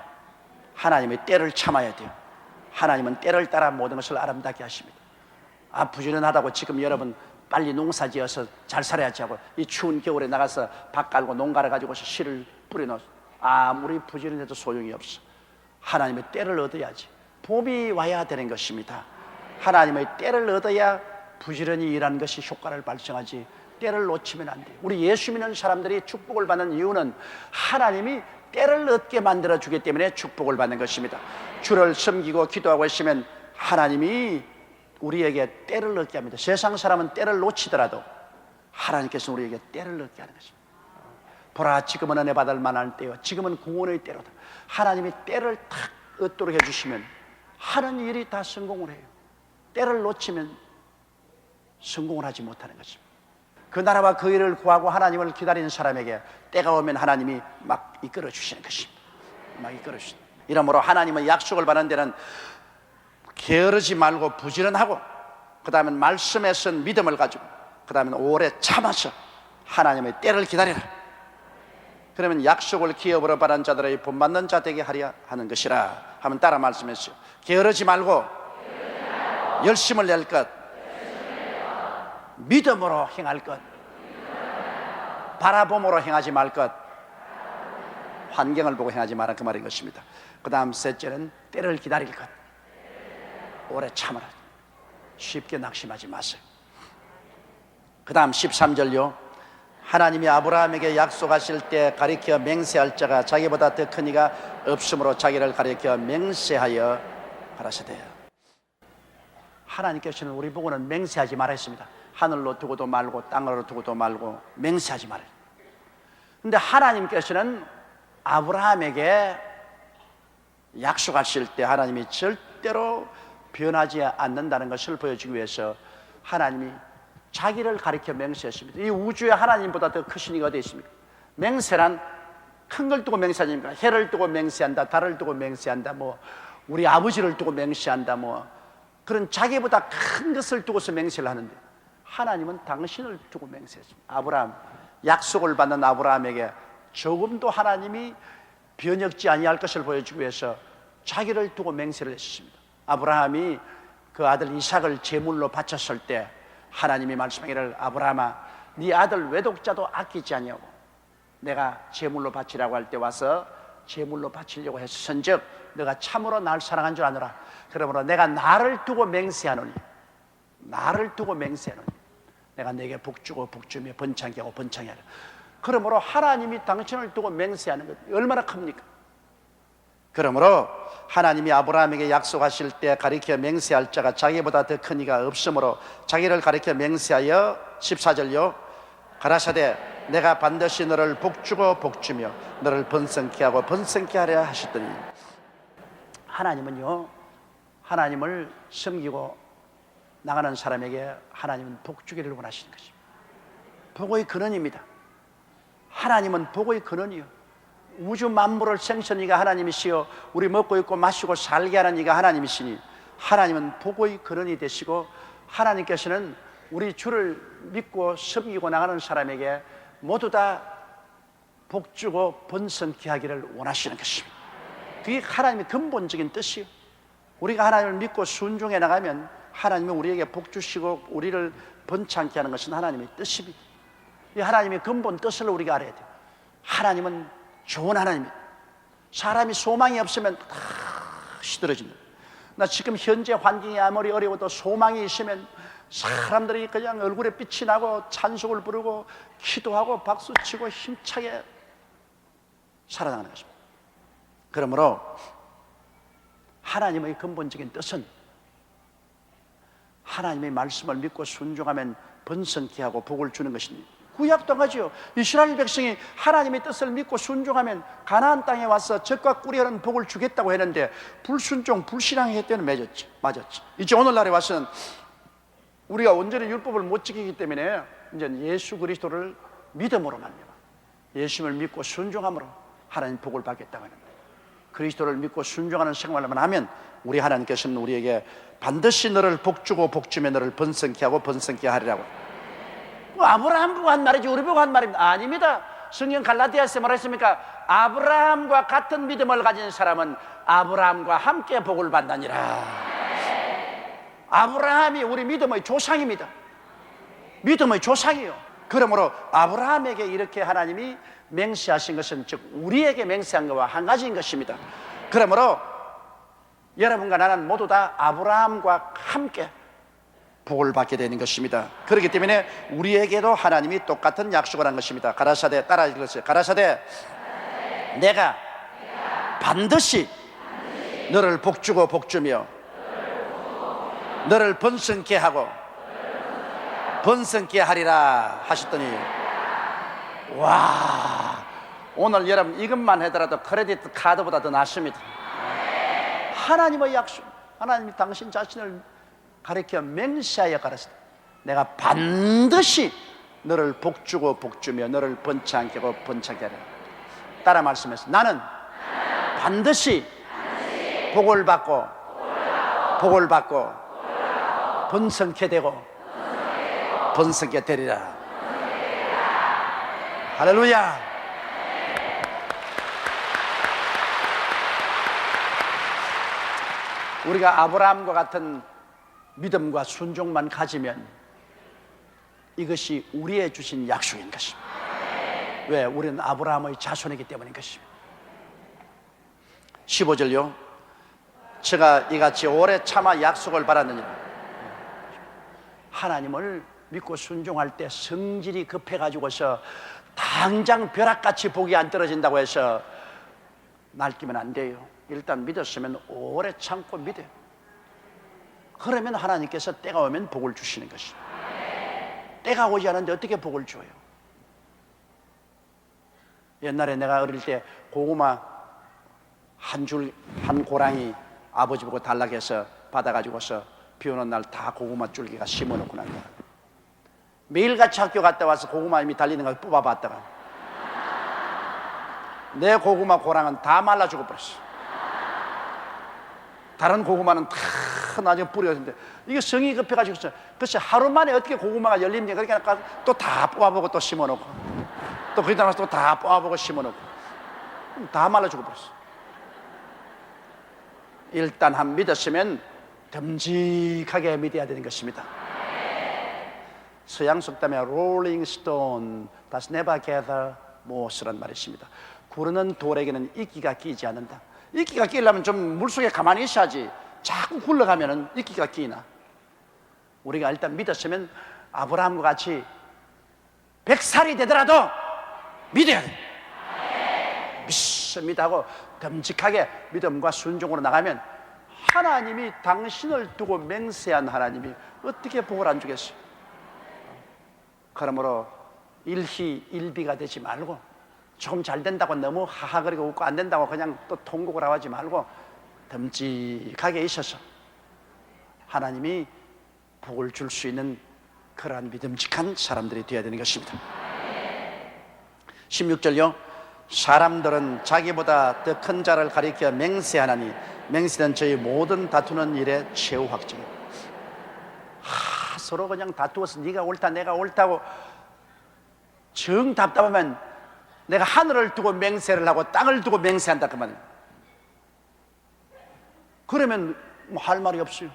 하나님의 때를 참아야 돼요. 하나님은 때를 따라 모든 것을 아름답게 하십니다. 부지런하다고 지금 여러분 빨리 농사 지어서 잘 살아야지 하고 이 추운 겨울에 나가서 밭 깔고 농가를 가지고서 씨를 뿌려놓아서 아무리 부지런해도 소용이 없어. 하나님의 때를 얻어야지. 봄이 와야 되는 것입니다. 하나님의 때를 얻어야 부지런히 일하는 것이 효과를 발생하지 때를 놓치면 안 돼요. 우리 예수 믿는 사람들이 축복을 받는 이유는 하나님이 때를 얻게 만들어주기 때문에 축복을 받는 것입니다. 주를 섬기고 기도하고 있으면 하나님이 우리에게 때를 얻게 합니다. 세상 사람은 때를 놓치더라도 하나님께서 우리에게 때를 얻게 하는 것입니다. 보라, 지금은 은혜 받을 만한 때요, 지금은 구원의 때로다. 하나님이 때를 탁 얻도록 해주시면 하는 일이 다 성공을 해요. 때를 놓치면 성공을 하지 못하는 것입니다. 그 나라와 그 일을 구하고 하나님을 기다리는 사람에게 때가 오면 하나님이 막 이끌어 주시는 것입니다. 막 이끌어 주시는. 이러므로 하나님의 약속을 받는 데는 게으르지 말고 부지런하고, 그 다음엔 말씀에 선 믿음을 가지고, 그 다음엔 오래 참아서 하나님의 때를 기다리라. 그러면 약속을 기업으로 받은 자들의 본받는 자 되게 하려 하는 것이라 하면 따라 말씀했어요. 게으르지 말고 열심을 낼 것, 믿음으로 행할 것, 바라봄으로 행하지 말 것, 환경을 보고 행하지 마라, 그 말인 것입니다. 그 다음 셋째는 때를 기다릴 것. 오래 참으라. 쉽게 낙심하지 마세요. 그 다음 13절요. 하나님이 아브라함에게 약속하실 때 가리켜 맹세할 자가 자기보다 더 큰 이가 없으므로 자기를 가리켜 맹세하여 가라사대요. 하나님께서는 우리 보고는 맹세하지 말아 했습니다. 하늘로 두고도 말고 땅으로 두고도 말고 맹세하지 말아요. 근데 하나님께서는 아브라함에게 약속하실 때 하나님이 절대로 변하지 않는다는 것을 보여주기 위해서 하나님이 자기를 가리켜 맹세했습니다. 이 우주에 하나님보다 더 크신 이가 어디 있습니까? 맹세란 큰 걸 두고 맹세하니까 해를 두고 맹세한다, 달을 두고 맹세한다, 뭐 우리 아버지를 두고 맹세한다, 뭐 그런 자기보다 큰 것을 두고서 맹세를 하는데 하나님은 당신을 두고 맹세했습니다. 아브라함, 약속을 받는 아브라함에게 조금도 하나님이 변혁지 아니할 것을 보여주기 위해서 자기를 두고 맹세를 했습니다. 아브라함이 그 아들 이삭을 제물로 바쳤을 때 하나님이 말씀하기를 아브라함아, 네 아들 외독자도 아끼지 아니하고 내가 제물로 바치라고 할 때 와서 제물로 바치려고 했은즉 너가 참으로 날 사랑한 줄 아노라. 그러므로 내가 나를 두고 맹세하노니, 나를 두고 맹세하노니 내가 내게 복주고 복주며 번창케 하고 번창하라. 그러므로 하나님이 당신을 두고 맹세하는 것 얼마나 큽니까? 그러므로 하나님이 아브라함에게 약속하실 때 가리켜 맹세할 자가 자기보다 더 큰 이가 없으므로 자기를 가리켜 맹세하여 14절요 가라사대 내가 반드시 너를 복주고 복주며 너를 번성케 하고 번성케 하려 하셨더니, 하나님은요, 하나님을 섬기고 나가는 사람에게 하나님은 복주기를 원하시는 것입니다. 복의 근원입니다. 하나님은 복의 근원이요, 우주 만물을 생선 이가 하나님이시여 우리 먹고 입고 마시고 살게 하는 이가 하나님이시니, 하나님은 복의 근원이 되시고, 하나님께서는 우리 주를 믿고 섬기고 나가는 사람에게 모두 다 복주고 번성케 하기를 원하시는 것입니다. 그게 하나님의 근본적인 뜻이요, 우리가 하나님을 믿고 순종해 나가면 하나님은 우리에게 복주시고 우리를 번창케 하는 것은 하나님의 뜻입니다. 이 하나님의 근본 뜻을 우리가 알아야 돼요. 하나님은 좋은 하나님입니다. 사람이 소망이 없으면 다 시들어집니다. 나 지금 현재 환경이 아무리 어려워도 소망이 있으면 사람들이 그냥 얼굴에 빛이 나고 찬송을 부르고 기도하고 박수치고 힘차게 살아나가는 것입니다. 그러므로 하나님의 근본적인 뜻은 하나님의 말씀을 믿고 순종하면 번성케 하고 복을 주는 것입니다. 구약도 하지요. 이스라엘 백성이 하나님의 뜻을 믿고 순종하면 가나안 땅에 와서 젖과 꿀이 흐르는 복을 주겠다고 했는데 불순종, 불신앙했을 때는 맞았지. 이제 오늘날에 와서는 우리가 온전히 율법을 못 지키기 때문에 이제 예수 그리스도를 믿음으로 말미암아 예수를 믿고 순종함으로 하나님 복을 받겠다고 하는데, 그리스도를 믿고 순종하는 생활만 하면 우리 하나님께서는 우리에게 반드시 너를 복주고 복주며 너를 번성케 하고 번성케 하리라고. 아브라함 보고 한 말이지 우리 보고 한 말입니다. 아닙니다. 성경 갈라디아서에 말했습니까? 아브라함과 같은 믿음을 가진 사람은 아브라함과 함께 복을 받느니라. 아브라함이 우리 믿음의 조상입니다. 믿음의 조상이요. 그러므로 아브라함에게 이렇게 하나님이 맹세하신 것은 즉 우리에게 맹세한 것과 한 가지인 것입니다. 그러므로 여러분과 나는 모두 다 아브라함과 함께 복을 받게 되는 것입니다. 그렇기 때문에 우리에게도 하나님이 똑같은 약속을 한 것입니다. 가라사대, 따라 읽으세요. 가라사대 내가 반드시 너를 복주고 복주며 너를 번성케 하고 번성케 하리라 하셨더니, 와, 오늘 여러분 이것만 하더라도 크레딧 카드보다 더 낫습니다. 하나님의 약속, 하나님이 당신 자신을 가리켜 맹세하여 가라사대 내가 반드시 너를 복주고 복주며 너를 번창케 하고 번창케 하리라. 따라 말씀했어요. 나는 반드시 복을 받고 복을 받고 번성케 되고 번성케 되리라. 할렐루야. 우리가 아브라함과 같은 믿음과 순종만 가지면 이것이 우리의 주신 약속인 것입니다. 왜? 우리는 아브라함의 자손이기 때문인 것입니다. 15절요. 제가 이같이 오래 참아 약속을 받았느니라. 하나님을 믿고 순종할 때 성질이 급해가지고서 당장 벼락같이 복이 안 떨어진다고 해서 날뛰면 안 돼요. 일단 믿었으면 오래 참고 믿어요. 그러면 하나님께서 때가 오면 복을 주시는 것입니다. 때가 오지 않은데 어떻게 복을 줘요? 옛날에 내가 어릴 때 고구마 한 고랑이 아버지 보고 달라고 해서 받아가지고서 비 오는 날 다 고구마 줄기가 심어놓고 난 거야. 매일같이 학교 갔다 와서 고구마 이미 달리는 걸 뽑아봤다가 내 고구마 고랑은 다 말라 죽어버렸어. 다른 고구마는 다 나중에 뿌렸는데 이게 성이 급해가지고 글쎄 하루 만에 어떻게 고구마가 열립니까? 그러니까 또 다 뽑아보고 또 심어놓고 또 거기다 나서 또 다 뽑아보고 심어놓고 다 말라 죽어버렸어. 일단 한 믿었으면 듬직하게 믿어야 되는 것입니다. 서양 속담에 Rolling Stone does never gather moss란 말이 있습니다. 구르는 돌에게는 이끼가 끼지 않는다. 이끼가 끼려면 좀 물속에 가만히 있어야지. 자꾸 굴러가면 이끼가 끼나. 우리가 일단 믿었으면 아브라함과 같이 100살이 되더라도 믿어야 돼. 믿습니다 하고 듬직하게 믿음과 순종으로 나가면 하나님이 당신을 두고 맹세한 하나님이 어떻게 복을 안 주겠어요? 그러므로 일희일비가 되지 말고 조금 잘 된다고 너무 하하거리고 웃고 안 된다고 그냥 또 통곡을 하지 말고 듬직하게 있어서 하나님이 복을 줄 수 있는 그러한 믿음직한 사람들이 되어야 되는 것입니다. 16절요. 사람들은 자기보다 더 큰 자를 가리켜 맹세하나니 맹세는 저희 모든 다투는 일의 최후 확정입니다. 서로 그냥 다투어서 네가 옳다 내가 옳다고 정 답답하면 내가 하늘을 두고 맹세를 하고 땅을 두고 맹세한다 그 말이에요. 그러면 뭐 할 말이 없어요.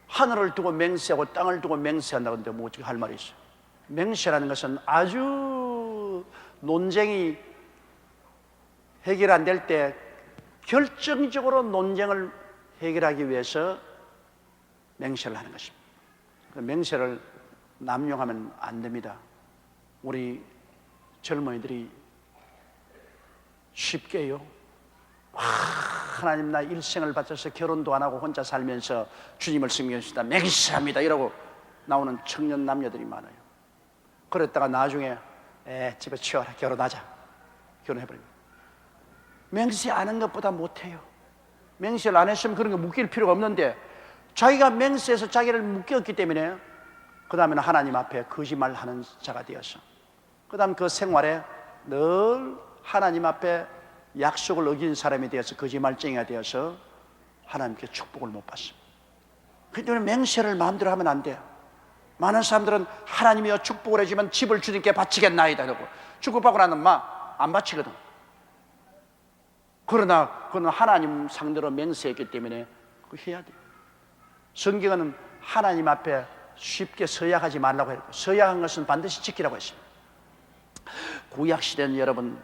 하늘을 두고 맹세하고 땅을 두고 맹세한다고 하는데 뭐 어떻게 할 말이 있어요? 맹세라는 것은 아주 논쟁이 해결 안 될 때 결정적으로 논쟁을 해결하기 위해서 맹세를 하는 것입니다. 맹세를 남용하면 안 됩니다. 우리 젊은이들이 쉽게요, 하나님 나 일생을 바쳐서 결혼도 안 하고 혼자 살면서 주님을 섬기겠습니다 맹세합니다 이러고 나오는 청년 남녀들이 많아요. 그랬다가 나중에 집에 치워라 결혼하자 결혼해버립니다. 맹세 안 한 것보다 못해요. 맹세를 안 했으면 그런 거 묶일 필요가 없는데 자기가 맹세해서 자기를 묶였기 때문에 그 다음에는 하나님 앞에 거짓말하는 자가 되어서 그 다음 그 생활에 늘 하나님 앞에 약속을 어긴 사람이 되어서 거짓말쟁이가 되어서 하나님께 축복을 못 받습니다. 그렇기 때문에 맹세를 마음대로 하면 안 돼요. 많은 사람들은 하나님이여 축복을 해주면 집을 주님께 바치겠나이다 이러고 축복받고 나면 막 안 바치거든. 그러나 그는 하나님 상대로 맹세했기 때문에 그거 해야 돼요. 성경은 하나님 앞에 쉽게 서약하지 말라고 했고 서약한 것은 반드시 지키라고 했습니다. 구약시대는 여러분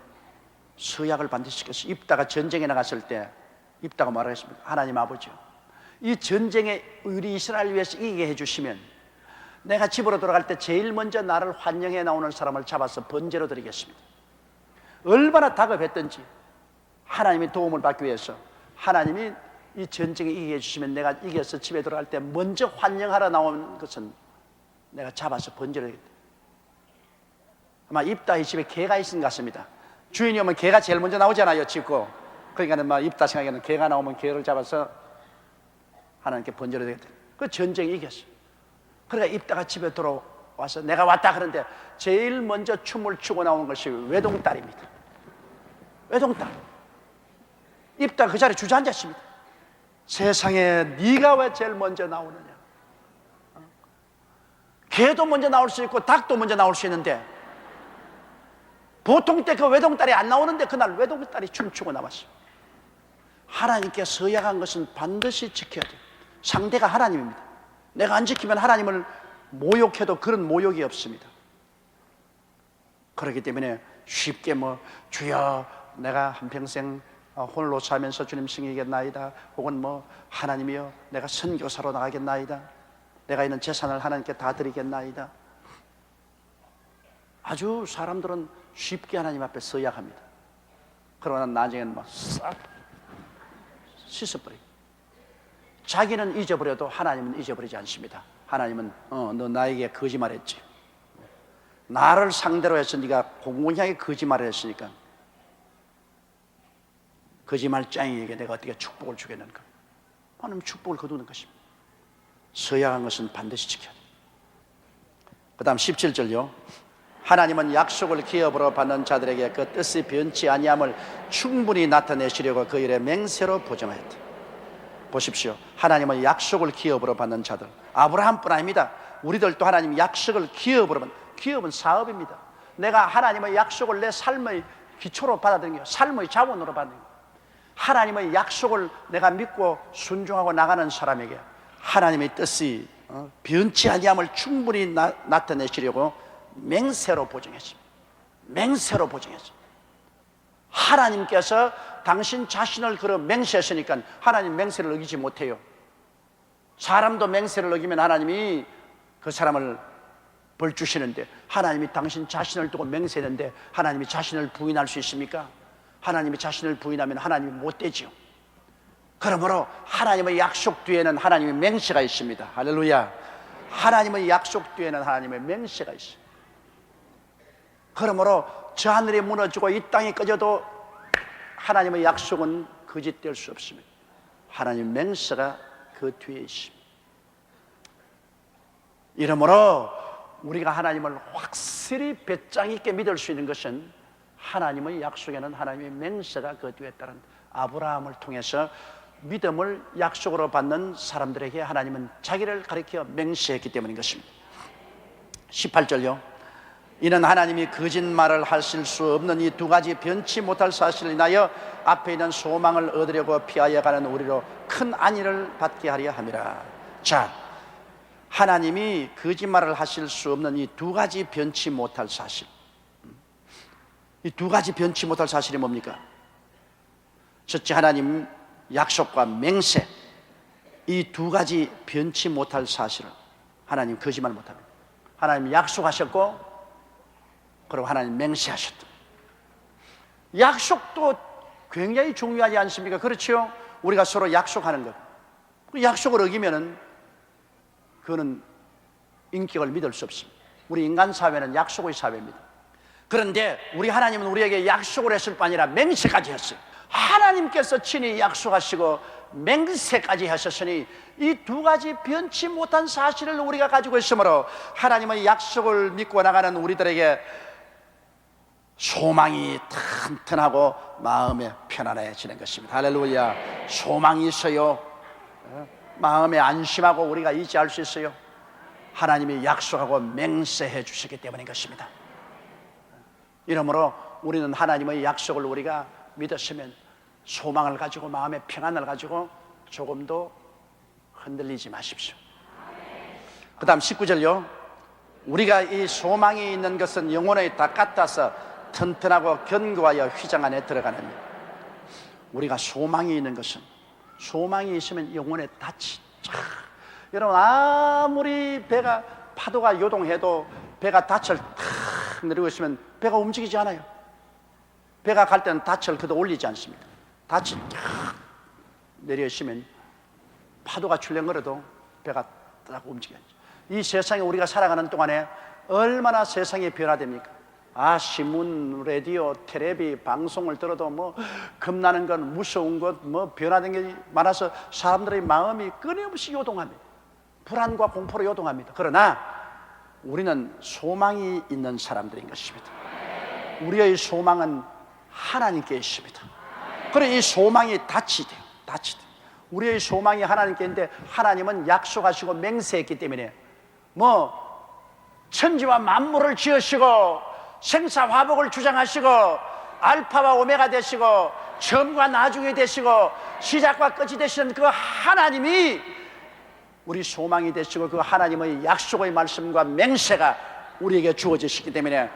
서약을 반드시 지켰어요. 입다가 전쟁에 나갔을 때 입다가 뭐라고 했습니까? 하나님 아버지요, 이 전쟁에 우리 이스라엘 위해서 이기게 해주시면 내가 집으로 돌아갈 때 제일 먼저 나를 환영해 나오는 사람을 잡아서 번제로 드리겠습니다. 얼마나 다급했던지 하나님의 도움을 받기 위해서 하나님이 이 전쟁에 이기게 해주시면 내가 이겨서 집에 돌아갈 때 먼저 환영하러 나오는 것은 내가 잡아서 번제로 드리겠다. 아마 입다의 집에 개가 있은 것 같습니다. 주인이 오면 개가 제일 먼저 나오잖아요, 짚고. 그러니까는 막 입다 생각에는 개가 나오면 개를 잡아서 하나님께 번제로 드리겠다. 그 전쟁에 이겼어. 그러니까 입다가 집에 돌아와서 내가 왔다 그러는데 제일 먼저 춤을 추고 나오는 것이 외동딸입니다. 외동딸. 입다가 그 자리에 주저앉았습니다. 세상에 네가 왜 제일 먼저 나오느냐. 개도 먼저 나올 수 있고 닭도 먼저 나올 수 있는데 보통 때 그 외동딸이 안 나오는데 그날 외동딸이 춤추고 나왔어요. 하나님께 서약한 것은 반드시 지켜야 돼요. 상대가 하나님입니다. 내가 안 지키면 하나님을 모욕해도 그런 모욕이 없습니다. 그렇기 때문에 쉽게 뭐 주여 내가 한평생 홀로 살면서 주님 섬기겠나이다, 혹은 뭐 하나님이여 내가 선교사로 나가겠나이다, 내가 있는 재산을 하나님께 다 드리겠나이다. 아주 사람들은 쉽게 하나님 앞에 서약합니다. 그러나 나중에는 막 싹 씻어버리고 자기는 잊어버려도 하나님은 잊어버리지 않습니다. 하나님은 너 나에게 거짓말했지, 나를 상대로 해서 네가 공공하게 거짓말을 했으니까 거짓말쟁이에게 내가 어떻게 축복을 주겠는가. 하나님 축복을 거두는 것입니다. 서약한 것은 반드시 지켜야 돼요. 그 다음 17절요. 하나님은 약속을 기업으로 받는 자들에게 그 뜻이 변치 아니함을 충분히 나타내시려고 그 일에 맹세로 보증하였다. 보십시오. 하나님은 약속을 기업으로 받는 자들, 아브라함뿐 아닙니다. 우리들도 하나님 약속을 기업으로 받는, 기업은 사업입니다. 내가 하나님의 약속을 내 삶의 기초로 받아들이는 거예요. 삶의 자원으로 받는 거예요. 하나님의 약속을 내가 믿고 순종하고 나가는 사람에게 하나님의 뜻이 변치 아니함을 충분히 나타내시려고 맹세로 보증했습니다. 맹세로 보증했습니다. 하나님께서 당신 자신을 그런 맹세했으니까 하나님 맹세를 어기지 못해요. 사람도 맹세를 어기면 하나님이 그 사람을 벌 주시는데 하나님이 당신 자신을 두고 맹세했는데 하나님이 자신을 부인할 수 있습니까? 하나님이 자신을 부인하면 하나님이 못 되지요. 그러므로 하나님의 약속 뒤에는 하나님의 맹세가 있습니다. 할렐루야. 하나님의 약속 뒤에는 하나님의 맹세가 있어요. 그러므로 저 하늘이 무너지고 이 땅이 꺼져도 하나님의 약속은 거짓될 수 없습니다. 하나님의 맹세가 그 뒤에 있습니다. 이러므로 우리가 하나님을 확실히 배짱 있게 믿을 수 있는 것은 하나님의 약속에는 하나님의 맹세가 그 뒤에 따른 아브라함을 통해서 믿음을 약속으로 받는 사람들에게 하나님은 자기를 가리켜 맹세했기 때문인 것입니다. 18절요. 이는 하나님이 거짓말을 하실 수 없는 이 두 가지 변치 못할 사실을 인하여 앞에 있는 소망을 얻으려고 피하여 가는 우리로 큰 안위를 받게 하려 함이라. 자, 하나님이 거짓말을 하실 수 없는 이 두 가지 변치 못할 사실, 이 두 가지 변치 못할 사실이 뭡니까? 첫째, 하나님 약속과 맹세, 이 두 가지 변치 못할 사실을 하나님 거짓말 못합니다. 하나님 약속하셨고 그리고 하나님 맹세하셨다. 약속도 굉장히 중요하지 않습니까? 그렇죠? 우리가 서로 약속하는 것, 그 약속을 어기면은 그거는 인격을 믿을 수 없습니다. 우리 인간 사회는 약속의 사회입니다. 그런데 우리 하나님은 우리에게 약속을 했을 뿐 아니라 맹세까지 했어요. 하나님께서 친히 약속하시고 맹세까지 하셨으니 이 두 가지 변치 못한 사실을 우리가 가지고 있으므로 하나님의 약속을 믿고 나가는 우리들에게 소망이 튼튼하고 마음에 편안해지는 것입니다. 할렐루야. 소망이 있어요. 마음에 안심하고 우리가 의지할 수 있어요. 하나님이 약속하고 맹세해 주시기 때문인 것입니다. 이러므로 우리는 하나님의 약속을 우리가 믿었으면 소망을 가지고 마음의 평안을 가지고 조금도 흔들리지 마십시오. 그 다음 19절요. 우리가 이 소망이 있는 것은 영혼의 다 같아서 튼튼하고 견고하여 휘장 안에 들어가느니. 우리가 소망이 있는 것은, 소망이 있으면 영혼의 닻이 여러분, 아무리 배가 파도가 요동해도 배가 닻을 탁 내리고 있으면 배가 움직이지 않아요. 배가 갈 때는 닻을 그도 올리지 않습니다. 닻이 탁 내려 있으면 파도가 출렁거려도 배가 딱 움직여요. 이 세상에 우리가 살아가는 동안에 얼마나 세상이 변화됩니까? 신문, 라디오, 텔레비, 방송을 들어도 뭐 겁나는 건, 무서운 것, 뭐 변화된 게 많아서 사람들의 마음이 끊임없이 요동합니다. 불안과 공포로 요동합니다. 그러나 우리는 소망이 있는 사람들인 것입니다. 우리의 소망은 하나님께 있습니다. 그래, 이 소망이 닻이 돼요. 닻이 돼요. 우리의 소망이 하나님께 있는데 하나님은 약속하시고 맹세했기 때문에 천지와 만물을 지으시고 생사화복을 주장하시고 알파와 오메가 되시고 처음과 나중에 되시고 시작과 끝이 되시는 그 하나님이 우리 소망이 되시고 그 하나님의 약속의 말씀과 맹세가 우리에게 주어지시기 때문에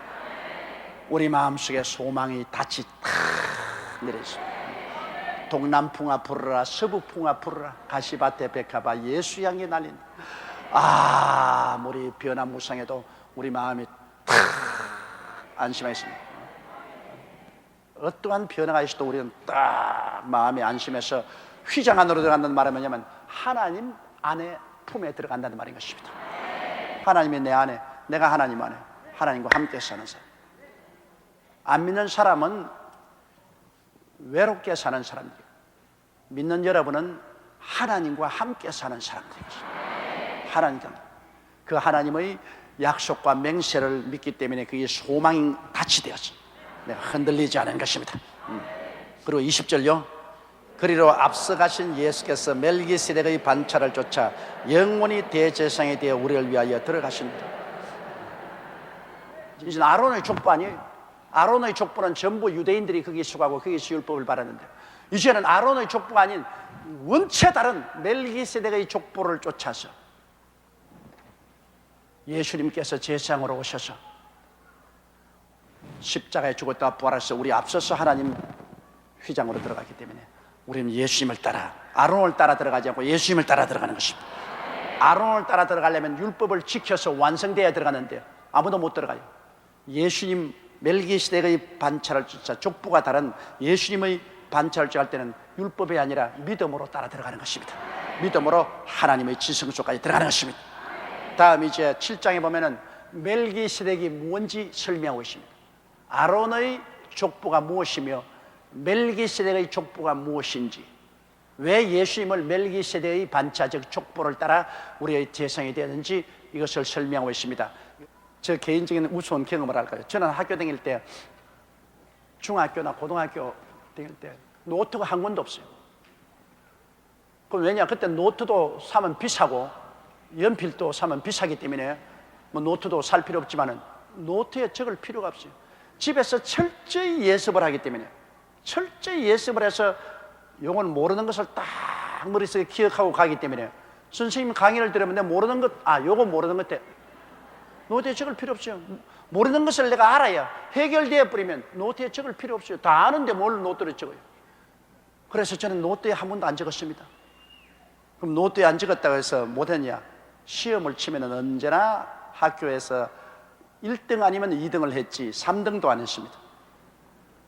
우리 마음속에 소망이 닻이 탁 내려있습니다. 동남풍아 불어라, 서북풍아 불어라, 가시밭에 백합아 예수 향기 날린다. 아무리 변화무쌍해도 우리 마음이 탁 안심하겠습니다. 어떠한 변화가 있어도 우리는 딱 마음에 안심해서 휘장 안으로 들어간다는 말은 뭐냐면 하나님 안에 품에 들어간다는 말인 것입니다. 하나님이 내 안에, 내가 하나님 안에, 하나님과 함께 사는 사람. 안 믿는 사람은 외롭게 사는 사람들이에요. 믿는 여러분은 하나님과 함께 사는 사람들이죠. 하나님과 그 하나님의 약속과 맹세를 믿기 때문에 그게 소망이 닻이 되었어. 내가 흔들리지 않은 것입니다. 그리고 20절요. 그리로 앞서가신 예수께서 멜기세덱의 반차를 쫓아 영원히 대제사장이 되어 우리를 위하여 들어가십니다. 이제 아론의 족보 아니에요. 아론의 족보는 전부 유대인들이 거기에 속하고 거기서 율법을 받았는데 이제는 아론의 족보가 아닌 원체 다른 멜기세덱의 족보를 쫓아서 예수님께서 제사장으로 오셔서 십자가에 죽었다가 부활하셔서 우리 앞서서 하나님 휘장으로 들어갔기 때문에 우리는 예수님을 따라, 아론을 따라 들어가지 않고 예수님을 따라 들어가는 것입니다. 아론을 따라 들어가려면 율법을 지켜서 완성되어야 들어가는데 아무도 못 들어가요. 예수님 멜기세덱의 반차를 족보가 다른 예수님의 반차를 할 때는 율법이 아니라 믿음으로 따라 들어가는 것입니다. 믿음으로 하나님의 지성소까지 들어가는 것입니다. 다음 이제 7장에 보면은 멜기세덱이 뭔지 설명하고 있습니다. 아론의 족보가 무엇이며 멜기세덱의 족보가 무엇인지, 왜 예수님을 멜기세덱의 반차적 족보를 따라 우리의 대상이 되었는지 이것을 설명하고 있습니다. 저 개인적인 우스운 경험을 할까요? 저는 학교 다닐 때, 중학교나 고등학교 다닐 때 노트가 한 권도 없어요. 그럼 왜냐? 그때 노트도 사면 비싸고 연필도 사면 비싸기 때문에 뭐 노트도 살 필요 없지만은 노트에 적을 필요가 없어요. 집에서 철저히 예습을 하기 때문에, 철저히 예습을 해서 요건 모르는 것을 딱 머릿속에 기억하고 가기 때문에 선생님 강의를 들으면 모르는 것, 요거 모르는 것 때 노트에 적을 필요 없어요. 모르는 것을 내가 알아야 해결되어 버리면 노트에 적을 필요 없어요. 다 아는데 뭘 노트를 적어요. 그래서 저는 노트에 한 번도 안 적었습니다. 그럼 노트에 안 적었다고 해서 못했냐? 시험을 치면 언제나 학교에서 1등 아니면 2등을 했지 3등도 안 했습니다.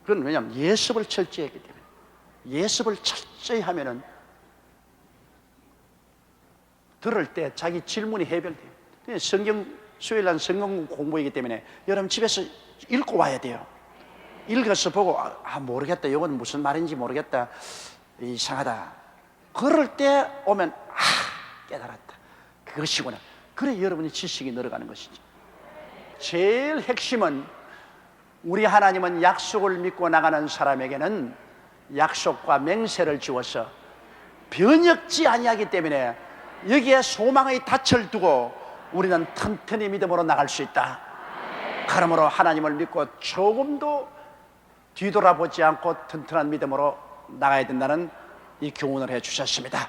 그건 왜냐하면 예습을 철저히 했기 때문에. 예습을 철저히 하면은 들을 때 자기 질문이 해결돼요. 성경 수요일날 성경 공부이기 때문에 여러분 집에서 읽고 와야 돼요. 읽어서 보고 모르겠다, 이건 무슨 말인지 모르겠다, 이상하다, 그럴 때 오면 깨달았다, 그것이구나. 그래 여러분이 지식이 늘어가는 것이죠. 제일 핵심은 우리 하나님은 약속을 믿고 나가는 사람에게는 약속과 맹세를 주어서 변혁지 아니하기 때문에 여기에 소망의 닻을 두고 우리는 튼튼히 믿음으로 나갈 수 있다. 그러므로 하나님을 믿고 조금도 뒤돌아보지 않고 튼튼한 믿음으로 나가야 된다는 이 교훈을 해 주셨습니다.